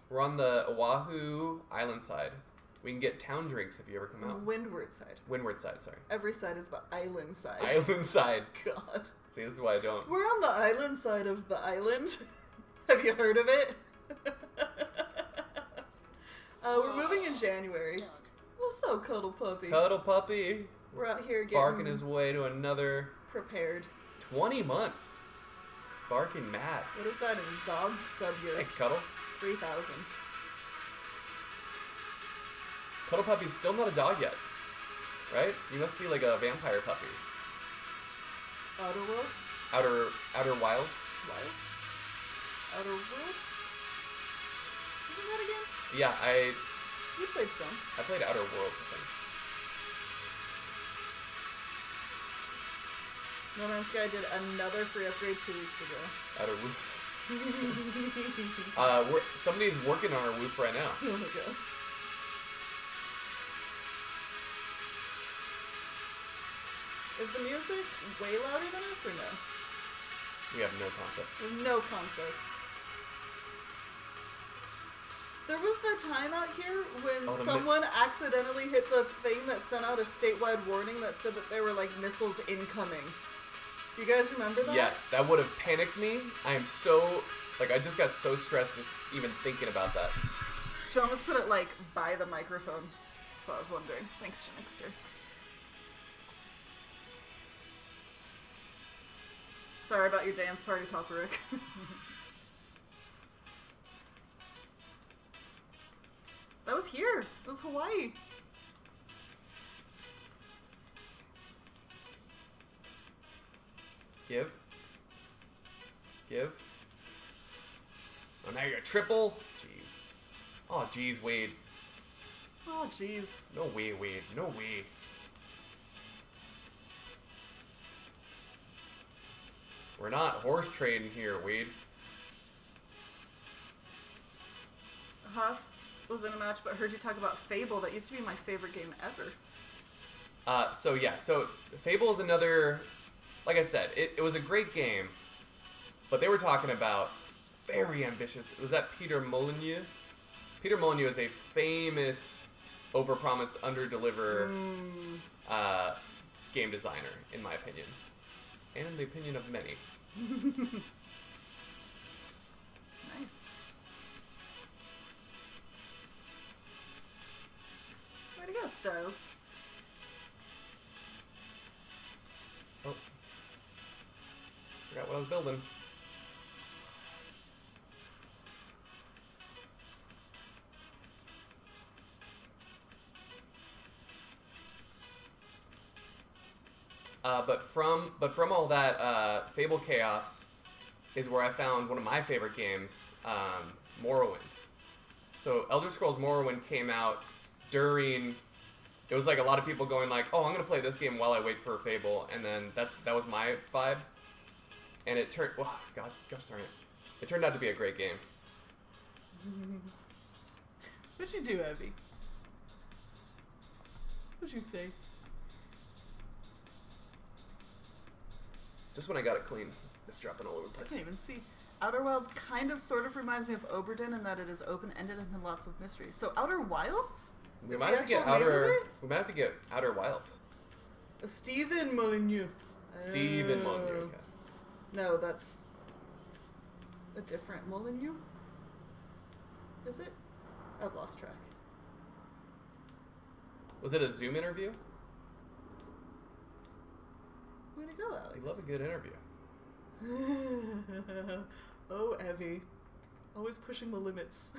Speaker 2: We're on the Oahu island side. We can get town drinks if you ever come out.
Speaker 1: Windward side.
Speaker 2: Windward side, sorry.
Speaker 1: Every side is the island side.
Speaker 2: Island side.
Speaker 1: God.
Speaker 2: See, this is why I don't.
Speaker 1: We're on the island side of the island. Have you heard of it? We're moving in January.
Speaker 4: Dog.
Speaker 1: What's up, Cuddle Puppy?
Speaker 2: Cuddle puppy.
Speaker 1: We're out here getting
Speaker 2: Barking his way to another
Speaker 1: prepared.
Speaker 2: 20 months. Barking mad.
Speaker 1: What is that in dog sub years?
Speaker 2: Thanks, Cuddle.
Speaker 1: 3,000.
Speaker 2: Cuddle puppy's still not a dog yet. Right? You must be like a vampire puppy.
Speaker 1: Outer Worlds?
Speaker 2: Outer Wilds?
Speaker 1: Wilds? Outer Worlds? Isn't that again?
Speaker 2: Yeah,
Speaker 1: You played some.
Speaker 2: I played Outer Worlds, I think.
Speaker 1: No Man's Sky did another free upgrade 2 weeks ago.
Speaker 2: Outer Roofs. Somebody's working on our roof right now.
Speaker 1: Oh my god. Is the music way louder than us or no?
Speaker 2: We have no concept.
Speaker 1: There's no concept. There was the time out here when someone accidentally hit the thing that sent out a statewide warning that said that there were like missiles incoming. Do you guys remember that?
Speaker 2: Yes, that would have panicked me. I am so, I just got so stressed just even thinking about that.
Speaker 1: She almost put it like by the microphone. So I was wondering. Thanks, Shinixter. Sorry about your dance party, Papa Rick. That was here. It was Hawaii.
Speaker 2: Give. Oh, now you're a triple? Jeez. Oh, jeez, Wade.
Speaker 1: Oh, jeez.
Speaker 2: No way, Wade. No way. We're not horse trading here, Wade.
Speaker 1: Huff was in a match, but heard you talk about Fable. That used to be my favorite game ever.
Speaker 2: So Fable is another, like I said, it was a great game, but they were talking about very ambitious. Was that Peter Molyneux? Peter Molyneux is a famous overpromise, underdeliver game designer, in my opinion. And in the opinion of many.
Speaker 1: Nice. Way to go, Styles.
Speaker 2: Oh. Forgot what I was building. But from all that, Fable Chaos is where I found one of my favorite games, Morrowind. So Elder Scrolls Morrowind came out during. It was like a lot of people going like, "Oh, I'm gonna play this game while I wait for Fable," and then that was my vibe. And it turned. Oh, gosh darn it! It turned out to be a great game.
Speaker 1: What'd you do, Evie? What'd you say?
Speaker 2: Just when I got it clean, it's dropping all over the
Speaker 1: I
Speaker 2: place.
Speaker 1: can't even see. Outer Wilds kind of sort of reminds me of Oberdin in that it is open-ended and lots of mystery. So Outer Wilds?
Speaker 2: We
Speaker 1: Is
Speaker 2: might
Speaker 1: the
Speaker 2: have to get
Speaker 1: actual name of
Speaker 2: outer.
Speaker 1: it?
Speaker 2: We might have to get Outer Wilds.
Speaker 1: Stephen Molyneux.
Speaker 2: Stephen Molyneux. Okay.
Speaker 1: No, that's a different Molyneux. Is it? I've lost track.
Speaker 2: Was it a Zoom interview?
Speaker 1: Way to go, Alex.
Speaker 2: We love a good interview.
Speaker 1: Oh, Evie. Always pushing the limits.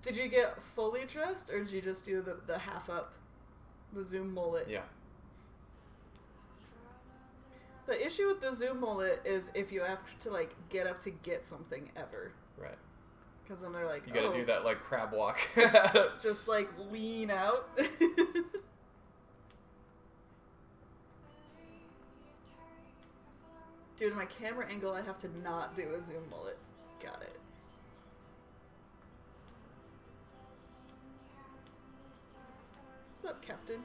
Speaker 1: Did you get fully dressed, or did you just do the half up? The Zoom mullet?
Speaker 2: Yeah.
Speaker 1: The issue with the Zoom mullet is if you have to, like, get up to get something ever.
Speaker 2: Right.
Speaker 1: Because then they're like,
Speaker 2: You gotta do that, like, crab walk.
Speaker 1: Just, like, lean out. Dude, my camera angle, I have to not do a Zoom mullet. Got it. What's up, Captain?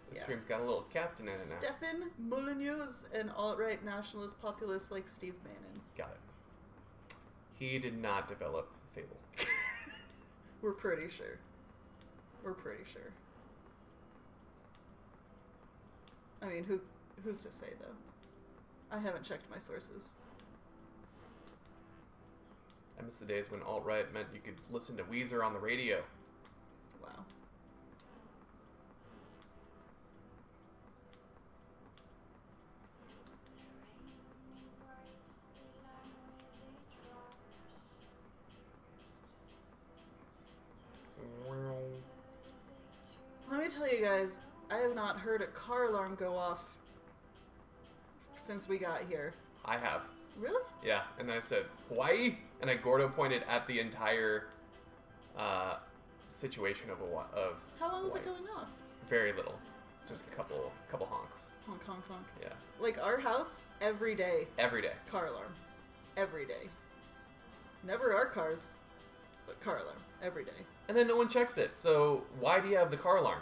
Speaker 2: The
Speaker 1: Yeah.
Speaker 2: stream's got a little captain in it now.
Speaker 1: Stefan Molyneux, an alt-right nationalist populist like Steve Bannon.
Speaker 2: Got it. He did not develop Fable.
Speaker 1: We're pretty sure. We're pretty sure. I mean, who's to say, though? I haven't checked my sources.
Speaker 2: I miss the days when alt-right meant you could listen to Weezer on the radio.
Speaker 1: Wow. Let me tell you guys, I have not heard a car alarm go off since we got here.
Speaker 2: I have.
Speaker 1: Really?
Speaker 2: Yeah, and then I said, Hawaii? And then Gordo pointed at the entire situation of
Speaker 1: How long was it
Speaker 2: Hawaii.
Speaker 1: going off?
Speaker 2: Very little. Just a couple honks.
Speaker 1: Honk, honk, honk.
Speaker 2: Yeah.
Speaker 1: Like our house, every day,
Speaker 2: Every day.
Speaker 1: car alarm. Every day. Never our cars, but car alarm. Every day.
Speaker 2: And then no one checks it. So why do you have the car alarm?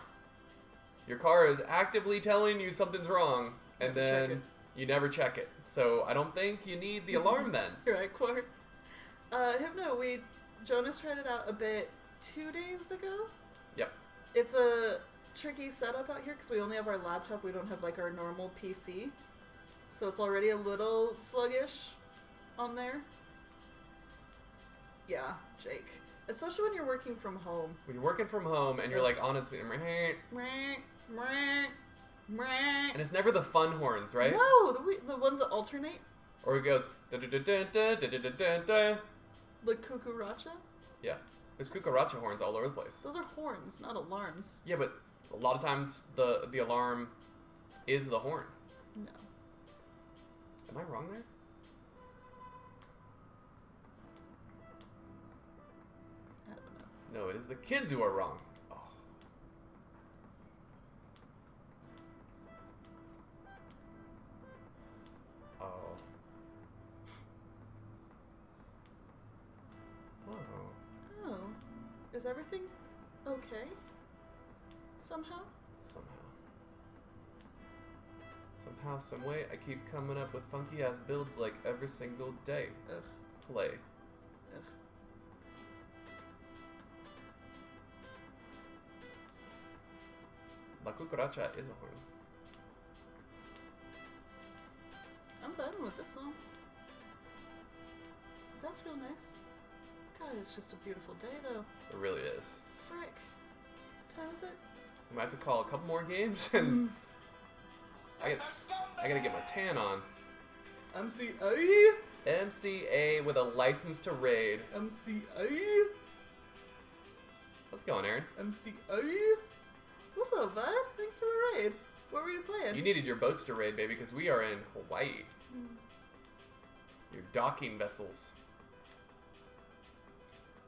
Speaker 2: Your car is actively telling you something's wrong, and
Speaker 1: Never check
Speaker 2: then
Speaker 1: it.
Speaker 2: you never check it. So I don't think you need the alarm then.
Speaker 1: Right, Quart? Hypno, Jonas tried it out a bit 2 days ago.
Speaker 2: Yep.
Speaker 1: It's a tricky setup out here because we only have our laptop. We don't have like our normal PC. So it's already a little sluggish on there. Yeah, Jake. Especially when you're working from home.
Speaker 2: When you're working from home and you're like honestly, and it's never the fun horns, right?
Speaker 1: No, the ones that alternate.
Speaker 2: Or it goes da da da da da da da da da.
Speaker 1: The cucaracha.
Speaker 2: Yeah, there's cucaracha horns all over the place.
Speaker 1: Those are horns, not alarms.
Speaker 2: Yeah, but a lot of times the alarm is the horn.
Speaker 1: No.
Speaker 2: Am I wrong there?
Speaker 1: I don't know.
Speaker 2: No, it is the kids who are wrong. Oh. Oh. Oh.
Speaker 1: Oh. Is everything okay? Somehow?
Speaker 2: Somehow, some way, I keep coming up with funky ass builds like every single day.
Speaker 1: Ugh.
Speaker 2: Play.
Speaker 1: Ugh.
Speaker 2: La cucaracha is a horn.
Speaker 1: I'm vibing with this song. That's real nice. God, it's just a beautiful day, though.
Speaker 2: It really is.
Speaker 1: Frick. What time is it?
Speaker 2: We might have to call a couple more games, and I gotta get my tan on.
Speaker 1: MCA?
Speaker 2: MCA with a license to raid.
Speaker 1: MCA?
Speaker 2: How's it going, Aaron?
Speaker 1: MCA? What's up, bud? Thanks for the raid. What were you playing?
Speaker 2: You needed your boats to raid, baby, because we are in Hawaii. Your docking vessels.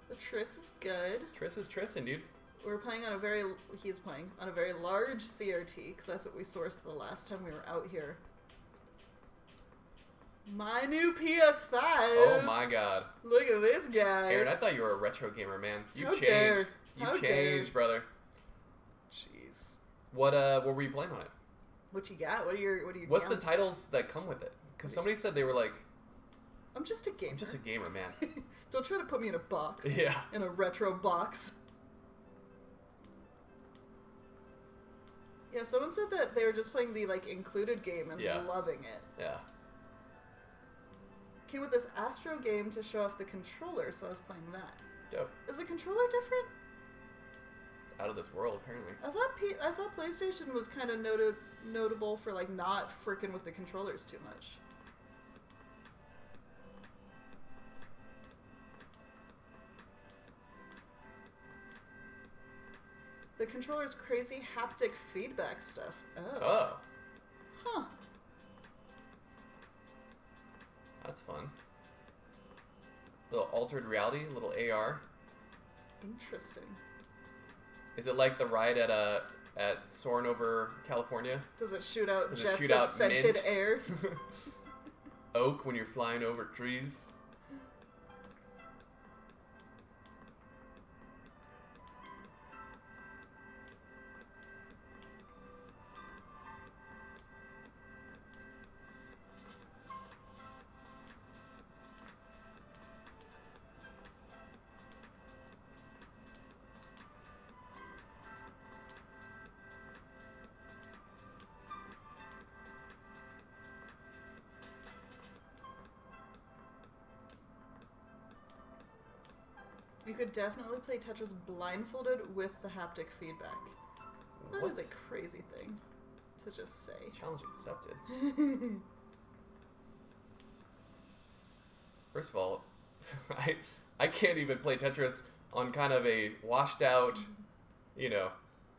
Speaker 1: The Triss is good.
Speaker 2: Triss is trissin', dude.
Speaker 1: He's playing on a very large CRT, because that's what we sourced the last time we were out here. My new PS5!
Speaker 2: Oh my god.
Speaker 1: Look at this guy.
Speaker 2: Aaron, I thought you were a retro gamer, man. You've
Speaker 1: How
Speaker 2: changed.
Speaker 1: dare.
Speaker 2: You've
Speaker 1: How
Speaker 2: changed,
Speaker 1: dare.
Speaker 2: brother.
Speaker 1: Jeez.
Speaker 2: What were you playing on it?
Speaker 1: What you got? What are your
Speaker 2: What's the
Speaker 1: gams?
Speaker 2: titles that come with it? Because somebody said they were like,
Speaker 1: I'm just a gamer.
Speaker 2: I'm just a gamer, man.
Speaker 1: Don't try to put me in a box.
Speaker 2: Yeah.
Speaker 1: In a retro box. Yeah, someone said that they were just playing the included game and
Speaker 2: Yeah.
Speaker 1: loving it.
Speaker 2: Yeah.
Speaker 1: Came with this Astro game to show off the controller, so I was playing that.
Speaker 2: Dope.
Speaker 1: Is the controller different?
Speaker 2: It's out of this world, apparently.
Speaker 1: I thought PlayStation was kind of notable for not frickin' with the controllers too much. The controller's crazy haptic feedback stuff. Oh.
Speaker 2: Oh.
Speaker 1: Huh.
Speaker 2: That's fun. Little altered reality, little AR.
Speaker 1: Interesting.
Speaker 2: Is it like the ride at soaring over California?
Speaker 1: Does it shoot out
Speaker 2: Does it
Speaker 1: jets
Speaker 2: shoot
Speaker 1: of
Speaker 2: out
Speaker 1: scented
Speaker 2: mint?
Speaker 1: air?
Speaker 2: Oak when you're flying over trees?
Speaker 1: You could definitely play Tetris blindfolded with the haptic feedback. That
Speaker 2: What?
Speaker 1: is a crazy thing to just say.
Speaker 2: Challenge accepted. First of all, I can't even play Tetris on kind of a washed out, you know,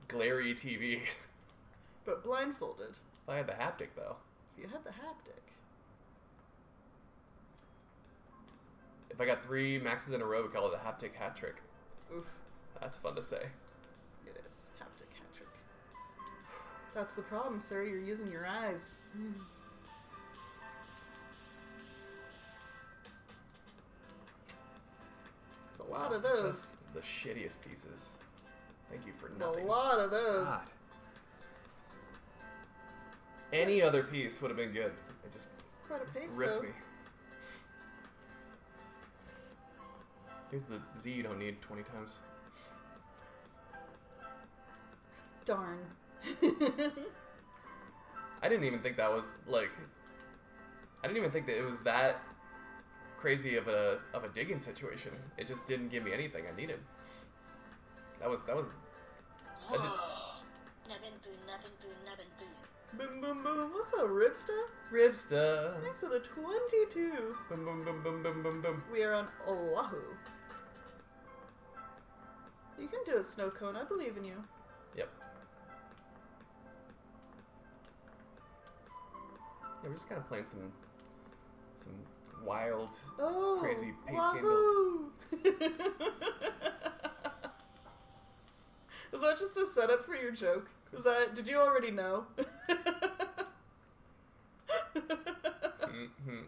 Speaker 2: glary TV.
Speaker 1: But blindfolded.
Speaker 2: If I had the haptic though.
Speaker 1: If you had the haptic.
Speaker 2: If I got 3 maxes in a row, we call it the haptic hat trick.
Speaker 1: Oof.
Speaker 2: That's fun to say.
Speaker 1: It is. Haptic hat trick. That's the problem, sir. You're using your eyes. It's a lot of those.
Speaker 2: Just the shittiest pieces. Thank you for
Speaker 1: It's
Speaker 2: nothing.
Speaker 1: a lot of those.
Speaker 2: God. Any other piece would have been good. It just
Speaker 1: Quite a pace,
Speaker 2: ripped
Speaker 1: though.
Speaker 2: me. Here's the Z you don't need 20 times.
Speaker 1: Darn.
Speaker 2: I didn't even think that was like. I didn't even think that it was that crazy of a digging situation. It just didn't give me anything I needed. That was. That just,
Speaker 4: Nubbin boo, nubbin boo, nubbin boo.
Speaker 1: Boom, boom, boom. What's up, Ripsta?
Speaker 2: Ribsta.
Speaker 1: Thanks for the 22.
Speaker 2: Boom, boom, boom, boom, boom, boom, boom.
Speaker 1: We are on Oahu. You can do a snow cone. I believe in you.
Speaker 2: Yep. Yeah, we're just kind of playing some wild,
Speaker 1: Oh,
Speaker 2: crazy pace game
Speaker 1: Wahoo! Is that just a setup for your joke? Did you already know?
Speaker 2: Mm-hmm.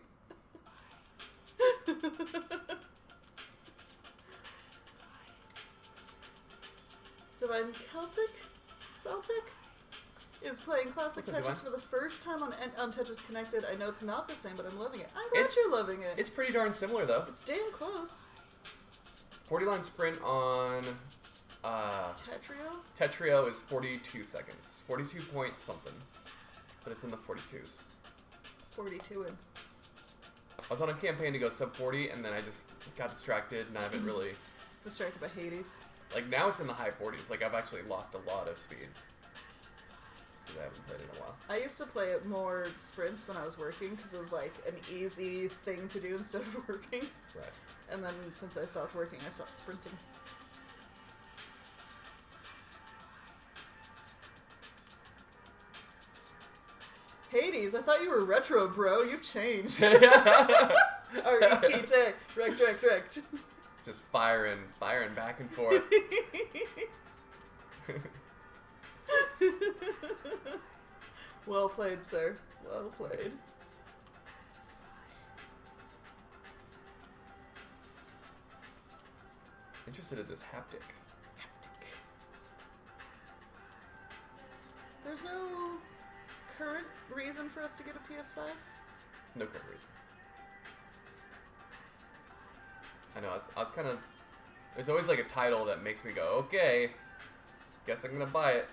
Speaker 1: Divine Celtic is playing classic
Speaker 2: What's up,
Speaker 1: Tetris
Speaker 2: Divine?
Speaker 1: for the first time on Tetris Connected. I know it's not the same, but I'm loving it. I'm glad
Speaker 2: It's-
Speaker 1: you're loving it.
Speaker 2: It's pretty darn similar though.
Speaker 1: It's damn close.
Speaker 2: 40-line sprint on
Speaker 1: Tetrio?
Speaker 2: Tetrio is 42 seconds. 42 point something. But it's in the 42s.
Speaker 1: 42 in.
Speaker 2: I was on a campaign to go sub 40 and then I just got distracted and I haven't really...
Speaker 1: Distracted by Hades.
Speaker 2: Like now it's in the high 40s. Like I've actually lost a lot of speed. Just because I haven't played it in a while.
Speaker 1: I used to play it more sprints when I was working because it was like an easy thing to do instead of working.
Speaker 2: Right.
Speaker 1: And then since I stopped working, I stopped sprinting. Hades, I thought you were retro, bro. You've changed. R-E-P-T. Rect.
Speaker 2: Just firing back and forth.
Speaker 1: Well played, sir. Well played.
Speaker 2: Interested in this haptic.
Speaker 1: There's no current reason for us to get a PS5?
Speaker 2: No current reason. I know, I was kind of... There's always like a title that makes me go, okay, guess I'm gonna buy it.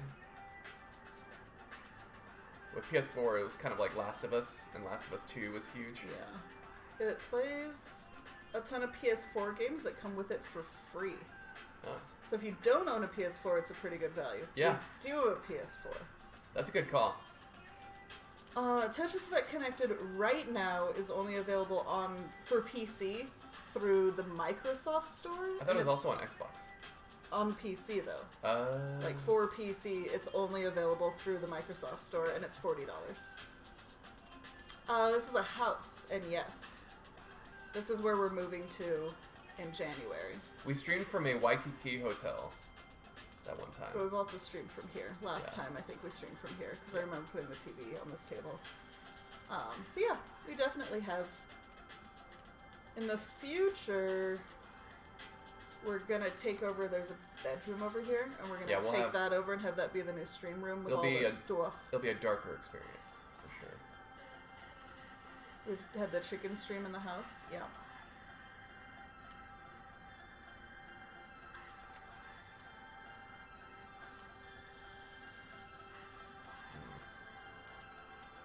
Speaker 2: With PS4, it was kind of like Last of Us, and Last of Us 2 was huge.
Speaker 1: Yeah. It plays a ton of PS4 games that come with it for free.
Speaker 2: Oh,
Speaker 1: So if you don't own a PS4, it's a pretty good value. If
Speaker 2: Yeah.
Speaker 1: you do have a PS4.
Speaker 2: that's a good call.
Speaker 1: Tetris Effect Connected right now is only available for PC through the Microsoft Store.
Speaker 2: I thought it was also on Xbox.
Speaker 1: on PC though. Like for PC, it's only available through the Microsoft Store, and it's $40. This is a house, and yes, this is where we're moving to in January.
Speaker 2: We streamed from a Waikiki hotel that one time.
Speaker 1: But we've also streamed from here. Last
Speaker 2: Yeah.
Speaker 1: time, I think we streamed from here, because I remember putting the TV on this table. So yeah, we definitely have. In the future, we're gonna take over. There's a bedroom over here, and we're gonna
Speaker 2: we'll
Speaker 1: take
Speaker 2: have-
Speaker 1: that over and have that be the new stream room with
Speaker 2: It'll
Speaker 1: all
Speaker 2: be
Speaker 1: the
Speaker 2: a-
Speaker 1: stuff.
Speaker 2: It'll be a darker experience, for sure.
Speaker 1: We've had the chicken stream in the house. Yeah.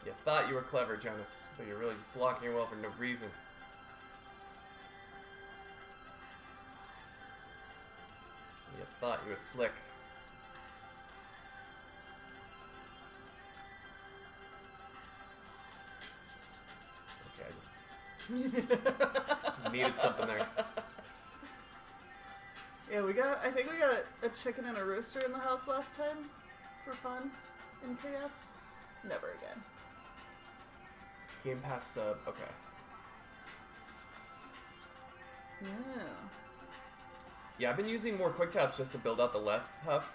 Speaker 2: You thought you were clever, Jonas, but you're really just blocking your will for no reason. thought he was slick. Okay, I just needed something there.
Speaker 1: Yeah, I think we got a chicken and a rooster in the house last time for fun in KS. Never again.
Speaker 2: Game Pass sub. Okay.
Speaker 1: Yeah.
Speaker 2: Yeah, I've been using more quick taps just to build out the left huff.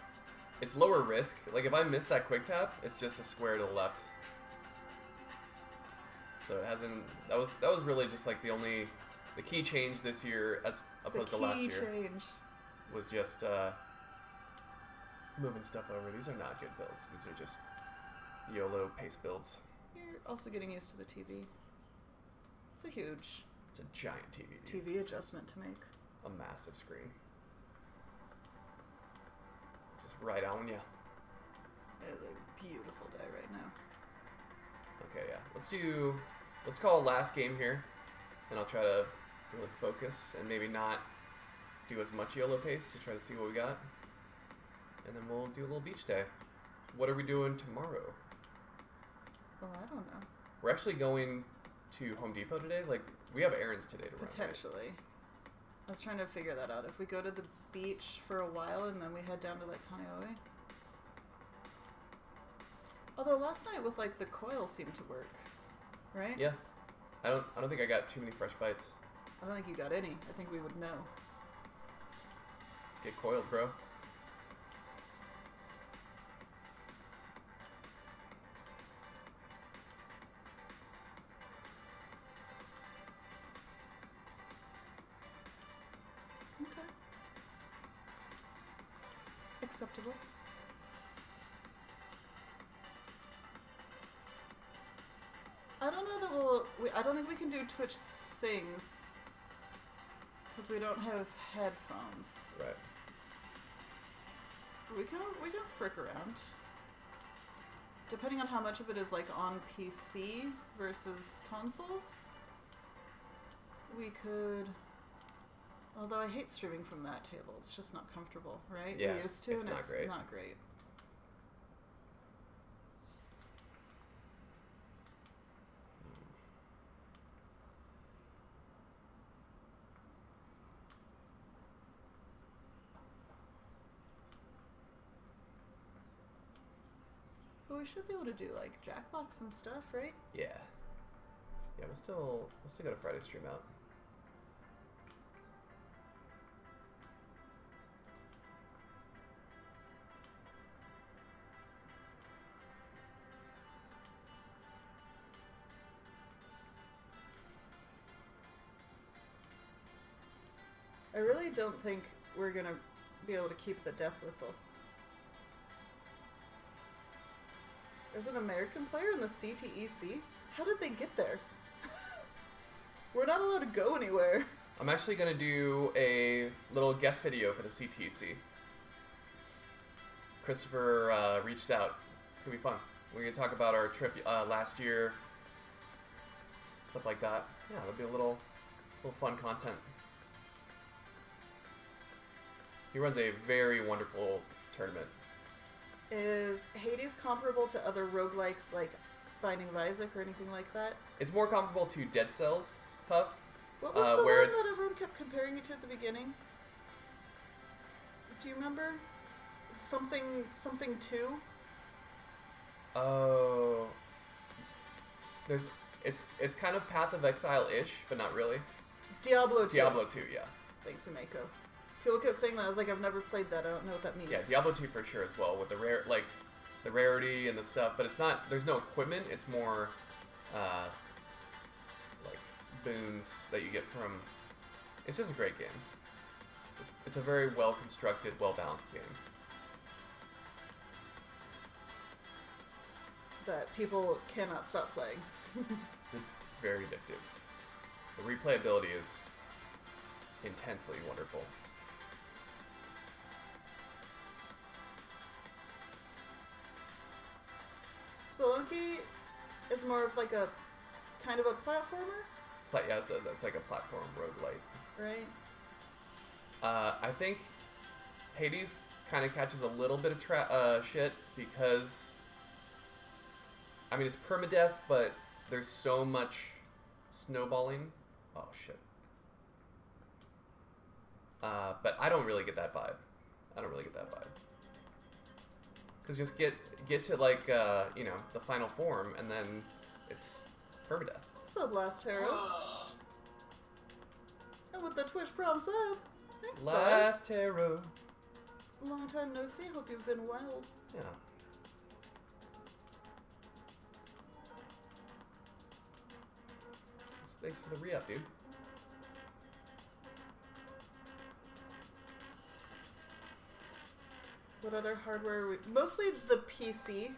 Speaker 2: It's lower risk. Like if I miss that quick tap, it's just a square to the left. So it hasn't. That was really just like the key change this year as opposed to last year.
Speaker 1: The key change
Speaker 2: was just moving stuff over. These are not good builds. These are just YOLO pace builds.
Speaker 1: You're also getting used to the TV. It's
Speaker 2: It's a giant TV. Dude.
Speaker 1: TV adjustment to make.
Speaker 2: A massive screen. Just right on ya.
Speaker 1: It is a beautiful day right now.
Speaker 2: Okay, yeah. Let's call a last game here, and I'll try to really focus and maybe not do as much YOLO pace to try to see what we got. And then we'll do a little beach day. What are we doing tomorrow?
Speaker 1: Oh, I don't know.
Speaker 2: We're actually going to Home Depot today. Like, we have errands today to run.
Speaker 1: Potentially. Right? I was trying to figure that out. If we go to the beach for a while and then we head down to, like, Kaneohe. Although last night with, like, the coil seemed to work. Right?
Speaker 2: Yeah. I don't think I got too many fresh bites.
Speaker 1: I don't think you got any. I think we would know.
Speaker 2: Get coiled, bro.
Speaker 1: Okay. Acceptable. I don't know that I don't think we can do Twitch sings because we don't have headphones.
Speaker 2: Right.
Speaker 1: We can frick around. Depending on how much of it is like on PC versus consoles, we could. Although I hate streaming from that table, it's just not comfortable, right?
Speaker 2: Yeah,
Speaker 1: we used to,
Speaker 2: it's
Speaker 1: and
Speaker 2: not
Speaker 1: it's
Speaker 2: great.
Speaker 1: not great. But we should be able to do like Jackbox and stuff, right?
Speaker 2: Yeah. Yeah, we'll still get a Friday stream out.
Speaker 1: I really don't think we're gonna be able to keep the death whistle. There's an American player in the CTEC? How did they get there? We're not allowed to go anywhere.
Speaker 2: I'm actually going to do a little guest video for the CTC. Christopher reached out. It's going to be fun. We're going to talk about our trip last year. Stuff like that. Yeah, it'll be a little fun content. He runs a very wonderful tournament.
Speaker 1: Is Hades comparable to other roguelikes like Binding of Isaac or anything like that?
Speaker 2: It's more comparable to Dead Cells, Huff.
Speaker 1: What was the
Speaker 2: where
Speaker 1: one
Speaker 2: it's-
Speaker 1: that everyone kept comparing it to at the beginning? Do you remember? Something 2?
Speaker 2: Oh. It's kind of Path of Exile-ish, but not really.
Speaker 1: Diablo 2.
Speaker 2: Diablo 2, yeah.
Speaker 1: Thanks, Umeko. People kept saying that. I was like, I've never played that. I don't know what that means.
Speaker 2: Yeah, Diablo 2 for sure as well, with the the rarity and the stuff, but it's not, there's no equipment, it's more, like, boons that you get from, it's just a great game. It's a very well-constructed, well-balanced game.
Speaker 1: That people cannot stop playing.
Speaker 2: It's very addictive. The replayability is intensely wonderful.
Speaker 1: Spelunky is more of like a kind of a platformer,
Speaker 2: Yeah, it's like a platform roguelite.
Speaker 1: right?
Speaker 2: I think Hades kind of catches a little bit of shit because, I mean, it's permadeath, but there's so much snowballing. Oh, shit. But I don't really get that vibe. Because just get to, like, the final form, and then it's permadeath.
Speaker 1: What's up, Last Hero? And with the Twitch Prom sub. Thanks, bud.
Speaker 2: Last Hero.
Speaker 1: Long time no see. Hope you've been well.
Speaker 2: Yeah. Thanks for the re-up, dude.
Speaker 1: What other hardware? Mostly the PC.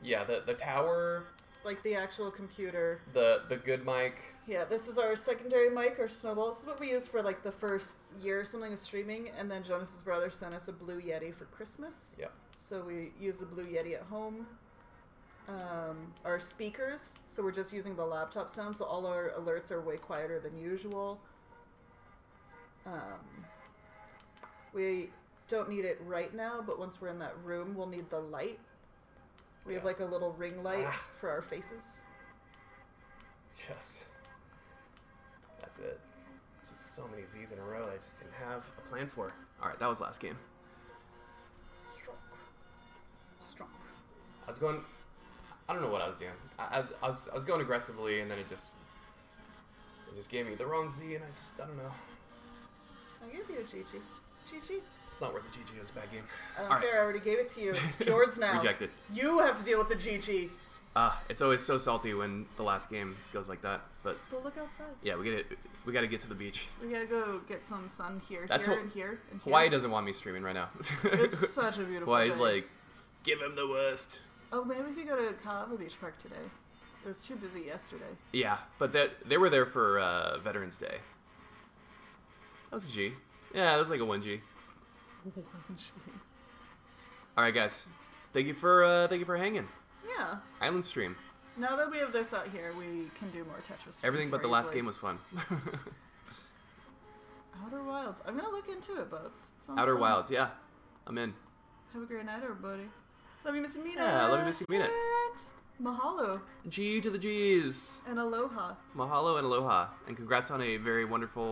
Speaker 2: Yeah, the tower.
Speaker 1: Like the actual computer.
Speaker 2: The good mic.
Speaker 1: Yeah, this is our secondary mic, our Snowball. This is what we used for like the first year or something of streaming, and then Jonas's brother sent us a Blue Yeti for Christmas.
Speaker 2: Yeah.
Speaker 1: So we use the Blue Yeti at home. Our speakers, so we're just using the laptop sound, so all our alerts are way quieter than usual. We don't need it right now, but once we're in that room, we'll need the light. We have like a little ring light for our faces.
Speaker 2: That's it. It's just so many Z's in a row I just didn't have a plan for. Alright, that was last game.
Speaker 1: Strong.
Speaker 2: I don't know what I was doing. I was going aggressively, and then it just gave me the wrong Z, and I don't know.
Speaker 1: I'll give you a GG. GG.
Speaker 2: It's not worth the GG. It was a bad game.
Speaker 1: I don't care. I already gave it to you. It's yours now.
Speaker 2: Rejected.
Speaker 1: You have to deal with the GG.
Speaker 2: It's always so salty when the last game goes like that. But
Speaker 1: look outside.
Speaker 2: Yeah, we gotta get to the beach.
Speaker 1: We gotta go get some sun here, and here.
Speaker 2: Hawaii doesn't want me streaming right now.
Speaker 1: It's such a beautiful
Speaker 2: Hawaii's
Speaker 1: day.
Speaker 2: like, give him the worst.
Speaker 1: Oh, maybe we could go to Kaava Beach Park today. It was too busy yesterday.
Speaker 2: Yeah, but they were there for Veterans Day. That was a G. Yeah, it was like a 1G.
Speaker 1: 1G.
Speaker 2: All right, guys. Thank you for hanging.
Speaker 1: Yeah.
Speaker 2: Island stream.
Speaker 1: Now that we have this out here, we can do more Tetris.
Speaker 2: Everything but the last game was fun.
Speaker 1: Outer Wilds. I'm gonna look into it, Boats.
Speaker 2: Outer Wilds, yeah. I'm in.
Speaker 1: Have a great night, everybody. Love you, Missy Mina.
Speaker 2: Yeah, love you, Missy Mina.
Speaker 1: Mahalo.
Speaker 2: G to the G's.
Speaker 1: And aloha.
Speaker 2: Mahalo and aloha. And congrats on a very wonderful